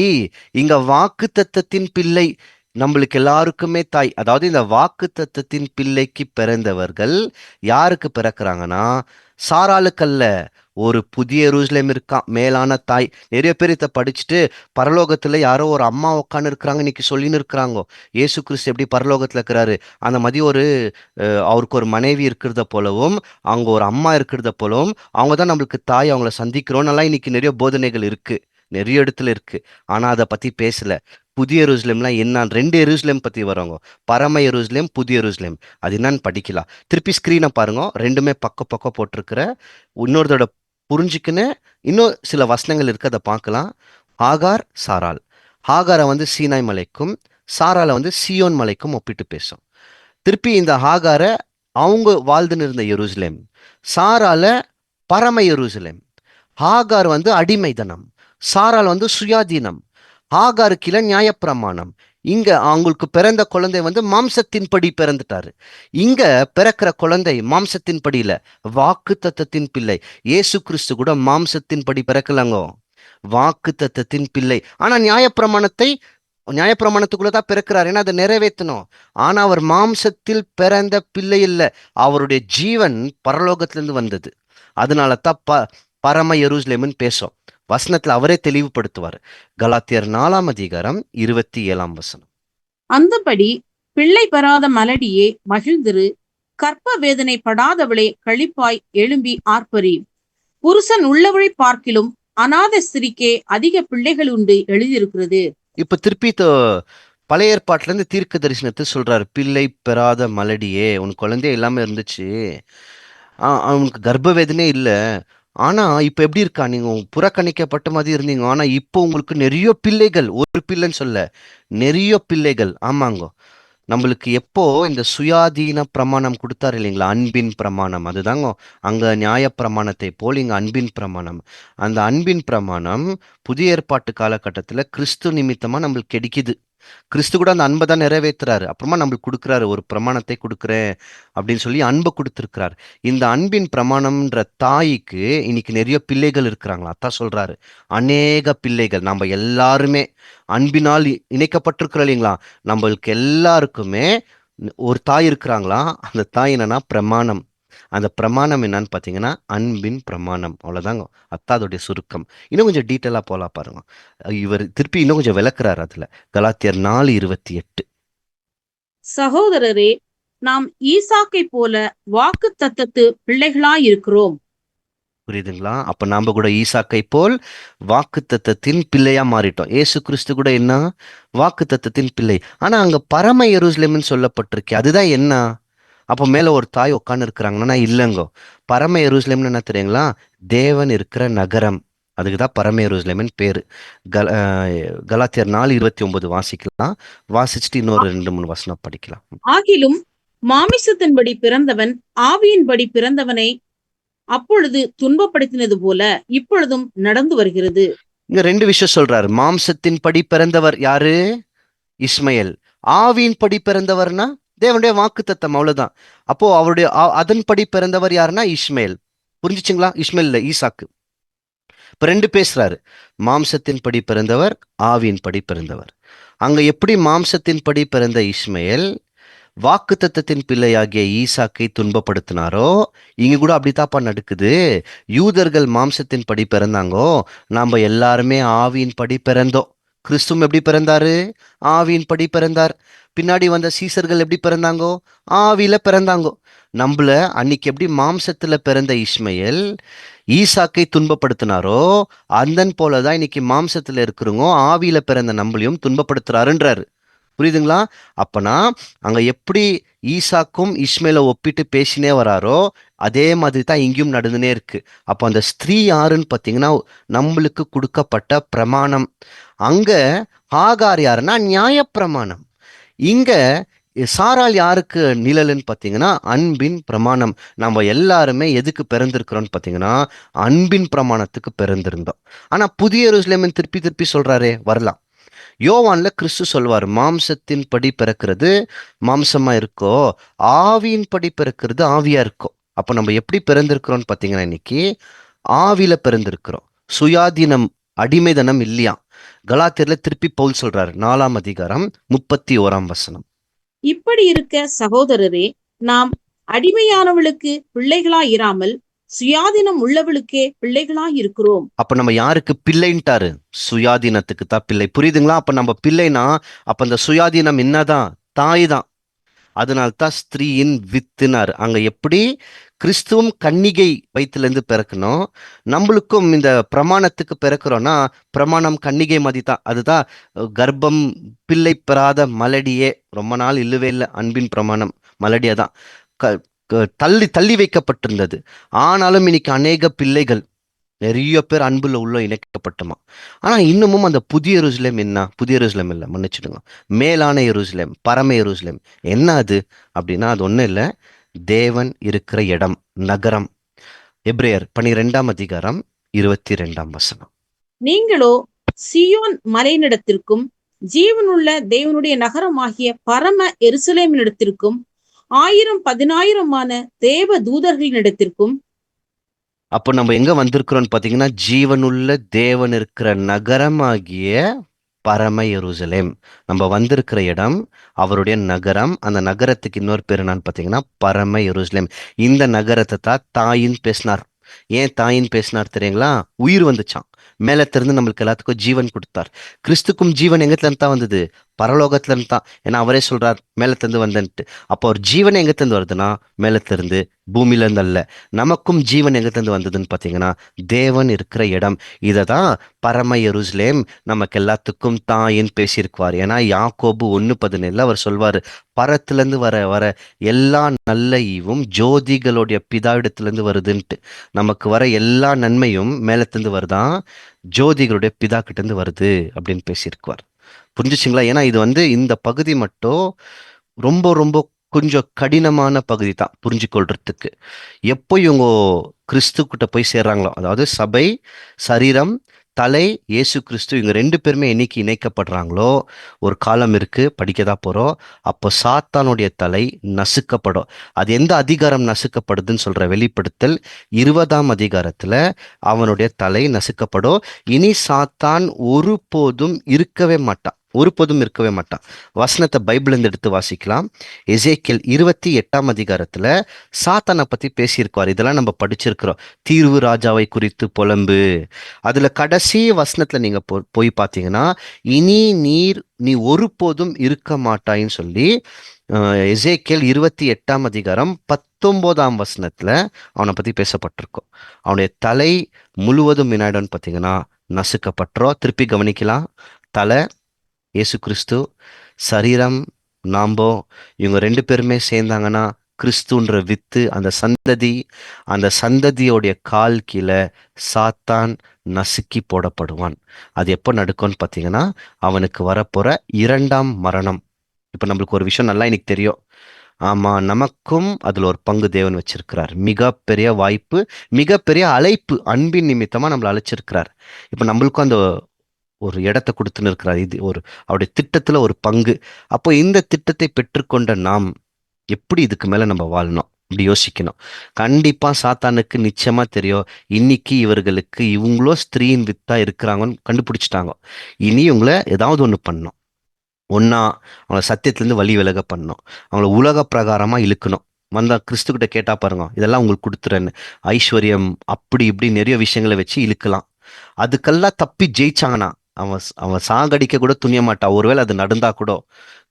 இங்க வாக்கு தத்தத்தின் பிள்ளை. நம்மளுக்கு எல்லாருக்குமே தாய். அதாவது இந்த வாக்கு தத்தத்தின் பிள்ளைக்கு பிறந்தவர்கள் யாருக்கு பிறக்கிறாங்கன்னா, சாராளுக்கல்ல. ஒரு புதிய எருசலேம் இருக்கான், மேலான தாய். நிறைய பேர் இதை படிச்சுட்டு பரலோகத்துல யாரோ ஒரு அம்மா உட்காந்து இருக்கிறாங்க இன்னைக்கு சொல்லின்னு இருக்கிறாங்க. இயேசு கிறிஸ்து எப்படி பரலோகத்துல இருக்கிறாரு, அந்த மாதிரி ஒரு அவருக்கு ஒரு மனைவி இருக்கிறத போலவும், அவங்க ஒரு அம்மா இருக்கிறத போலவும், அவங்க தான் நம்மளுக்கு தாய், அவங்கள சந்திக்கிறோம்னு இன்னைக்கு நிறைய போதனைகள் இருக்கு, நிறைய இடத்துல இருக்கு. ஆனா அதை பத்தி பேசல. புதிய எருசலேம்லாம் என்ன, ரெண்டு எருசலேம் பத்தி வராங்க, பரம எருசலேம், புதிய எருசலேம். அது என்னன்னு படிக்கலாம். திருப்பி ஸ்கிரீனை பாருங்க, ரெண்டுமே பக்கம் போட்டிருக்கிற. இன்னொருத்தோட புரிஞ்சுக்கின்னு இன்னும் சில வசனங்கள் இருக்கு, அதை பார்க்கலாம். ஆகார், சாராள். ஹாகாரை வந்து சீனாய் மலைக்கும், சாராளை வந்து சியோன் மலைக்கும் ஒப்பிட்டு பேசும். திருப்பி இந்த ஹாகாரை அவங்க வாழ்ந்துன்னு இருந்த எருசலேம், சாரால பரம எருசலேம். ஹாகார் வந்து அடிமைதனம், சாராள் வந்து சுயாதீனம். ஹாகாரு கீழே நியாயப்பிரமாணம். இங்க அவங்களுக்கு பிறந்த குழந்தை வந்து மாம்சத்தின்படி பிறந்துட்டாரு. இங்க பிறக்கிற குழந்தை மாம்சத்தின் படியில, வாக்கு தத்தத்தின் பிள்ளை. இயேசு கிறிஸ்து கூட மாம்சத்தின் படி பிறக்கலங்கோ, வாக்கு தத்தத்தின் பிள்ளை. ஆனா நியாயப்பிரமாணத்துக்குள்ளதான் பிறக்கிறார், ஏன்னா அதை நிறைவேற்றணும். ஆனா அவர் மாம்சத்தில் பிறந்த பிள்ளை இல்லை, அவருடைய ஜீவன் பரலோகத்திலிருந்து வந்தது. அதனால தான் பரம எருசலேம்னு பேசும். வசனத்துல அவரே தெளிவுபடுத்துவார். கலாத்தியர் 4ஆம் அதிகாரம் 27ஆம் வசனம். அந்தபடி பிள்ளை பெறாத மலடியே மகிழ்ந்திரு, கற்ப வேதனை படாதவளே களிப்பாய் எழும்பி ஆர்ப்பரி. புருஷன் உள்ளவளை பார்க்கிலும் அநாத ஸ்திரிக்கே அதிக பிள்ளைகள் உண்டு எழுதியிருக்கிறது. இப்ப திருப்பி பழைய ஏற்பாட்டுல இருந்து தீர்க்க தரிசனத்தை சொல்றாரு. பிள்ளை பெறாத மலடியே, உன் குழந்தைய இல்லாம இருந்துச்சு, அவனுக்கு கர்ப்ப வேதனை இல்லை. ஆனா இப்ப எப்படி இருக்கா, நீங்க புறக்கணிக்கப்பட்ட மாதிரி இருந்தீங்க, ஆனா இப்போ உங்களுக்கு நிறைய பிள்ளைகள். ஒரு பிள்ளைன்னு சொல்ல, நிறைய பிள்ளைகள். ஆமாங்க. நம்மளுக்கு எப்போ இந்த சுயாதீன பிரமாணம் கொடுத்தாரு இல்லைங்களா, அன்பின் பிரமாணம், அதுதாங்க அங்க நியாய பிரமாணத்தை போல் இங்க அன்பின் பிரமாணம். அந்த அன்பின் பிரமாணம் புதிய ஏற்பாட்டு காலகட்டத்துல கிறிஸ்து நிமித்தமா நம்மளுக்கு கிடைக்குது. கிறிஸ்து கூட அந்த அன்பை தான் நிறைவேற்றுறாரு. அப்புறமா நம்மளுக்கு கொடுக்குறாரு, ஒரு பிரமாணத்தை கொடுக்குறேன் அப்படின்னு சொல்லி அன்பை கொடுத்துருக்கிறார். இந்த அன்பின் பிரமாணம்ன்ற தாய்க்கு இன்னைக்கு நிறைய பிள்ளைகள் இருக்கிறாங்களா, அதான் சொல்றாரு. அநேக பிள்ளைகள், நம்ம எல்லாருமே அன்பினால் இணைக்கப்பட்டிருக்கிறோம் இல்லைங்களா. நம்மளுக்கு எல்லாருக்குமே ஒரு தாய் இருக்கிறாங்களா. அந்த தாய் என்னன்னா பிரமாணம். அந்த பிரமாணம் என்னன்னு பார்த்தீங்கன்னா அன்பின் பிரமாணம், அவ்வளோதாங்க. அத்தாதுடைய சுருக்கம். இன்னும் கொஞ்சம் டீட்டெயிலாக போலாம் பாருங்க. இவர் திருப்பி இன்னும் கொஞ்சம் விளக்குறாரு அதுல. கலாத்தியர் 4:28. சகோதரரே, நாம் ஈசாக்கை போல வாக்குத்தத்தத்து பிள்ளைகளாயிருக்கிறோம். புரியுதுங்களா? அப்ப நாம கூட ஈசாக்கை போல் வாக்குத்தத்தத்தின் பிள்ளையா மாறிட்டோம். இயேசு கிறிஸ்து கூட என்ன, வாக்குத்தத்தத்தின் பிள்ளை. ஆனா அங்க பரம எருசலேம்னு சொல்லப்பட்டிருக்கு. அதுதான் என்ன? அப்போ மேல ஒரு தாய் உட்காந்து இருக்கிறாங்கன்னா இல்லைங்கோ. பரம எருசலேம்னு என்ன தெரியுங்களா? தேவன் இருக்கிற நகரம். அதுக்குதான் பரம எருசலேம்னு பேரு. கலாத்தியர் 4:29 வாசிக்கலாம். வாசிச்சுட்டு இன்னொரு 2-3 வசனம் படிக்கலாம். ஆகிலும் மாமிசத்தின்படி பிறந்தவன் ஆவியின்படி பிறந்தவனை அப்பொழுது துன்பப்படுத்தினது போல இப்பொழுதும் நடந்து வருகிறது. இங்க 2 விஷயம் சொல்றாரு. மாம்சத்தின் படி பிறந்தவர் யாரு? இஸ்மையேல். ஆவியின் படி பிறந்தவர்னா தேவனுடைய வாக்குத்தத்தம், அவ்வளவுதான். அப்போ அவருடைய அதன்படி பிறந்தவர் யாருன்னா இஸ்மையேல். புரிஞ்சுச்சுங்களா? இஸ்மையேல் இல்ல, ஈசாக்கு. இப்ப 2 பேசுறாரு. மாம்சத்தின் படி பிறந்தவர், ஆவியின் படி பிறந்தவர். அங்க எப்படி மாம்சத்தின் படி பிறந்த இஸ்மையேல் வாக்குத்தத்தத்தின் பிள்ளையாகிய ஈசாக்கை துன்பப்படுத்தினாரோ, இங்க கூட அப்படித்தாப்பா நடக்குது. யூதர்கள் மாம்சத்தின் படி பிறந்தாங்கோ, நாம எல்லாருமே ஆவியின் படி பிறந்தோம். கிறிஸ்துவும் எப்படி பிறந்தாரு? ஆவியின் படி பிறந்தார். பின்னாடி வந்த சீசர்கள் எப்படி பிறந்தாங்கோ? ஆவியில பிறந்தாங்கோ. நம்மள அன்னைக்கு எப்படி மாம்சத்துல பிறந்த இஸ்மையேல் ஈசாக்கை துன்பப்படுத்தினாரோ, அந்தன் போலதான் இன்னைக்கு மாம்சத்துல இருக்கிறவங்க ஆவியில பிறந்த நம்மளையும் துன்பப்படுத்துறாருன்றாரு. புரியுதுங்களா? அப்பனா அங்க எப்படி ஈசாக்கும் இஸ்மேலை ஒப்பிட்டு பேசினே வராரோ, அதே மாதிரி தான் இங்கேயும் நடந்துனே இருக்கு. அப்போ அந்த ஸ்திரீ யாருன்னு பார்த்தீங்கன்னா நம்மளுக்கு கொடுக்கப்பட்ட பிரமாணம். அங்க ஆகார் யாருன்னா நியாயப்பிரமாணம். இங்க சாரால் யாருக்கு நிழல்னு பார்த்தீங்கன்னா அன்பின் பிரமாணம். நம்ம எல்லாருமே எதுக்கு பிறந்திருக்கிறோம்னு பார்த்தீங்கன்னா அன்பின் பிரமாணத்துக்கு பிறந்திருந்தோம். ஆனா புதிய எருசலேமின் திருப்பி திருப்பி சொல்றாரே, வரலாம். யோவான்ல கிறிஸ்து சொல்வார், மாம்சத்தின் படி பிறக்கிறது மாம்சமா இருக்கோ, ஆவியின் படி பிறக்கிறது ஆவியா இருக்கோ. அப்போ நம்ம எப்படி பிறந்திருக்கிறோம்னு பார்த்தீங்கன்னா இன்னைக்கு ஆவியில பிறந்திருக்கிறோம். சுயாதீனம், அடிமைதனம் இல்லையா. கலாத்தியர்ல திருப்பி பவுல் சொல்றாரு, 4ஆம் அதிகாரம் 31ஆம் வசனம். இப்படி இருக்க சகோதரரே, நாம் அடிமையானவளுக்கு பிள்ளைகளாயிராமல் சுயாதீனம் உள்ளவளுக்கே பிள்ளைகளாயிருக்கிறோம். அப்ப நம்ம யாருக்கு பிள்ளைன்ட்டாரு? சுயாதீனத்துக்கு தான் பிள்ளை. புரியுதுங்களா? அப்ப நம்ம பிள்ளைனா அப்ப அந்த சுயாதீனம் என்னதான்? தாய் தான். அதனால்தான் ஸ்திரீயின் வித்துனார். அங்க எப்படி கிறிஸ்துவும் கன்னிகை வயிற்றுலேருந்து பிறக்கணும், நம்மளுக்கும் இந்த பிரமாணத்துக்கு பிறக்கிறோம்னா பிரமாணம் கன்னிகை மாதிரி தான். அதுதான் கர்ப்பம் பிள்ளை பெறாத மலடியே ரொம்ப நாள் இல்லவே இல்லை. அன்பின் பிரமாணம் மலடியா தான் தள்ளி தள்ளி வைக்கப்பட்டிருந்தது. ஆனாலும் இன்னைக்கு அநேக பிள்ளைகள், நிறைய பேர் அன்புல உள்ள இணைக்கப்பட்டமா. ஆனா இன்னமும் அந்த புதிய எருசலேம் என்ன? புதிய எருசலேம் இல்லை, மன்னிச்சிடுங்க, மேலான எருசலேம், பரம எருசலேம் என்ன அது அப்படின்னா அது ஒண்ணும் இல்லை, தேவன் இருக்கிற இடம், நகரம். எபிரேயர் 12ஆம் அதிகாரம் 22ஆம் வசனம். நீங்களோ சியோன் மலையினிடத்திற்கும் ஜீவனுள்ள தேவனுடைய நகரமாகிய பரம எருசலேமினிடத்திற்கும் 1000-10,000 தேவ தூதர்களினிடத்திற்கும். அப்போ நம்ம எங்க வந்திருக்கிறோம்னு பாத்தீங்கன்னா ஜீவனுள்ள தேவன் இருக்கிற நகரமாகிய பரம எருசலேம். நம்ம வந்திருக்கிற இடம் அவருடைய நகரம். அந்த நகரத்துக்கு இன்னொரு பேர் என்னன்னு பாத்தீங்கன்னா பரம எருசலேம். இந்த நகரத்தை தான் தாயின் பேசினார். ஏன் தாயின் பேசினார் தெரியுங்களா? உயிர் வந்துச்சான் மேல திறந்து நம்மளுக்கு எல்லாத்துக்கும் ஜீவன் கொடுத்தார். கிறிஸ்துக்கும் ஜீவன் எங்கத்துல இருந்து தான் வந்தது? பரலோகத்துல இருந்து தான். ஏன்னா அவரே சொல்றார் மேல திறந்து வந்தன்ட்டு. அப்போ ஒரு ஜீவன் எங்க திறந்து வருதுன்னா மேல திறந்து, பூமியில இருந்து அல்ல. நமக்கும் ஜீவன் எங்க திறந்து வந்ததுன்னு பாத்தீங்கன்னா தேவன் இருக்கிற இடம். இதை தான் பரம எருசலேம் நமக்கு எல்லாத்துக்கும் தாயின் பேசியிருக்குவார். ஏன்னா யாக்கோபு 1:17 அவர் சொல்வாரு, பரத்திலிருந்து வர வர எல்லா நல்ல ஈவும் ஜோதிகளுடைய பிதாவிடத்திலிருந்து வருதுன்ட்டு. நமக்கு வர எல்லா நன்மையும் மேலத்திலிருந்து வருதான், ஜோதிகளுடைய பிதா கிட்ட இருந்து வருது அப்படின்னு பேசியிருக்குவார். புரிஞ்சுச்சுங்களா? ஏன்னா இது இந்த பகுதி மட்டும் ரொம்ப ரொம்ப கொஞ்சம் கடினமான பகுதி தான் புரிஞ்சுக்கொள்றதுக்கு. எப்போ இவங்க கிறிஸ்து கிட்ட போய் சேர்றாங்களோ, அதாவது சபை, சரீரம், தலை இயேசு கிறிஸ்து, இவங்க 2 பேருமே என்னைக்கு இணைக்கப்படுறாங்களோ ஒரு காலம் இருக்கு, படிக்க தான் போறோம். அப்போ சாத்தானுடைய தலை நசுக்கப்படும். அது எந்த அதிகாரம் நசுக்கப்படுதுன்னு சொல்ற வெளிப்படுத்தல் 20ஆம் அதிகாரத்துல அவனுடைய தலை நசுக்கப்படும். இனி சாத்தான் ஒருபோதும் இருக்கவே மாட்டான், ஒருபோதும் இருக்கவே மாட்டான். வசனத்தை பைபிள் இருந்து எடுத்து வாசிக்கலாம். எசேக்கியேல் 28ஆம் அதிகாரத்துல சாத்தானை பத்தி பேசியிருக்கார். இதெல்லாம் நம்ம படிச்சிருக்கிறோம். தீர்வு ராஜாவை குறித்து புலம்பு. அதுல கடைசி வசனத்துல நீங்க போய் பார்த்தீங்கன்னா, இனி நீ ஒருபோதும் இருக்க மாட்டாயின்னு சொல்லி எசேக்கியேல் 28ஆம் அதிகாரம் 19ஆம் வசனத்துல அவனை பத்தி பேசப்பட்டிருக்கும். அவனுடைய தலை முழுவதும் என்னாயிடும்னு பார்த்தீங்கன்னா நசுக்கப்பட்டுரும். திருப்பி கவனிக்கலாம். தலை இயேசு கிறிஸ்து, சரீரம் நாம்போ, இவங்க 2 பேருமே சேர்ந்தாங்கன்னா கிறிஸ்துன்ற வித்து, அந்த சந்ததியோடைய கால் கீழே சாத்தான் நசுக்கி போடப்படுவான். அது எப்போ நடக்கும்னு பார்த்தீங்கன்னா, அவனுக்கு வரப்போற 2ஆம் மரணம். இப்போ நம்மளுக்கு ஒரு விஷயம் நல்லா இன்னைக்கு தெரியும். ஆமா, நமக்கும் அதுல ஒரு பங்கு தேவன் வச்சிருக்கிறார். மிகப்பெரிய வாய்ப்பு, மிகப்பெரிய அழைப்பு, அன்பின் நிமித்தமா நம்மளை அழைச்சிருக்கிறார். இப்போ நம்மளுக்கும் அந்த ஒரு இடத்தை கொடுத்துன்னு இருக்கிறார். இது அவருடைய திட்டத்துல ஒரு பங்கு. அப்போ இந்த திட்டத்தை பெற்றுக்கொண்ட நாம் எப்படி இதுக்கு மேல நம்ம வாழணும் இப்படி யோசிக்கணும். கண்டிப்பா சாத்தானுக்கு நிச்சயமா தெரியும், இன்னைக்கு இவர்களுக்கு இவங்களோ ஸ்திரீயின் வித்தா இருக்கிறாங்கன்னு கண்டுபிடிச்சிட்டாங்க. இனி இவங்கள ஏதாவது ஒண்ணு பண்ணணும். ஒன்னா அவங்கள சத்தியத்திலேருந்து வழி விலக பண்ணணும், அவங்கள உலக பிரகாரமா இழுக்கணும். வந்தா கிறிஸ்துக்கிட்ட கேட்டா பாருங்க, இதெல்லாம் உங்களுக்கு கொடுத்துறேன்னு ஐஸ்வர்யம் அப்படி இப்படி நிறைய விஷயங்களை வச்சு இழுக்கலாம். அதுக்கெல்லாம் தப்பி ஜெயிச்சாங்கன்னா அவன் அவன் சாகடிக்க கூட துணிய மாட்டான். ஒருவேளை அது நடந்தா கூட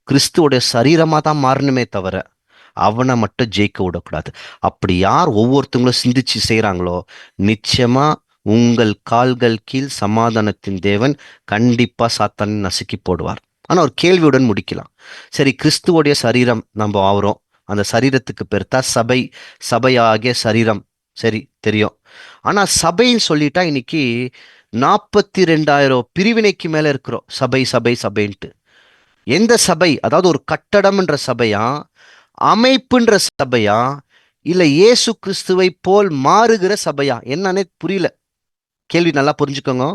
கிறிஸ்துவோடைய சரீரமா தான் மாறணுமே தவிர அவனை மட்டும் ஜெயிக்க விடக்கூடாது. அப்படி யார் ஒவ்வொருத்தவங்களும் சிந்திச்சு செய்யறாங்களோ நிச்சயமா உங்கள் கால்கள் கீழ் சமாதானத்தின் தேவன் கண்டிப்பா சாத்தானை நசுக்கி போடுவார். ஆனா ஒரு கேள்வியுடன் முடிக்கலாம். சரி, கிறிஸ்துவோடைய சரீரம் நம்ம ஆகிறோம், அந்த சரீரத்துக்கு பேர் தான் சபை, சபையாகிய சரீரம். சரி, தெரியும். ஆனா சபைன்னு சொல்லிட்டா இன்னைக்கு 42,000 பிரிவினைக்கு மேல இருக்கிறோம். சபை சபை சபைன்ட்டு. எந்த சபை? அதாவது ஒரு கட்டடம்ன்ற சபையா, அமைப்புன்ற சபையா, இல்ல இயேசு கிறிஸ்துவை போல் மாறுகிற சபையா? என்னன்னே புரியல. கேள்வி நல்லா புரிஞ்சுக்கோங்க.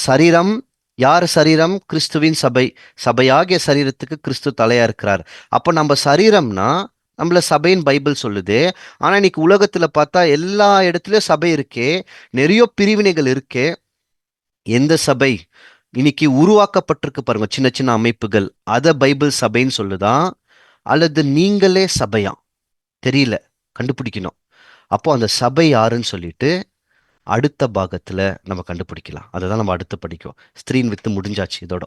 சரீரம், யார் சரீரம்? கிறிஸ்துவின் சபை. சபையாகிய சரீரத்துக்கு கிறிஸ்து தலையா இருக்கிறார். அப்போ நம்ம சரீரம்னா நம்மள சபைன்னு பைபிள் சொல்லுது. ஆனா இன்னைக்கு உலகத்துல பார்த்தா எல்லா இடத்துலயும் சபை இருக்கே, நிறைய பிரிவினைகள் இருக்கே. எந்த சபை இன்னைக்கு உருவாக்கப்பட்டிருக்கு பாருங்க, சின்ன சின்ன அமைப்புகள், அத பைபிள் சபைன்னு சொல்லுதா அல்லது நீங்களே சபையா? தெரியல, கண்டுபிடிக்கணும். அப்போ அந்த சபை யாருன்னு சொல்லிட்டு அடுத்த பாகத்துல நம்ம கண்டுபிடிக்கலாம். அதை தான் நம்ம அடுத்து படிக்கும். ஸ்திரீன் வித்து முடிஞ்சாச்சு. இதோட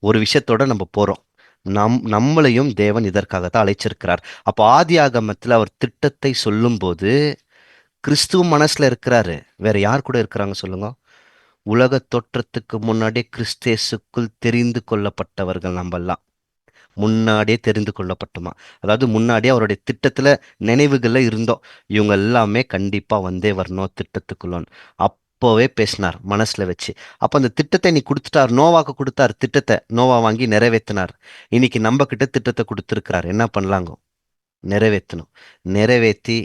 ஒரு விஷயத்தோட நம்ம போறோம். நம்மளையும் தேவன் இதற்காகத்தான் அழைச்சிருக்கிறார். அப்போ ஆதி ஆகமத்துல அவர் திட்டத்தை சொல்லும் போது கிறிஸ்துவ மனசுல இருக்கிறாரு. வேற யார் கூட இருக்கிறாங்க சொல்லுங்க? உலக தோற்றத்துக்கு முன்னாடியே கிறிஸ்தேசுக்குள் தெரிந்து கொள்ளப்பட்டவர்கள் நம்மெல்லாம். முன்னாடியே தெரிந்து கொள்ளப்பட்டுமா, அதாவது முன்னாடியே அவருடைய திட்டத்துல நினைவுகள்ல இருந்தோம். இவங்க எல்லாமே கண்டிப்பா வந்தே வரணும் திட்டத்துக்குள்ளோன்னு அப்போவே பேசினார் மனசுல வச்சு. அப்ப அந்த திட்டத்தை நீ கொடுத்துட்டார். நோவாக்கு கொடுத்தார் திட்டத்தை, நோவா வாங்கி நிறைவேற்றினார். இன்னைக்கு நம்ம கிட்ட திட்டத்தை கொடுத்துருக்கிறார். என்ன பண்ணலாங்க? நிறைவேற்றணும். நிறைவேற்றி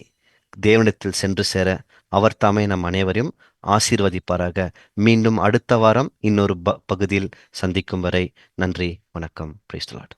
தேவனத்தில் சென்று சேர அவர் தாமே நம் அனைவரையும் ஆசீர்வதிப்பாராக. மீண்டும் அடுத்த வாரம் இன்னொரு பகுதியில் சந்திக்கும் வரை நன்றி, வணக்கம். Praise the Lord.